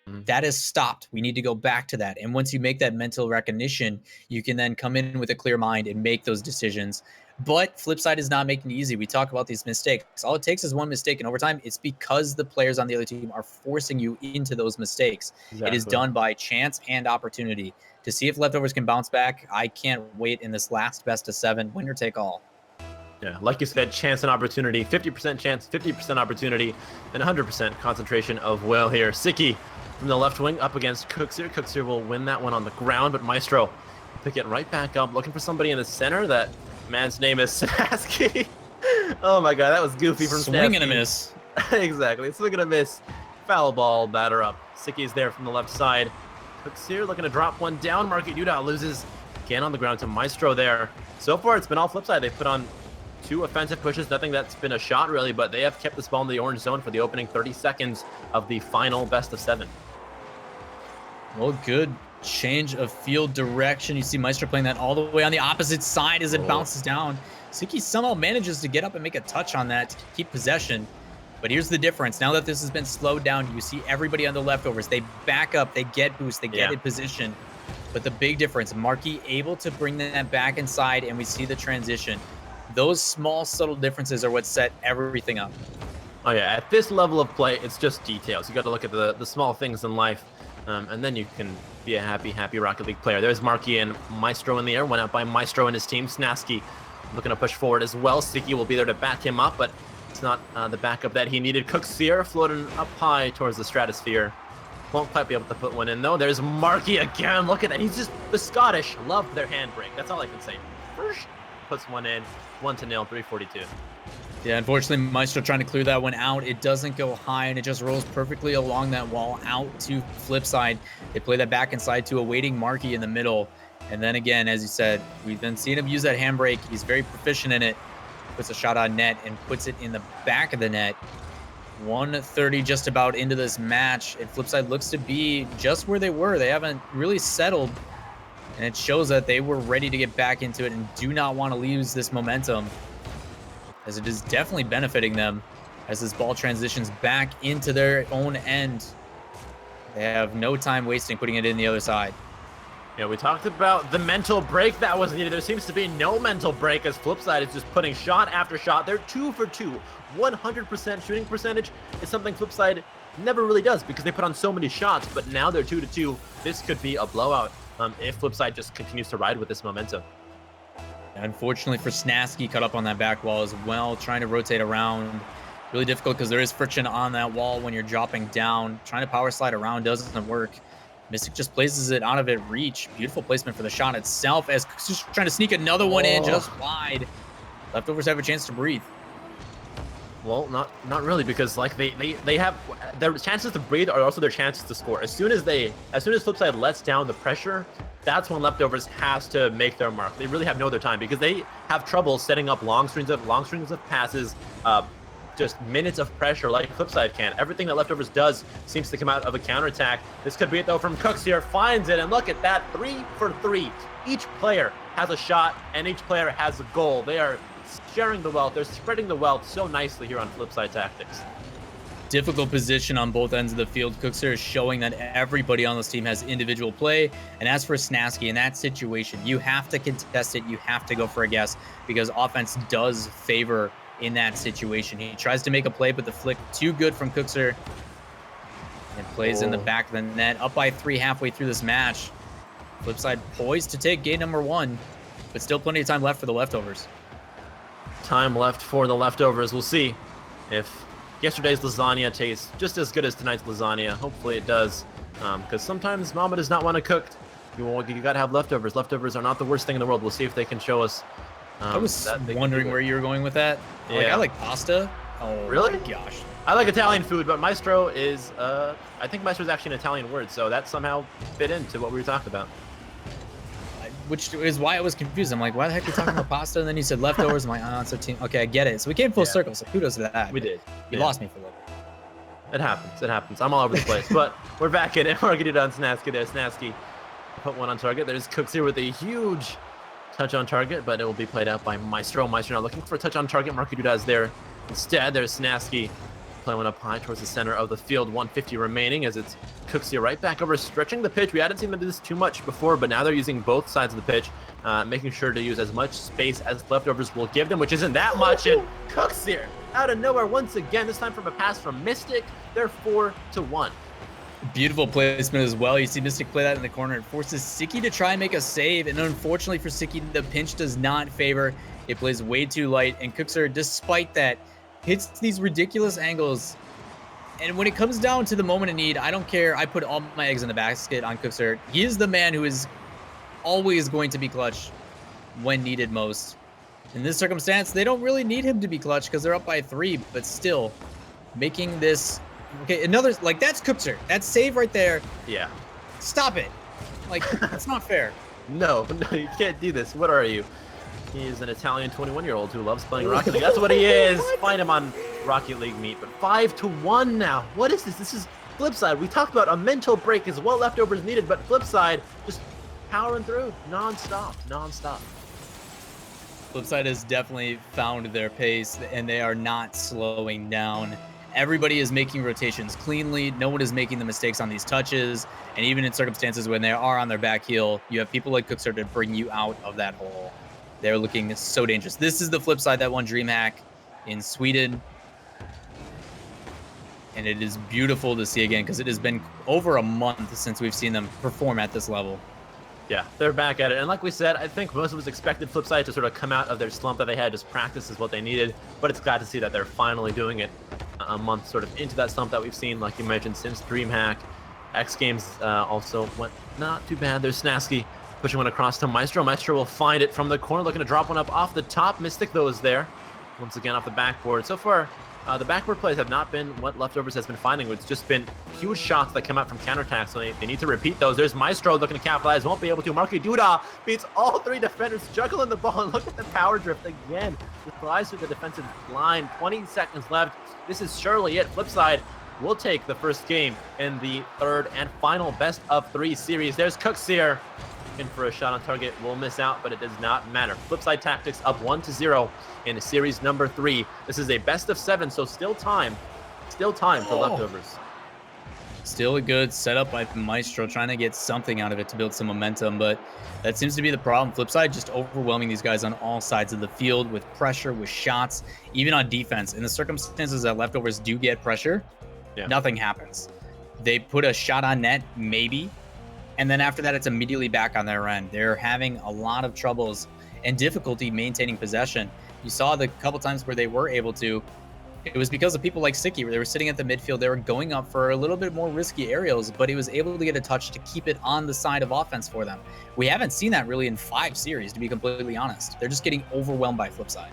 That is stopped. We need to go back to that. And once you make that mental recognition, you can then come in with a clear mind and make those decisions. But Flipside is not making it easy. We talk about these mistakes. All it takes is one mistake in overtime. It's because the players on the other team are forcing you into those mistakes. Exactly. It is done by chance and opportunity. To see if Leftovers can bounce back, I can't wait in this last best of 7, winner take all. Yeah, like you said, chance and opportunity, 50% chance, 50% opportunity, and 100% concentration of will here. Siki from the left wing up against Cookser. Cookser will win that one on the ground, but Maestro pick it right back up, looking for somebody in the center. That man's name is Snasky. Oh my god, that was goofy from Swing Snasky. and a miss. Exactly, swing and a miss. Foul ball, batter up. Siki's there from the left side. Cookser looking to drop one down. Marky Duda loses again on the ground to Maestro there. So far, it's been all Flipside. They've put on 2 offensive pushes, nothing that's been a shot really, but they have kept this ball in the orange zone for the opening 30 seconds of the final best of 7. Well, good change of field direction. You see Maestro playing that all the way on the opposite side as it bounces down. Siki somehow manages to get up and make a touch on that to keep possession. But here's the difference. Now that this has been slowed down, you see everybody on the leftovers. They back up, they get boost, they get in position. But the big difference, Marky able to bring that back inside, and we see the transition. Those small, subtle differences are what set everything up. Oh yeah, at this level of play, it's just details. You got to look at the small things in life, and then you can be a happy Rocket League player. There's Marky and Maestro in the air, went out by Maestro and his team. Snasky looking to push forward as well. Siki will be there to back him up, but it's not the backup that he needed. Cookseer floating up high towards the stratosphere. Won't quite be able to put one in though. There's Marky again. Look at that. He's just, the Scottish love their handbrake. That's all I can say. First puts one in. 1-0, 342. Yeah, unfortunately, Maestro trying to clear that one out. It doesn't go high, and it just rolls perfectly along that wall out to Flipside. They play that back inside to a waiting Marky in the middle. And then again, as you said, we've been seeing him use that handbrake. He's very proficient in it. Puts a shot on net and puts it in the back of the net. 1:30 just about into this match, and Flipside looks to be just where they were. They haven't really settled, and it shows that they were ready to get back into it and do not want to lose this momentum, as it is definitely benefiting them as this ball transitions back into their own end. They have no time wasting putting it in the other side. Yeah, we talked about the mental break that was needed. There seems to be no mental break as Flipside is just putting shot after shot. They're 2 for 2. 100% shooting percentage is something Flipside never really does because they put on so many shots, but now they're 2-2. This could be a blowout if Flipside just continues to ride with this momentum. Unfortunately for Snasky, cut up on that back wall as well, trying to rotate around. Really difficult because there is friction on that wall when you're dropping down. Trying to power slide around doesn't work. Mystic just places it out of it reach. Beautiful placement for the shot itself as just trying to sneak another one in just wide. Leftovers have a chance to breathe. Well, not really, because like they have their chances to breathe are also their chances to score. As soon as Flipside lets down the pressure, that's when Leftovers has to make their mark. They really have no other time because they have trouble setting up long strings of passes, just minutes of pressure like Flipside can. Everything that Leftovers does seems to come out of a counterattack. This could be it though from Cooks here, finds it, and look at that, 3 for 3. Each player has a shot and each player has a goal. They are sharing the wealth. They're spreading the wealth so nicely here on Flipside Tactics. Difficult position on both ends of the field. Cookser is showing that everybody on this team has individual play. And as for Snasky, in that situation, you have to contest it. You have to go for a guess because offense does favor in that situation. He tries to make a play, but the flick too good from Cookser. And plays in the back of the net. Up by 3 halfway through this match. Flipside poised to take game number 1, but still plenty of time left for the Leftovers. Time left for the Leftovers. We'll see if yesterday's lasagna tastes just as good as tonight's lasagna. Hopefully it does, because sometimes mama does not want to cook. You gotta have leftovers. Leftovers are not the worst thing in the world. We'll see if they can show us. I was wondering where you were going with that. Yeah. Like, I like pasta. Oh, really? My gosh. I like Italian food, but Maestro is, I think Maestro is actually an Italian word, so that somehow fit into what we were talking about. Which is why I was confused. I'm like, why the heck are you talking about pasta? And then you said leftovers. I'm like, oh, it's a team. Okay, I get it. So we came full circle, so kudos to that. We did. You lost me for a little bit. It happens. It happens. I'm all over the place. But we're back in it. We're going to do it on Snasky there. Snasky put one on target. There's Cooks here with a huge touch on target, but it will be played out by Maestro. Maestro now looking for a touch on target. Marky Duda is there. Instead, there's Snasky Play one up high towards the center of the field. 150 remaining as it's Cooksey right back over, stretching the pitch. We hadn't seen them do this too much before, but now they're using both sides of the pitch, making sure to use as much space as leftovers will give them, which isn't that much. And Cooksey out of nowhere once again, this time from a pass from Mystic. They're 4-1. Beautiful placement as well. You see Mystic play that in the corner. It forces Siki to try and make a save, and unfortunately for Siki, the pinch does not favor. It plays way too light, and Cookser, despite that, hits these ridiculous angles. And when it comes down to the moment of need, I don't care. I put all my eggs in the basket on Cookser. He is the man who is always going to be clutch when needed most. In this circumstance, they don't really need him to be clutch because they're up by 3, but still making this... Okay, another... Like, that's Cookser. That's save right there. Yeah. Stop it. Like, that's not fair. No, you can't do this. What are you? He is an Italian 21-year-old who loves playing Rocket League. That's what he is. Find him on Rocket League Meet. But 5-1 now. What is this? This is Flipside. We talked about a mental break is what leftovers needed, but Flipside just powering through non-stop. Flipside has definitely found their pace, and they are not slowing down. Everybody is making rotations cleanly. No one is making the mistakes on these touches. And even in circumstances when they are on their back heel, you have people like Cookser to bring you out of that hole. They're looking so dangerous. This is the flip side that won DreamHack in Sweden. And it is beautiful to see again because it has been over a month since we've seen them perform at this level. Yeah, they're back at it. And like we said, I think most of us expected Flipside to sort of come out of their slump that they had. Just practice is what they needed. But it's glad to see that they're finally doing it a month sort of into that slump that we've seen, like you mentioned, since DreamHack. X Games also went not too bad. There's Snasky pushing one across to Maestro. Maestro will find it from the corner, looking to drop one up off the top. Mystic, though, is there. Once again, off the backboard. So far, the backboard plays have not been what Leftovers has been finding. It's just been huge shots that come out from counterattacks, so they need to repeat those. There's Maestro looking to capitalize. Won't be able to. Marky Duda beats all 3 defenders, juggling the ball. And look at the power drift again. Just flies through the defensive line. 20 seconds left. This is surely it. Flipside will take the first game in the 3rd and final best of 3 series. There's Cookseer in for a shot on target. Will miss out, but it does not matter. Flipside Tactics up 1-0 in series number 3. This is a best of 7, so still time for Leftovers. Still a good setup by Maestro, trying to get something out of it to build some momentum, but that seems to be the problem. Flipside just overwhelming these guys on all sides of the field with pressure, with shots, even on defense. In the circumstances that Leftovers do get pressure, nothing happens. They put a shot on net, maybe, and then after that, it's immediately back on their end. They're having a lot of troubles and difficulty maintaining possession. You saw the couple times where they were able to, it was because of people like Siki, where they were sitting at the midfield. They were going up for a little bit more risky aerials, but he was able to get a touch to keep it on the side of offense for them. We haven't seen that really in 5 series, to be completely honest. They're just getting overwhelmed by Flipside.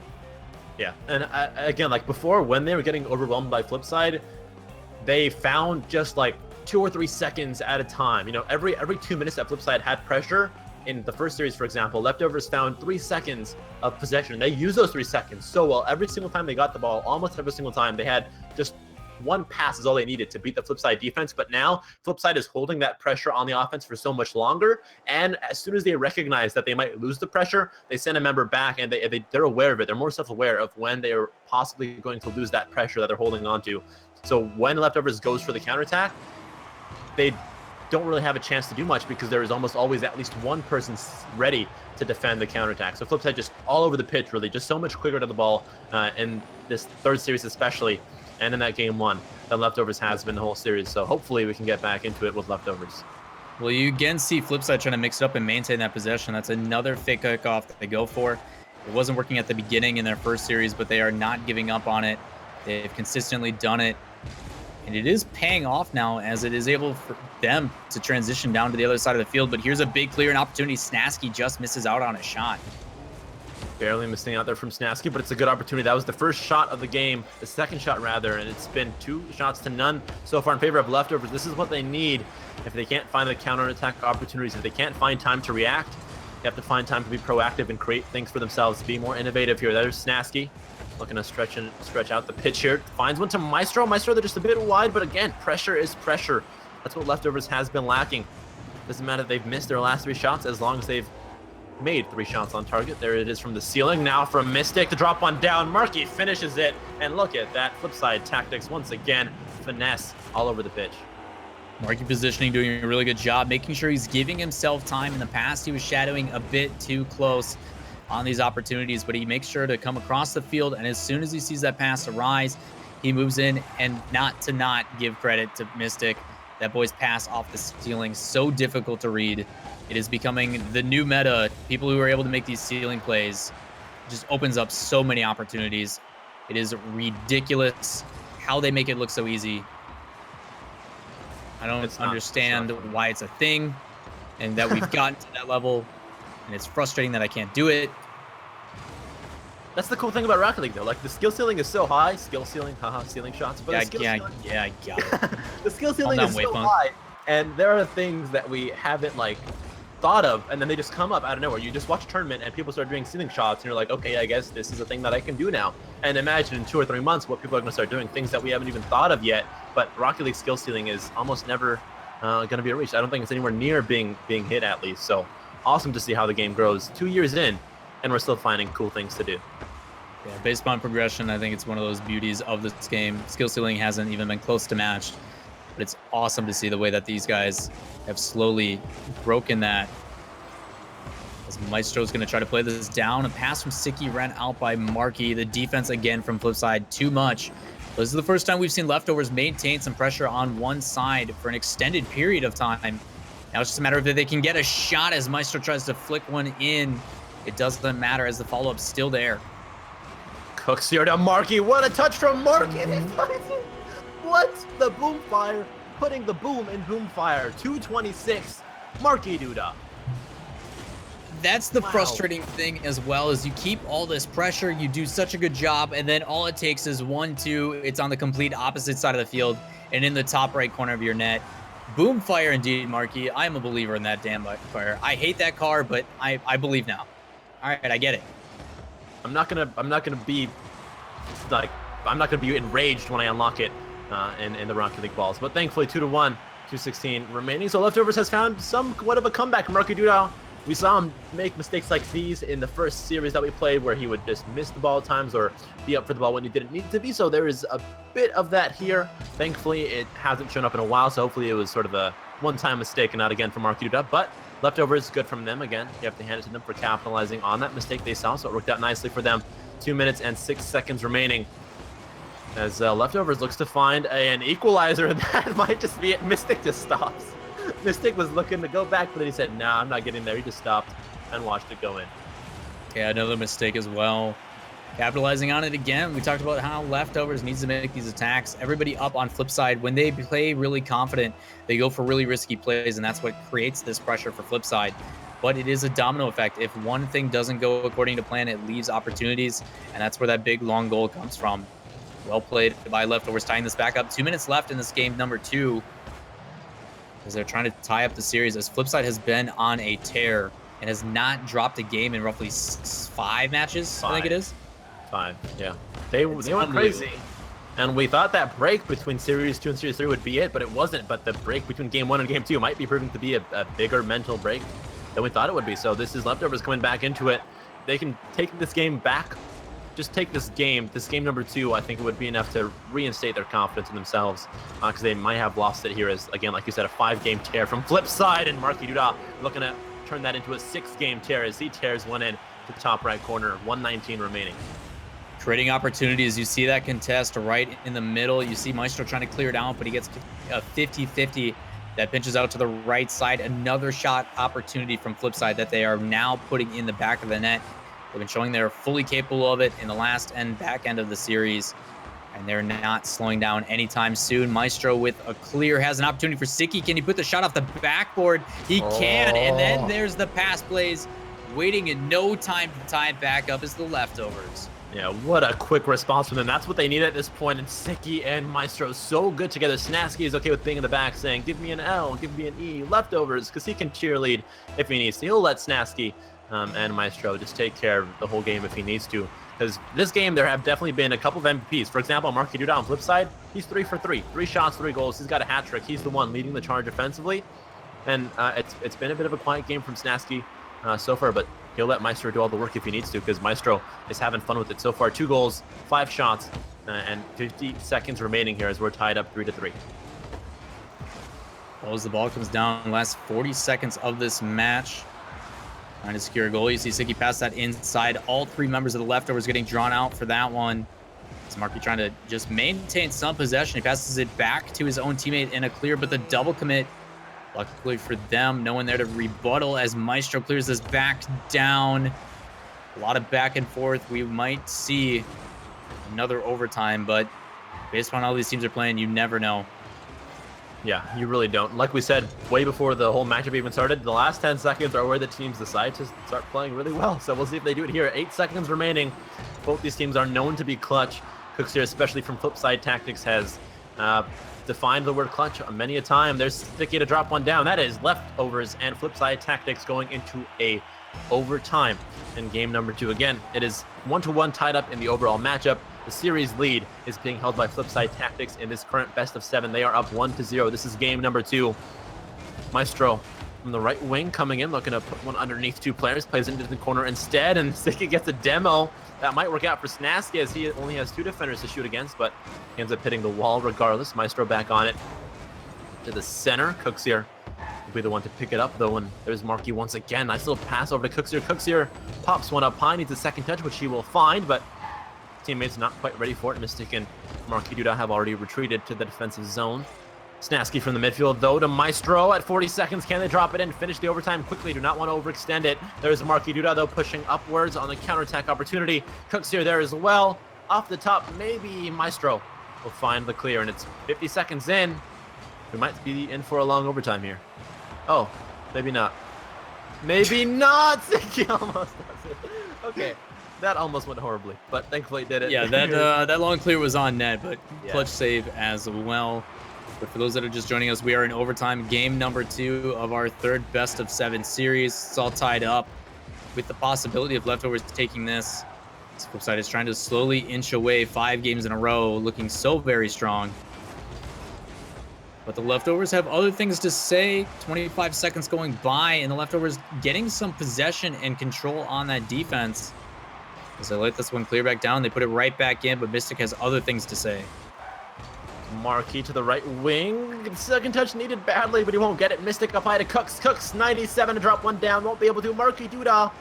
Yeah, and again, like before, when they were getting overwhelmed by Flipside, they found just like 2 or 3 seconds at a time. You know, every 2 minutes that Flipside had pressure. In the first series, for example, Leftovers found 3 seconds of possession. They used those 3 seconds so well. Every single time they got the ball, almost every single time, they had just 1 pass is all they needed to beat the Flipside defense. But now Flipside is holding that pressure on the offense for so much longer. And as soon as they recognize that they might lose the pressure, they send a member back, and they're aware of it. They're more self-aware of when they are possibly going to lose that pressure that they're holding on to. So when Leftovers goes for the counterattack, they don't really have a chance to do much because there is almost always at least one person ready to defend the counterattack. So Flipside just all over the pitch, really, just so much quicker to the ball in this 3rd series especially, and in that game 1 than Leftovers has been the whole series. So hopefully we can get back into it with Leftovers. Well, you again see Flipside trying to mix it up and maintain that possession. That's another fake kickoff that they go for. It wasn't working at the beginning in their 1st series, but they are not giving up on it. They've consistently done it. And it is paying off now as it is able for them to transition down to the other side of the field. But here's a big clear and opportunity. Snasky just misses out on a shot. Barely missing out there from Snasky, but it's a good opportunity. That was the first shot of the game, the second shot rather, and it's been 2 shots to none so far in favor of Leftovers. This is what they need if they can't find the counterattack opportunities. If they can't find time to react, they have to find time to be proactive and create things for themselves, be more innovative here. There's Snasky. Looking to stretch out the pitch here. Finds one to Maestro. Maestro, they're just a bit wide, but again, pressure is pressure. That's what Leftovers has been lacking. Doesn't matter if they've missed their last 3 shots as long as they've made 3 shots on target. There it is from the ceiling. Now from Mystic to drop one down. Marky finishes it. And look at that. Flipside tactics once again. Finesse all over the pitch. Marky positioning, doing a really good job, making sure he's giving himself time. In the past, he was shadowing a bit too close on these opportunities, but he makes sure to come across the field. And as soon as he sees that pass arise, he moves in. And not give credit to Mystic. That boy's pass off the ceiling, so difficult to read. It is becoming the new meta. People who are able to make these ceiling plays just opens up so many opportunities. It is ridiculous how they make it look so easy. I don't understand why it's a thing and that we've gotten to that level, and it's frustrating that I can't do it. That's the cool thing about Rocket League, though. Like, the skill ceiling is so high. Skill ceiling, haha, ceiling shots. But Yeah, the skill ceiling, I got it. the skill ceiling down, is so Waypunk. high, and there are things that we haven't, like, thought of, and then they just come up out of nowhere. You just watch a tournament, and people start doing ceiling shots, and you're like, okay, I guess this is a thing that I can do now. And imagine in 2 or 3 months what people are going to start doing, things that we haven't even thought of yet. But Rocket League skill ceiling is almost never going to be reached. I don't think it's anywhere near being hit, at least. So awesome to see how the game grows 2 years in, and we're still finding cool things to do. Yeah, based upon progression, I think it's one of those beauties of this game. Skill ceiling hasn't even been close to matched, but it's awesome to see the way that these guys have slowly broken that. As Maestro's going to try to play this down. A pass from Sicky ran out by Marky. The defense again from Flipside, too much. This is the first time we've seen Leftovers maintain some pressure on one side for an extended period of time. Now it's just a matter of if they can get a shot as Maestro tries to flick one in. It doesn't matter as the follow-up's still there. Cooks here to Marky. What a touch from Marky. What? The boom fire. Putting the boom in boom fire. 226. Marky Duda. That's the Wow. frustrating thing as well, is you keep all this pressure, you do such a good job, and then all it takes is 1-2. It's on the complete opposite side of the field and in the top right corner of your net. Boom fire indeed, Marky. I'm a believer in that damn fire. I hate that car, but I believe now. All right, I get it. I'm not gonna be enraged when I unlock it in the Rocket League balls. But thankfully 2-1, 2:16 remaining. So Leftovers has found somewhat of a comeback from Marky Duda. We saw him make mistakes like these in the first series that we played, where he would just miss the ball at times or be up for the ball when he didn't need to be. So there is a bit of that here. Thankfully, it hasn't shown up in a while, so hopefully it was sort of a one-time mistake and not again from Marky Duda. But Leftovers, good from them again. You have to hand it to them for capitalizing on that mistake they saw, so it worked out nicely for them. 2 minutes and 6 seconds remaining. As Leftovers looks to find an equalizer, and that might just be it. Mystic just stops. Mystic was looking to go back, but then he said, nah, I'm not getting there. He just stopped and watched it go in. Yeah, another mistake as well. Capitalizing on it again. We talked about how Leftovers needs to make these attacks. Everybody up on Flipside, when they play really confident, they go for really risky plays, and that's what creates this pressure for Flipside. But it is a domino effect. If one thing doesn't go according to plan, it leaves opportunities, and that's where that big long goal comes from. Well played by Leftovers, tying this back up. 2 minutes left in this game, number 2. As they're trying to tie up the series, as Flipside has been on a tear and has not dropped a game in roughly 5 matches, I think it is. 5, yeah. They went crazy. And we thought that break between Series 2 and Series 3 would be it, but it wasn't. But the break between Game 1 and Game 2 might be proving to be a bigger mental break than we thought it would be. So this is Leftovers coming back into it. They can take this game back. Just take this game number 2, I think it would be enough to reinstate their confidence in themselves, because they might have lost it here as, again, like you said, a 5-game tear from Flipside, and Marky Duda looking to turn that into a 6-game tear as he tears one in to the top right corner, 1:19 remaining. Creating opportunities. You see that contest right in the middle. You see Maestro trying to clear it out, but he gets a 50-50 that pinches out to the right side. Another shot opportunity from Flipside that they are now putting in the back of the net. They've been showing they're fully capable of it in the last and back end of the series, and they're not slowing down anytime soon. Maestro with a clear has an opportunity for Sicky. Can he put the shot off the backboard? He can, and then there's the pass plays. Waiting in no time to tie it back up is the Leftovers. Yeah, what a quick response from them. That's what they need at this point, and Sicky and Maestro so good together. Snasky is okay with being in the back, saying, give me an L, give me an E, Leftovers, because he can cheerlead if he needs to. He'll let Snasky and Maestro just take care of the whole game if he needs to. Because this game, there have definitely been a couple of MVPs. For example, Marky Duda on Flipside, he's 3 for 3. 3 shots, 3 goals. He's got a hat trick. He's the one leading the charge offensively. And it's been a bit of a quiet game from Snasky so far, but he'll let Maestro do all the work if he needs to, because Maestro is having fun with it so far. 2 goals, 5 shots, and 50 seconds remaining here as we're tied up 3-3. Well, as the ball comes down, last 40 seconds of this match. Trying to secure a goal. You see Siki pass that inside. All 3 members of the leftovers getting drawn out for that one. It's Marky trying to just maintain some possession. He passes it back to his own teammate in a clear, but the double commit, luckily for them, no one there to rebuttal as Maestro clears this back down. A lot of back and forth. We might see another overtime, but based on how these teams are playing, you never know. Yeah, you really don't. Like we said, way before the whole matchup even started, the last 10 seconds are where the teams decide to start playing really well. So we'll see if they do it here. 8 seconds remaining. Both these teams are known to be clutch. Cooks here, especially from Flipside Tactics, has defined the word clutch many a time. There's Sticky to drop one down. That is leftovers and Flipside Tactics going into a overtime in game number 2. Again, it is 1-1 tied up in the overall matchup. The series lead is being held by Flipside Tactics in this current best of 7. They are up 1-0. This is game number 2. Maestro from the right wing coming in, looking to put one underneath 2 players, plays into the corner instead, and Sticky gets a demo. That might work out for Snasky as he only has 2 defenders to shoot against, but he ends up hitting the wall regardless. Maestro back on it to the center. Cooks here will be the one to pick it up, though, and there's Marky once again. Nice little pass over to Cooks here. Cooks here pops one up high, needs a second touch, which he will find, but teammates not quite ready for it. Mystic and Marky Duda have already retreated to the defensive zone. Snasky from the midfield, though, to Maestro at 40 seconds. Can they drop it in? Finish the overtime quickly. Do not want to overextend it. There's Marky Duda, though, pushing upwards on the counterattack opportunity. Cooks here there as well. Off the top, maybe Maestro will find the clear, and it's 50 seconds in. We might be in for a long overtime here. Oh, maybe not. Maybe not! He almost does it. Okay. That almost went horribly, but thankfully it did it. Yeah, that long clear was on net, but Yeah. clutch save as well. But for those that are just joining us, we are in overtime, game number 2 of our 3rd best of 7 series. It's all tied up with the possibility of leftovers taking this. Flipside is trying to slowly inch away 5 games in a row, looking so very strong. But the leftovers have other things to say. 25 seconds going by, and the leftovers getting some possession and control on that defense. As they let this one clear back down, they put it right back in, but Mystic has other things to say. Marky to the right wing. Second touch needed badly, but he won't get it. Mystic up high to Cooks. Cooks, 97 to drop one down. Won't be able to. Marky Duda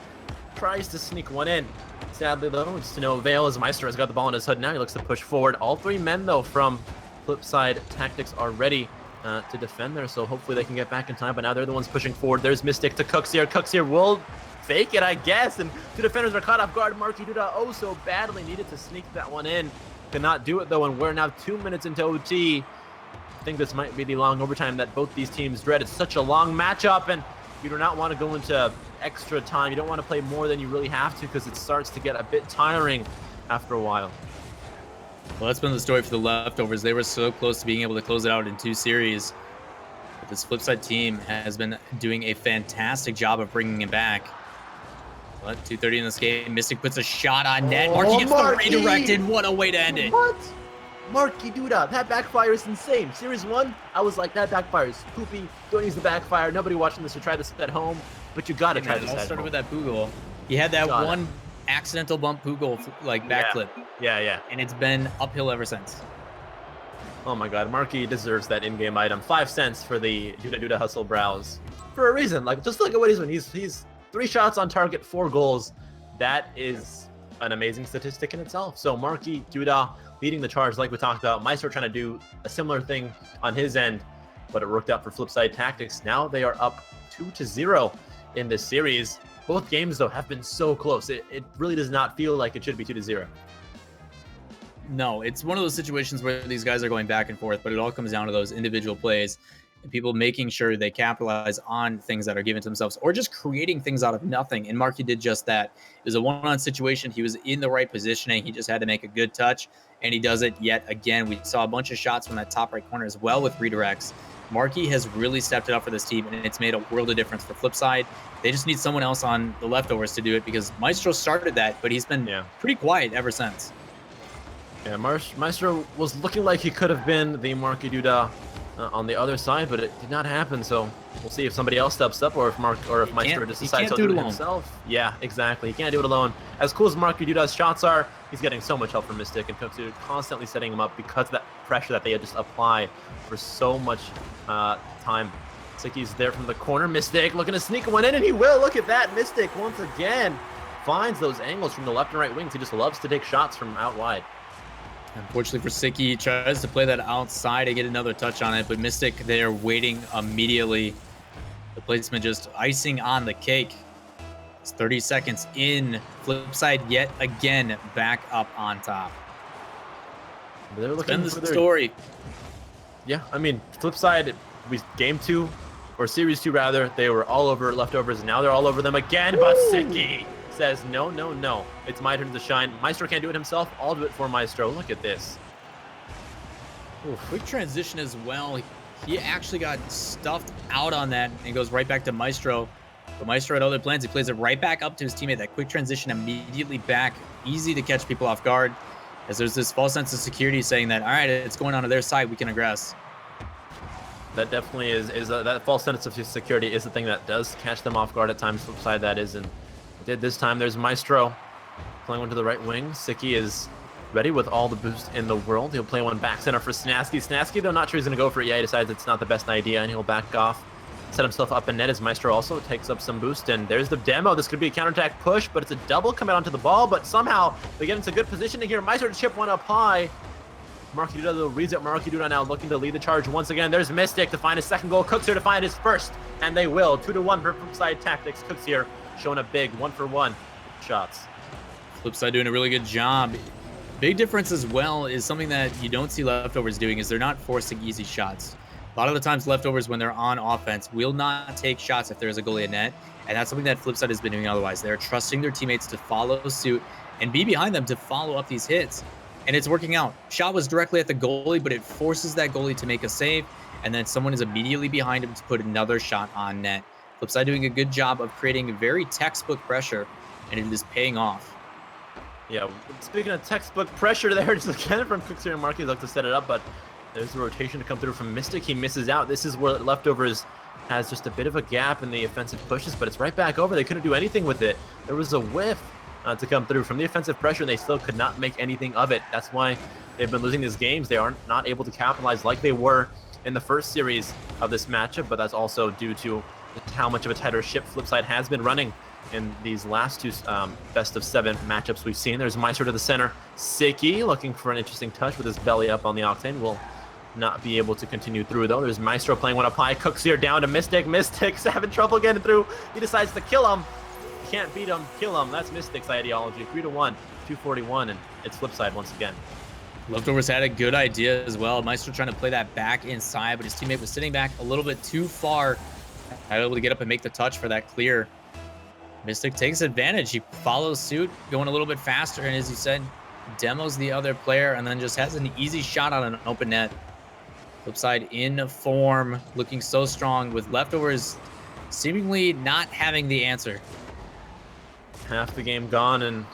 tries to sneak one in. Sadly, though, it's to no avail as Maestro has got the ball in his hood now. He looks to push forward. All 3 men, though, from Flipside Tactics are ready to defend there, so hopefully they can get back in time, but now they're the ones pushing forward. There's Mystic to Cooks here. Cooks here will fake it, I guess, and 2 defenders are caught off guard. Marky Duda so badly needed to sneak that one in. Could not do it, though, and we're now 2 minutes into OT. I think this might be the long overtime that both these teams dread. It's such a long matchup, and you do not want to go into extra time. You don't want to play more than you really have to because it starts to get a bit tiring after a while. Well, that's been the story for the leftovers. They were so close to being able to close it out in 2 series. But this Flipside team has been doing a fantastic job of bringing it back. But 2:30 in this game. Mystic puts a shot on net. Marky gets the redirected. What a way to end it. What? Marky Duda, that backfire is insane. Series 1, I was like, that backfire is poopy. Don't use the backfire. Nobody watching this should try this at home, but you gotta try It this all at started home. with that Poogle. He had that Got it. one accidental bump Poogle like backflip, Yeah. and it's been uphill ever since. Oh my god, Marky deserves that in-game item. 5 cents for the Duda Hustle browse. For a reason. Like, just look at what he's doing. He's 3 shots on target, 4 goals. That is an amazing statistic in itself. So Marky Duda leading the charge like we talked about. Maestro trying to do a similar thing on his end, but it worked out for Flipside Tactics. Now they are up 2-0 in this series. Both games, though, have been so close. It really does not feel like it should be 2-0. No, it's one of those situations where these guys are going back and forth, but it all comes down to those individual plays and people making sure they capitalize on things that are given to themselves or just creating things out of nothing. And Marky did just that. It was a one-on-one situation. He was in the right positioning. He just had to make a good touch, and he does it yet again. We saw a bunch of shots from that top right corner as well with redirects. Marky has really stepped it up for this team, and it's made a world of difference for Flipside. They just need someone else on the leftovers to do it because Maestro started that, but he's been pretty quiet ever since. Yeah, Maestro was looking like he could have been the Marky Duda on the other side, but it did not happen. So we'll see if somebody else steps up, or if Maestro just decides to do it himself. Yeah, exactly. He can't do it alone. As cool as Marky Duda's shots are, he's getting so much help from Mystic, and Cooksu constantly setting him up because of that pressure that they just apply for so much time. Sicky's there from the corner. Mystic looking to sneak one in, and he will. Look at that. Mystic once again finds those angles from the left and right wings. He just loves to take shots from out wide. Unfortunately for Sicky, he tries to play that outside to get another touch on it, but Mystic there waiting immediately. The placement just icing on the cake. It's 30 seconds in. Flipside yet again back up on top. They're looking It's for been the their... story. Yeah, I mean, Flipside, game 2, or series 2 rather, they were all over leftovers, and now they're all over them again, but Sicky says, no, no, no. It's my turn to shine. Maestro can't do it himself. I'll do it for Maestro. Look at this. Ooh, quick transition as well. He actually got stuffed out on that and goes right back to Maestro. But Maestro had other plans. He plays it right back up to his teammate. That quick transition immediately back. Easy to catch people off guard, as there's this false sense of security saying that, all right, it's going on to their side. We can aggress. That definitely is that false sense of security is the thing that does catch them off guard at times. Flipside that is, and it did this time. There's Maestro playing one to the right wing. Sicky is ready with all the boost in the world. He'll play one back center for Snasky. Snasky, though, not sure he's going to go for it yet. He decides it's not the best idea, and he'll back off, set himself up in net as Maestro also takes up some boost. And there's the demo. This could be a counterattack push, but it's a double coming onto the ball. But somehow they get into good positioning here. Maestro to chip one up high. Marky Duda, the reads it. Marky Duda now looking to lead the charge once again. There's Mystic to find his second goal. Cooks here to find his first, and they will. 2-1 for Flipside Tactics. Cooks here showing a big 1-for-1 shots. Flipside doing a really good job. Big difference as well is something that you don't see leftovers doing is they're not forcing easy shots. A lot of the times leftovers when they're on offense will not take shots if there's a goalie in net, and that's something that Flipside has been doing otherwise. They're trusting their teammates to follow suit and be behind them to follow up these hits. And it's working out. Shot was directly at the goalie, but it forces that goalie to make a save, and then someone is immediately behind him to put another shot on net. Flipside doing a good job of creating very textbook pressure, and it is paying off. Yeah, speaking of textbook pressure there, just again from Cooks here and Marky look to set it up, but there's the rotation to come through from Mystic. He misses out. This is where Leftovers has just a bit of a gap in the offensive pushes, but it's right back over. They couldn't do anything with it. There was a whiff to come through from the offensive pressure, and they still could not make anything of it. That's why they've been losing these games. They are not able to capitalize like they were in the first series of this matchup, but that's also due to how much of a tighter ship Flipside has been running in these last two best-of-7 matchups we've seen. There's Maestro to the center. Sicky looking for an interesting touch with his belly up on the Octane. Will not be able to continue through, though. There's Maestro playing one up high. Cooks here down to Mystic. Mystic's having trouble getting through. He decides to kill him. Can't beat him, kill him. That's Mystic's ideology. 3-1, 241, and it's Flipside once again. Leftovers had a good idea as well. Maestro trying to play that back inside, but his teammate was sitting back a little bit too far. Not able to get up and make the touch for that clear. Mystic takes advantage. He follows suit, going a little bit faster, and as you said, demos the other player and then just has an easy shot on an open net. Flipside in form, looking so strong, with Leftovers seemingly not having the answer. Half the game gone, and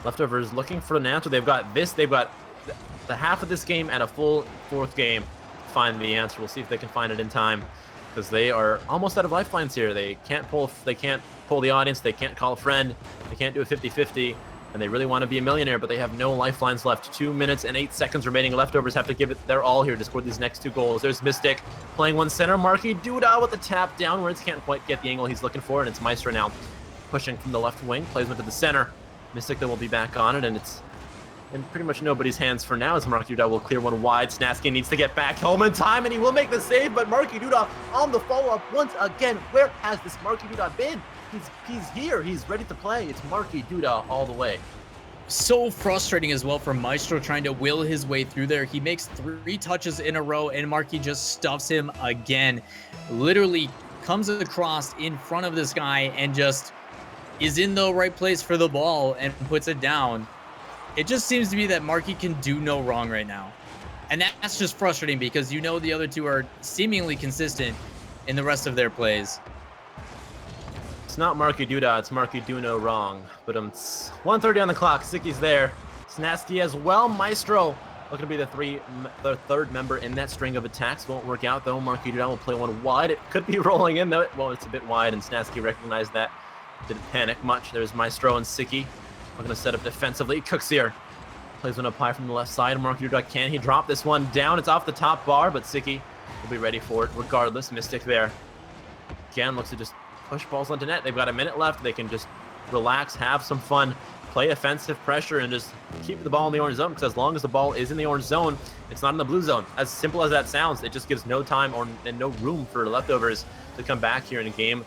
Leftovers looking for an answer. They've got the half of this game and a full fourth game to find the answer. We'll see if they can find it in time, because they are almost out of lifelines here. They can't pull the audience, they can't call a friend, they can't do a 50-50, and they really want to be a millionaire, but they have no lifelines left. 2 minutes and 8 seconds remaining. Leftovers have to give it their all here to score these next 2 goals. There's Mystic playing one center. Marky Duda with the tap downwards, can't quite get the angle he's looking for, and it's Maestro now pushing from the left wing, plays one to the center. Mystic then will be back on it, and it's in pretty much nobody's hands for now as Marky Duda will clear one wide. Snasky needs to get back home in time, and he will make the save, but Marky Duda on the follow-up once again. Where has this Marky Duda been? He's here. He's ready to play. It's Marky Duda all the way. So frustrating as well for Maestro trying to will his way through there. He makes 3 touches in a row, and Marky just stuffs him again. Literally comes across in front of this guy and just is in the right place for the ball and puts it down. It just seems to be that Marky can do no wrong right now. And that's just frustrating because you know the other two are seemingly consistent in the rest of their plays. It's not Marky Duda, it's Marky Do No Wrong. But 1:30 on the clock, Sicky's there. Snasky as well. Maestro looking to be the third member in that string of attacks. Won't work out though. Marky Duda will play one wide. It could be rolling in though. Well, it's a bit wide, and Snasky recognized that. Didn't panic much. There's Maestro and Siki. Looking to set up defensively. Cooks here. Plays one up high from the left side. Marky Duda, can he drop this one down? It's off the top bar, but Siki will be ready for it regardless. Mystic there. Again, looks to just push balls onto net. They've got a minute left. They can just relax, have some fun, play offensive pressure, and just keep the ball in the orange zone, because as long as the ball is in the orange zone, it's not in the blue zone. As simple as that sounds, it just gives no time and no room for leftovers to come back here in game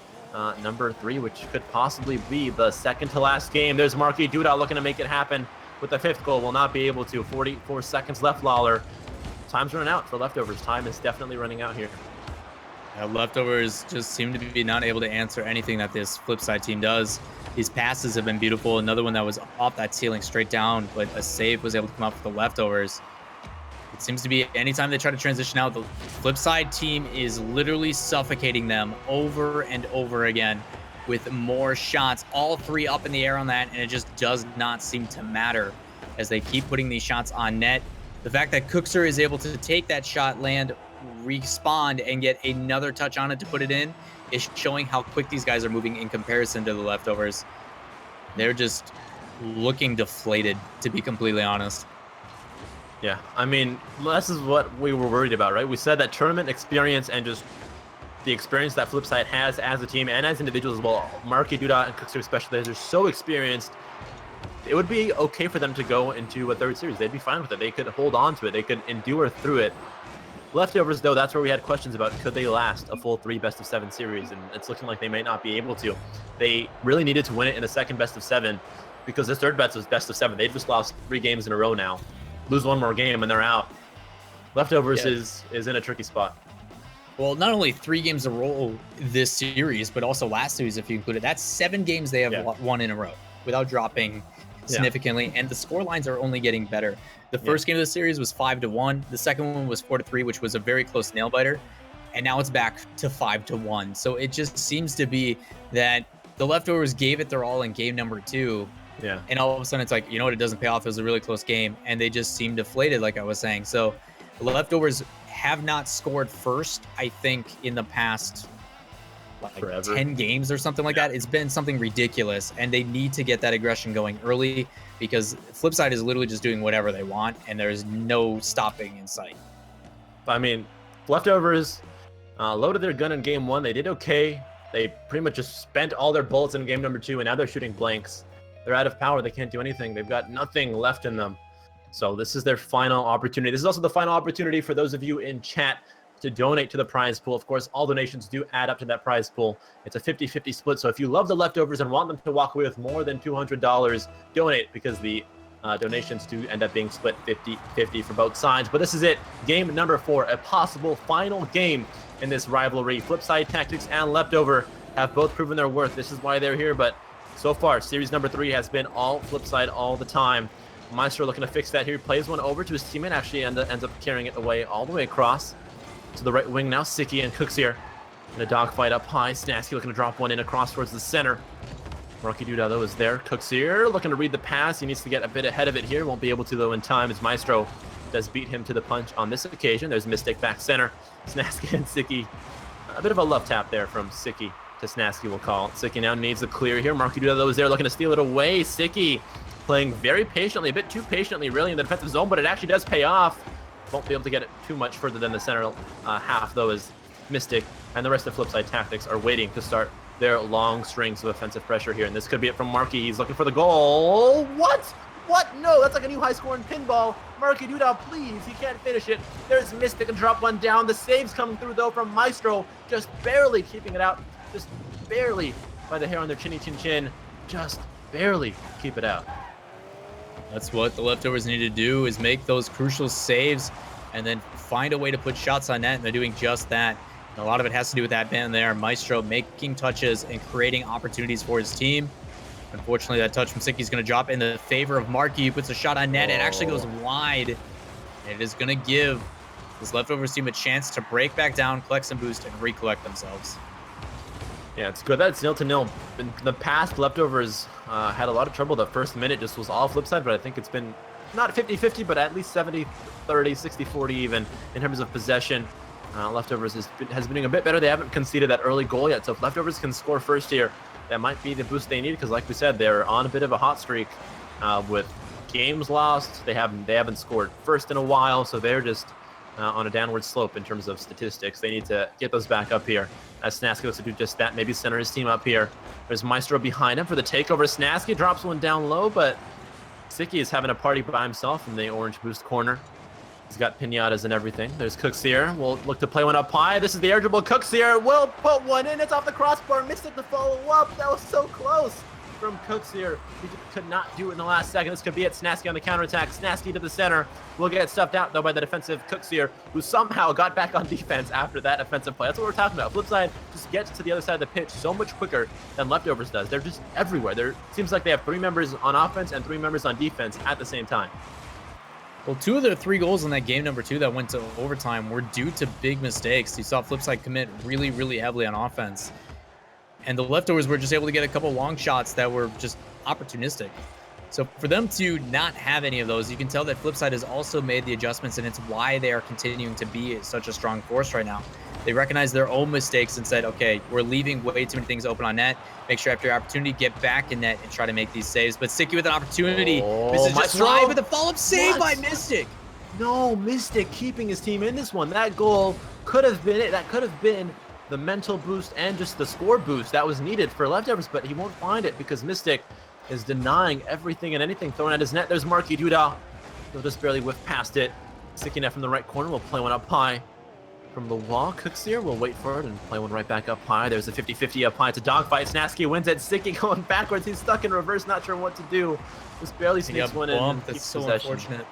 number 3, which could possibly be the second to last game. There's Marky Duda looking to make it happen with the 5th goal. Will not be able to. 44 seconds left, Lawler. Time's running out for leftovers. Time is definitely running out here. Leftovers just seem to be not able to answer anything that this Flipside team does. These passes have been beautiful. Another one that was off that ceiling straight down, but a save was able to come up with the leftovers. It seems to be anytime they try to transition out, the Flipside team is literally suffocating them over and over again with more shots, all 3 up in the air on that, and it just does not seem to matter as they keep putting these shots on net. The fact that Cookser is able to take that shot, land, respawn, and get another touch on it to put it in is showing how quick these guys are moving in comparison to the leftovers. They're just looking deflated, to be completely honest. Yeah, I mean, this is what we were worried about, right? We said that tournament experience and just the experience that Flipside has as a team and as individuals as well. Marky Duda and Cookser especially, they're so experienced. It would be okay for them to go into a 3rd series. They'd be fine with it. They could hold on to it. They could endure through it. Leftovers, though, that's where we had questions about could they last a full 3 best-of-7 series, and it's looking like they might not be able to. They really needed to win it in the second best-of-7 because this third best-of-7. They've just lost 3 games in a row now. Lose 1 more game and they're out. Leftovers is in a tricky spot. Well, not only 3 games in a row this series, but also last series, if you include it. That's 7 games they have won in a row without dropping significantly, and the score lines are only getting better. The first game of the series was 5-1. The second one was 4-3, which was a very close nail biter, and now it's back to 5-1. So it just seems to be that the leftovers gave it their all in game number 2. Yeah. And all of a sudden it's like, you know what, it doesn't pay off. It was a really close game, and they just seem deflated, like I was saying. So the leftovers have not scored first, I think, in the past like 10 games or something like that. It's been something ridiculous, and they need to get that aggression going early because Flipside is literally just doing whatever they want, and there's no stopping in sight. I mean, leftovers loaded their gun in game 1. They did okay. They pretty much just spent all their bullets in game number 2, and now they're shooting blanks. They're out of power. They can't do anything. They've got nothing left in them. So this is their final opportunity. This is also the final opportunity for those of you in chat to donate to the prize pool. Of course, all donations do add up to that prize pool. It's a 50-50 split. So if you love the leftovers and want them to walk away with more than $200, donate, because the donations do end up being split 50-50 for both sides. But this is it. Game number 4, a possible final game in this rivalry. Flipside Tactics and Leftover have both proven their worth. This is why they're here. But so far, series number 3 has been all Flipside all the time. Maestro looking to fix that here. He plays one over to his teammate. Actually ends up carrying it away all the way across to the right wing now. Siki and Cooks here in a dogfight up high. Snasky looking to drop one in across towards the center. Marky Duda, though, is there. Cooks here looking to read the pass. He needs to get a bit ahead of it here. Won't be able to, though, in time, as Maestro does beat him to the punch on this occasion. There's Mystic back center. Snasky and Siki. A bit of a love tap there from Siki to Snasky, we'll call it. Siki now needs the clear here. Marky Duda, though, is there looking to steal it away. Siki playing very patiently, a bit too patiently, really, in the defensive zone, but it actually does pay off. Won't be able to get it too much further than the center half, though, as Mystic and the rest of Flipside Tactics are waiting to start their long strings of offensive pressure here. And this could be it from Marky. He's looking for the goal. What? What? No, that's like a new high-scoring pinball. Marky Duda, please. He can't finish it. There's Mystic and drop one down. The save's coming through, though, from Maestro. Just barely keeping it out. Just barely by the hair on their chinny chin chin. Just barely keep it out. That's what the leftovers need to do, is make those crucial saves and then find a way to put shots on net, and they're doing just that. And a lot of it has to do with that band there. Maestro making touches and creating opportunities for his team. Unfortunately, that touch from Siki is going to drop in the favor of Marky. He puts a shot on net. It actually goes wide. And it is going to give this leftovers team a chance to break back down, collect some boost, and recollect themselves. Yeah, it's good that it's 0-0. In the past, leftovers had a lot of trouble. The first minute just was all Flipside, but I think it's been not 50-50, but at least 70-30, 60-40 even in terms of possession. Leftovers has been doing a bit better. They haven't conceded that early goal yet, so if Leftovers can score first here, that might be the boost they need, because like we said, they're on a bit of a hot streak with games lost. They haven't scored first in a while, so they're just on a downward slope in terms of statistics. They need to get those back up here, as Snasky looks to do just that, maybe center his team up here. There's Maestro behind him for the takeover. Snasky drops one down low, but Sicky is having a party by himself in the orange boost corner. He's got pinatas and everything. There's Cooksier. We'll look to play one up high. This is the air dribble. Cooksier will put one in. It's off the crossbar. Missed it to follow up. That was so close from Cooksier. He could not do it in the last second. This could be it. Snasky on the counterattack. Snasky to the center. Will get stuffed out, though, by the defensive Cooksier, who somehow got back on defense after that offensive play. That's what we're talking about. Flipside just gets to the other side of the pitch so much quicker than Leftovers does. They're just everywhere. It seems like they have 3 members on offense and 3 members on defense at the same time. Well, 2 of their 3 goals in that game number 2 that went to overtime were due to big mistakes. You saw Flipside commit really, really heavily on offense. And the Leftovers were just able to get a couple long shots that were just opportunistic. So for them to not have any of those, you can tell that Flipside has also made the adjustments, and it's why they are continuing to be such a strong force right now. They recognize their own mistakes and said, okay, we're leaving way too many things open on net. Make sure after your opportunity, get back in net and try to make these saves. But Sicky with an opportunity. This is just right with a follow-up save by Mystic. No, Mystic keeping his team in this one. That goal could have been it. That could have been the mental boost and just the score boost that was needed for Leftovers, but he won't find it because Mystic is denying everything and anything thrown at his net. There's Marky Duda. He'll just barely whiff past it. Sicky net from the right corner. We'll play one up high from the wall. Cooksier will wait for it and play one right back up high. There's a 50-50 up high. It's a dogfight. Snasky wins it. Sicky going backwards. He's stuck in reverse, not sure what to do. Just barely sneaks one in. That's so unfortunate.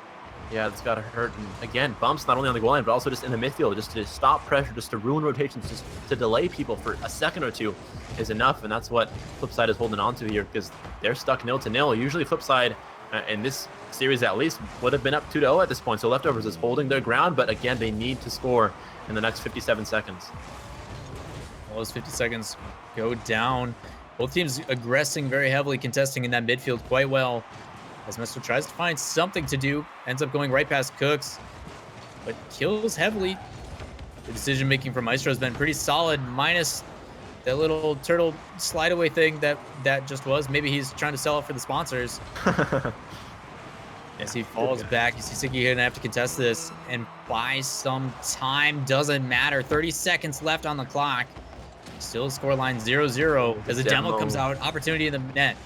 Yeah, it's got to hurt. And again, bumps not only on the goal line, but also just in the midfield, just to stop pressure, just to ruin rotations, just to delay people for a second or two is enough. And that's what Flipside is holding on to here, because they're stuck 0-0. Usually Flipside, in this series at least, would have been up 2-0 at this point. So Leftovers is holding their ground, but again, they need to score in the next 57 seconds. All those 50 seconds go down. Both teams aggressing very heavily, contesting in that midfield quite well. As Mr. tries to find something to do, ends up going right past Cooks, but kills heavily. The decision-making from Maestro has been pretty solid, minus that little turtle slide-away thing that just was. Maybe he's trying to sell it for the sponsors. As he falls back, you see Sicky gonna have to contest this and buy some time. Doesn't matter. 30 seconds left on the clock. Still scoreline 0-0 as the demo comes out. Opportunity in the net.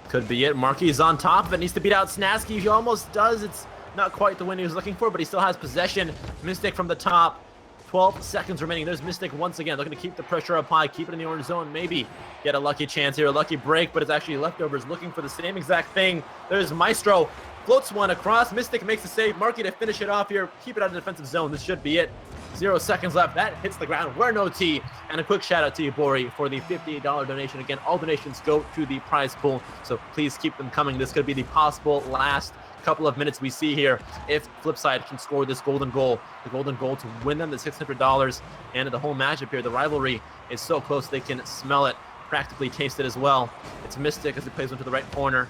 Could be it. Marky's on top of it. Needs to beat out Snasky. He almost does. It's not quite the win he was looking for, but he still has possession. Mystic from the top. 12 seconds remaining. There's Mystic once again, looking to keep the pressure up high, keep it in the orange zone, maybe get a lucky chance here, a lucky break, but it's actually Leftovers looking for the same exact thing. There's Maestro. Floats one across. Mystic makes the save. Marky to finish it off here. Keep it out of the defensive zone. This should be it. 0 seconds left. That hits the ground. We're no T. And a quick shout out to you, Bori, for the $50 donation. Again, all donations go to the prize pool, so please keep them coming. This could be the possible last couple of minutes we see here if Flipside can score this golden goal. The golden goal to win them the $600 and the whole matchup here. The rivalry is so close they can smell it, practically taste it as well. It's Mystic as he plays into the right corner.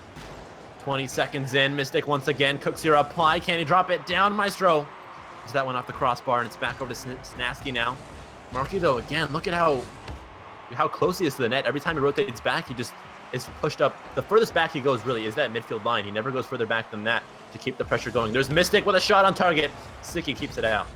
20 seconds in. Mystic once again. Cooksier up high. Can he drop it down? Maestro. Is that one off the crossbar, and it's back over to Snasky now. Marky, though, again, look at how close he is to the net. Every time he rotates back, he just is pushed up. The furthest back he goes really is that midfield line. He never goes further back than that to keep the pressure going. There's Mystic with a shot on target. Sicky keeps it out.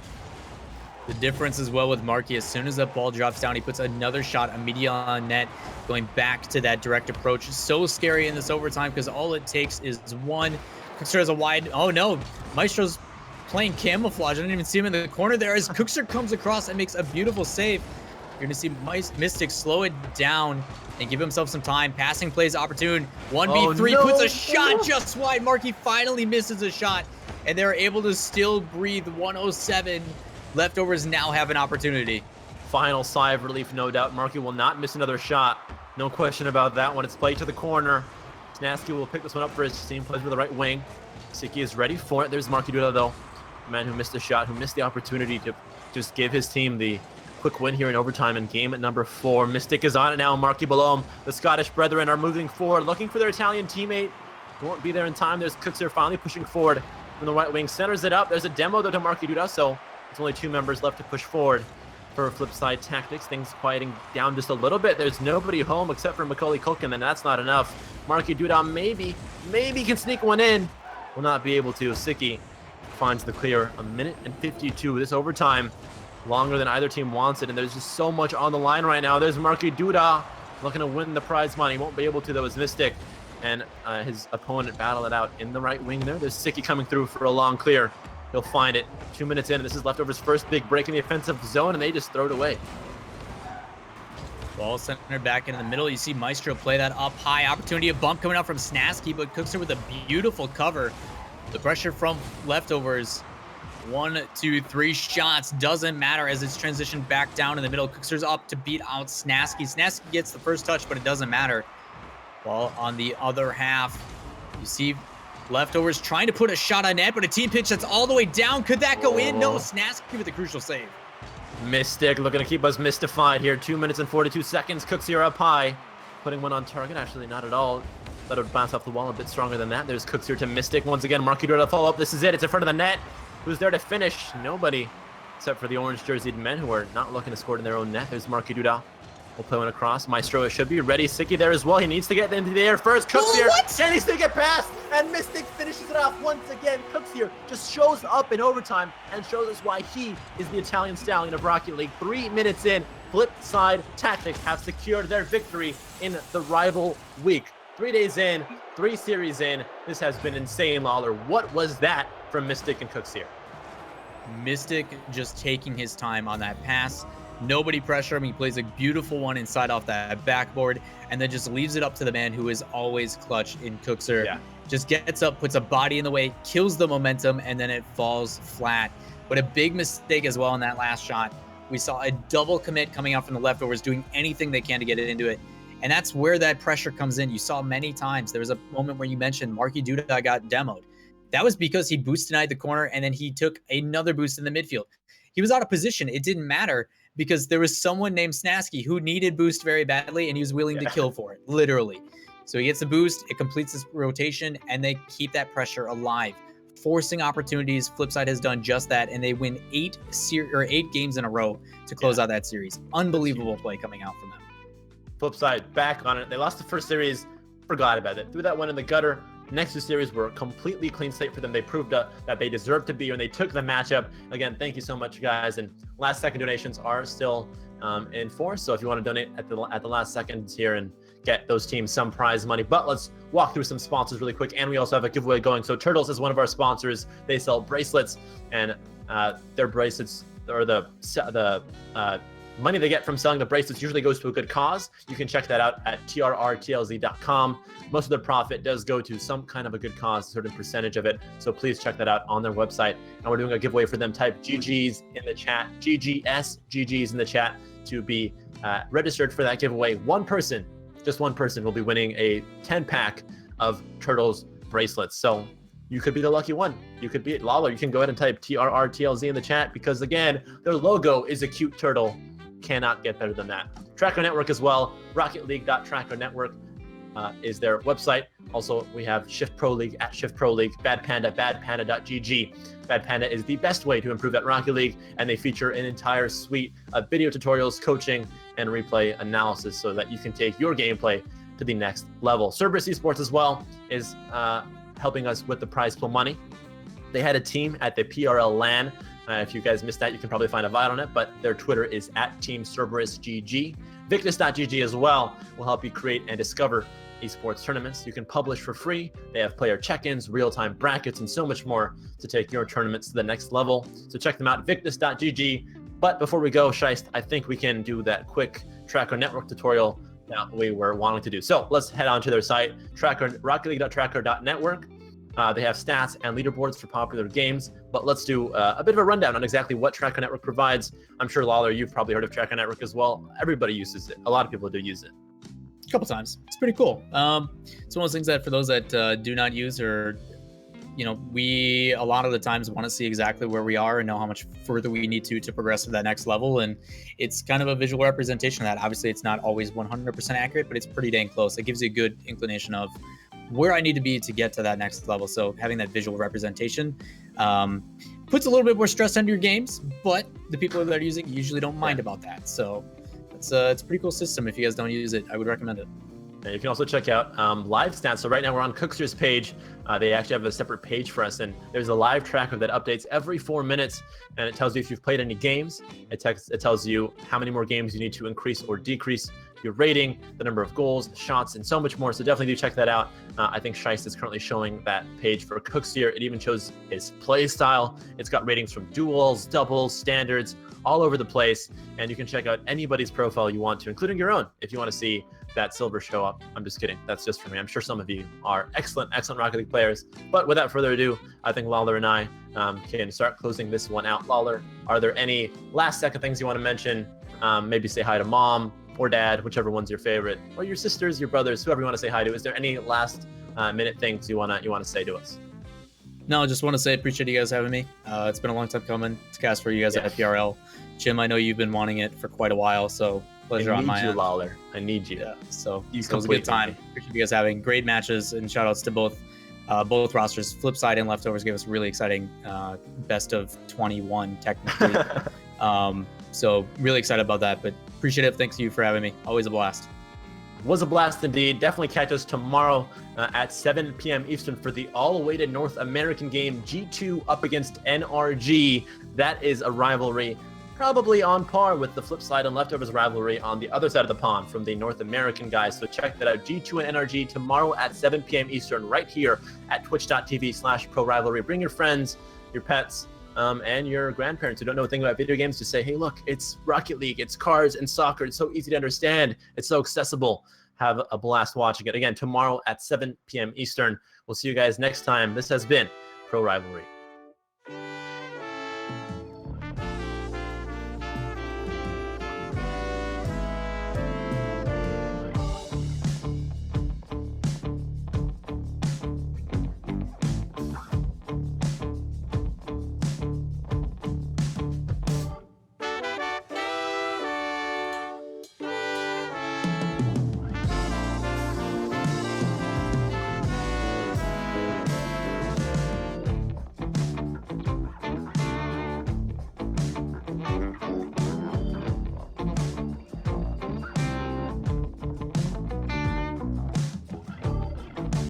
The difference as well with Marky, as soon as that ball drops down, he puts another shot immediately on net, going back to that direct approach. It's so scary in this overtime because all it takes is one. Cookster has a wide, oh no, Maestro's playing camouflage. I didn't even see him in the corner there as Cookster comes across and makes a beautiful save. You're going to see Mystic slow it down and give himself some time. Passing plays opportune. 1v3 puts a shot just wide. Marky finally misses a shot, and they're able to still breathe. 107. Leftovers now have an opportunity. Final sigh of relief, no doubt. Marky will not miss another shot. No question about that one. It's played to the corner. Snasky will pick this one up for his team. Plays with the right wing. Sicky is ready for it. There's Marky Duda, though. The man who missed the shot, who missed the opportunity to just give his team the quick win here in overtime in game at number 4. Mystic is on it now. Marky below him. The Scottish brethren are moving forward, looking for their Italian teammate. Won't be there in time. There's Cooks here finally pushing forward from the right wing. Centers it up. There's a demo though to Marky Duda, so it's only 2 members left to push forward for Flipside Tactics. Things quieting down just a little bit. There's nobody home except for Macaulay Culkin, and that's not enough. Marky Duda maybe can sneak one in. Will not be able to. Siki finds the clear. 1:52. This overtime longer than either team wants it, and there's just so much on the line right now. There's Marky Duda looking to win the prize money. Won't be able to though as Mystic and his opponent battle it out in the right wing there. There's Siki coming through for a long clear. He'll find it. 2 minutes in, and this is Leftover's first big break in the offensive zone, and they just throw it away. Ball centered back in the middle. You see Maestro play that up high. Opportunity, a bump coming out from Snasky, but Cooks her with a beautiful cover. The pressure from Leftovers. 1, 2, 3 shots. Doesn't matter as it's transitioned back down in the middle. Cooks her's up to beat out Snasky. Snasky gets the first touch, but it doesn't matter. While on the other half, you see Leftovers trying to put a shot on net, but a team pitch that's all the way down. Could that go in? No, Snasky with a crucial save. Mystic looking to keep us mystified here. 2 minutes and 42 seconds. Cooks here up high. Putting one on target. Actually, not at all. Let it bounce off the wall a bit stronger than that. There's Cooks here to Mystic. Once again, Marky Duda to follow up. This is it. It's in front of the net. Who's there to finish? Nobody. Except for the orange jerseyed men who are not looking to score in their own net. There's Marky Duda. We'll play one across. Maestro should be ready. Siki there as well. He needs to get into the air first. Cooks here. Can he stick it past? And Mystic finishes it off once again. Cooks here just shows up in overtime and shows us why he is the Italian stallion of Rocket League. 3 minutes in, Flipside Tactics have secured their victory in the rival week. 3 days in, 3 series in. This has been insane, Lawler. What was that from Mystic and Cooks here? Mystic just taking his time on that pass. Nobody pressure him. He plays a beautiful one inside off that backboard and then just leaves it up to the man who is always clutch in Cookser. Yeah. Just gets up, puts a body in the way, kills the momentum, and then it falls flat. But a big mistake as well in that last shot. We saw a double commit coming out from the Leftovers, doing anything they can to get it into it. And that's where that pressure comes in. You saw many times. There was a moment where you mentioned Marky Duda got demoed. That was because he boost denied the corner, and then he took another boost in the midfield. He was out of position. It didn't matter because there was someone named Snasky who needed boost very badly, and he was willing to kill for it, literally. So he gets the boost, it completes his rotation, and they keep that pressure alive, forcing opportunities. Flipside has done just that, and they win 8 games in a row to close out that series. Unbelievable play coming out from them. Flipside back on it. They lost the first series, forgot about it. Threw that one in the gutter. Next 2 series were a completely clean slate for them. They proved that they deserved to be when they took the matchup. Again, thank you so much, guys. And last second donations are still in force. So if you want to donate at the last seconds here and get those teams some prize money. But let's walk through some sponsors really quick. And we also have a giveaway going. So Turtles is one of our sponsors. They sell bracelets, and their bracelets, or the money they get from selling the bracelets, usually goes to a good cause. You can check that out at trrtlz.com. Most of the profit does go to some kind of a good cause, a certain percentage of it. So please check that out on their website. And we're doing a giveaway for them. Type GGs in the chat, GGs in the chat to be registered for that giveaway. One person, just one person, will be winning a 10-pack of Turtles bracelets. So you could be the lucky one. You could be it. Lawler, you can go ahead and type TRRTLZ in the chat because, again, their logo is a cute turtle. Cannot get better than that. Tracker Network as well. RocketLeague.TrackerNetwork is their website. Also, we have Shift Pro League at Shift Pro League. Bad Panda, badpanda.gg. Bad Panda is the best way to improve at Rocket League, and they feature an entire suite of video tutorials, coaching, and replay analysis so that you can take your gameplay to the next level. Cerberus Esports as well is helping us with the prize pool money. They had a team at the PRL LAN. If you guys missed that, you can probably find a VOD on it, but their Twitter is at Team CerberusGG. Victus.gg as well will help you create and discover esports tournaments. You can publish for free. They have player check-ins, real-time brackets, and so much more to take your tournaments to the next level. So check them out, Victus.gg. But before we go, Scheist, I think we can do that quick Tracker Network tutorial that we were wanting to do. So let's head on to their site, RocketLeague.tracker.network. They have stats and leaderboards for popular games, but let's do a bit of a rundown on exactly what Tracker Network provides. I'm sure, Lawler, you've probably heard of Tracker Network as well. Everybody uses it. A lot of people do use it. A couple times. It's pretty cool. It's one of those things that for those that do not use, or we a lot of the times want to see exactly where we are and know how much further we need to progress to that next level. And it's kind of a visual representation of that. Obviously, it's not always 100% accurate, but it's pretty dang close. It gives you a good inclination of where I need to be to get to that next level. So having that visual representation puts a little bit more stress on your games, but the people that are using it usually don't mind about that. So it's a pretty cool system. If you guys don't use it, I would recommend it. And you can also check out live stats. So right now we're on Cookster's page. They actually have a separate page for us, and there's a live tracker that updates every 4 minutes, and it tells you if you've played any games. It tells you how many more games you need to increase or decrease your rating, the number of goals, shots, and so much more. So definitely do check that out. I think Scheist is currently showing that page for Cookster. It even shows his play style. It's got ratings from duels, doubles, standards, all over the place. And you can check out anybody's profile you want to, including your own, if you want to see that silver show up. I'm just kidding. That's just for me. I'm sure some of you are excellent Rocket League players. But without further ado, I think Lawler and I can start closing this one out. Lawler, are there any last second things you want to mention? Maybe say hi to mom or dad, whichever one's your favorite, or your sisters, your brothers, whoever you want to say hi to. Is there any last minute things you want to say to us? No, I just want to say appreciate you guys having me. It's been a long time coming to cast for you guys at PRL. Jim, I know you've been wanting it for quite a while, so pleasure on my end. Lawler. I need you. Yeah, so it was a good time. Appreciate you guys having great matches, and shout outs to both rosters. Flipside and Leftovers gave us really exciting best of 21 technically. So really excited about that, but appreciate it. Thanks to you for having me. Always a blast. Was a blast indeed. Definitely catch us tomorrow at 7 p.m. Eastern for the all-awaited North American game, G2 up against NRG. That is a rivalry probably on par with the Flipside and Leftovers rivalry on the other side of the pond from the North American guys. So check that out, G2 and NRG tomorrow at 7 p.m. Eastern right here at twitch.tv/pro-rivalry. Bring your friends, your pets, and your grandparents who don't know a thing about video games to say, hey, look, it's Rocket League, it's cars and soccer. It's so easy to understand. It's so accessible. Have a blast watching it. Again, tomorrow at 7 p.m. Eastern. We'll see you guys next time. This has been Pro Rivalry.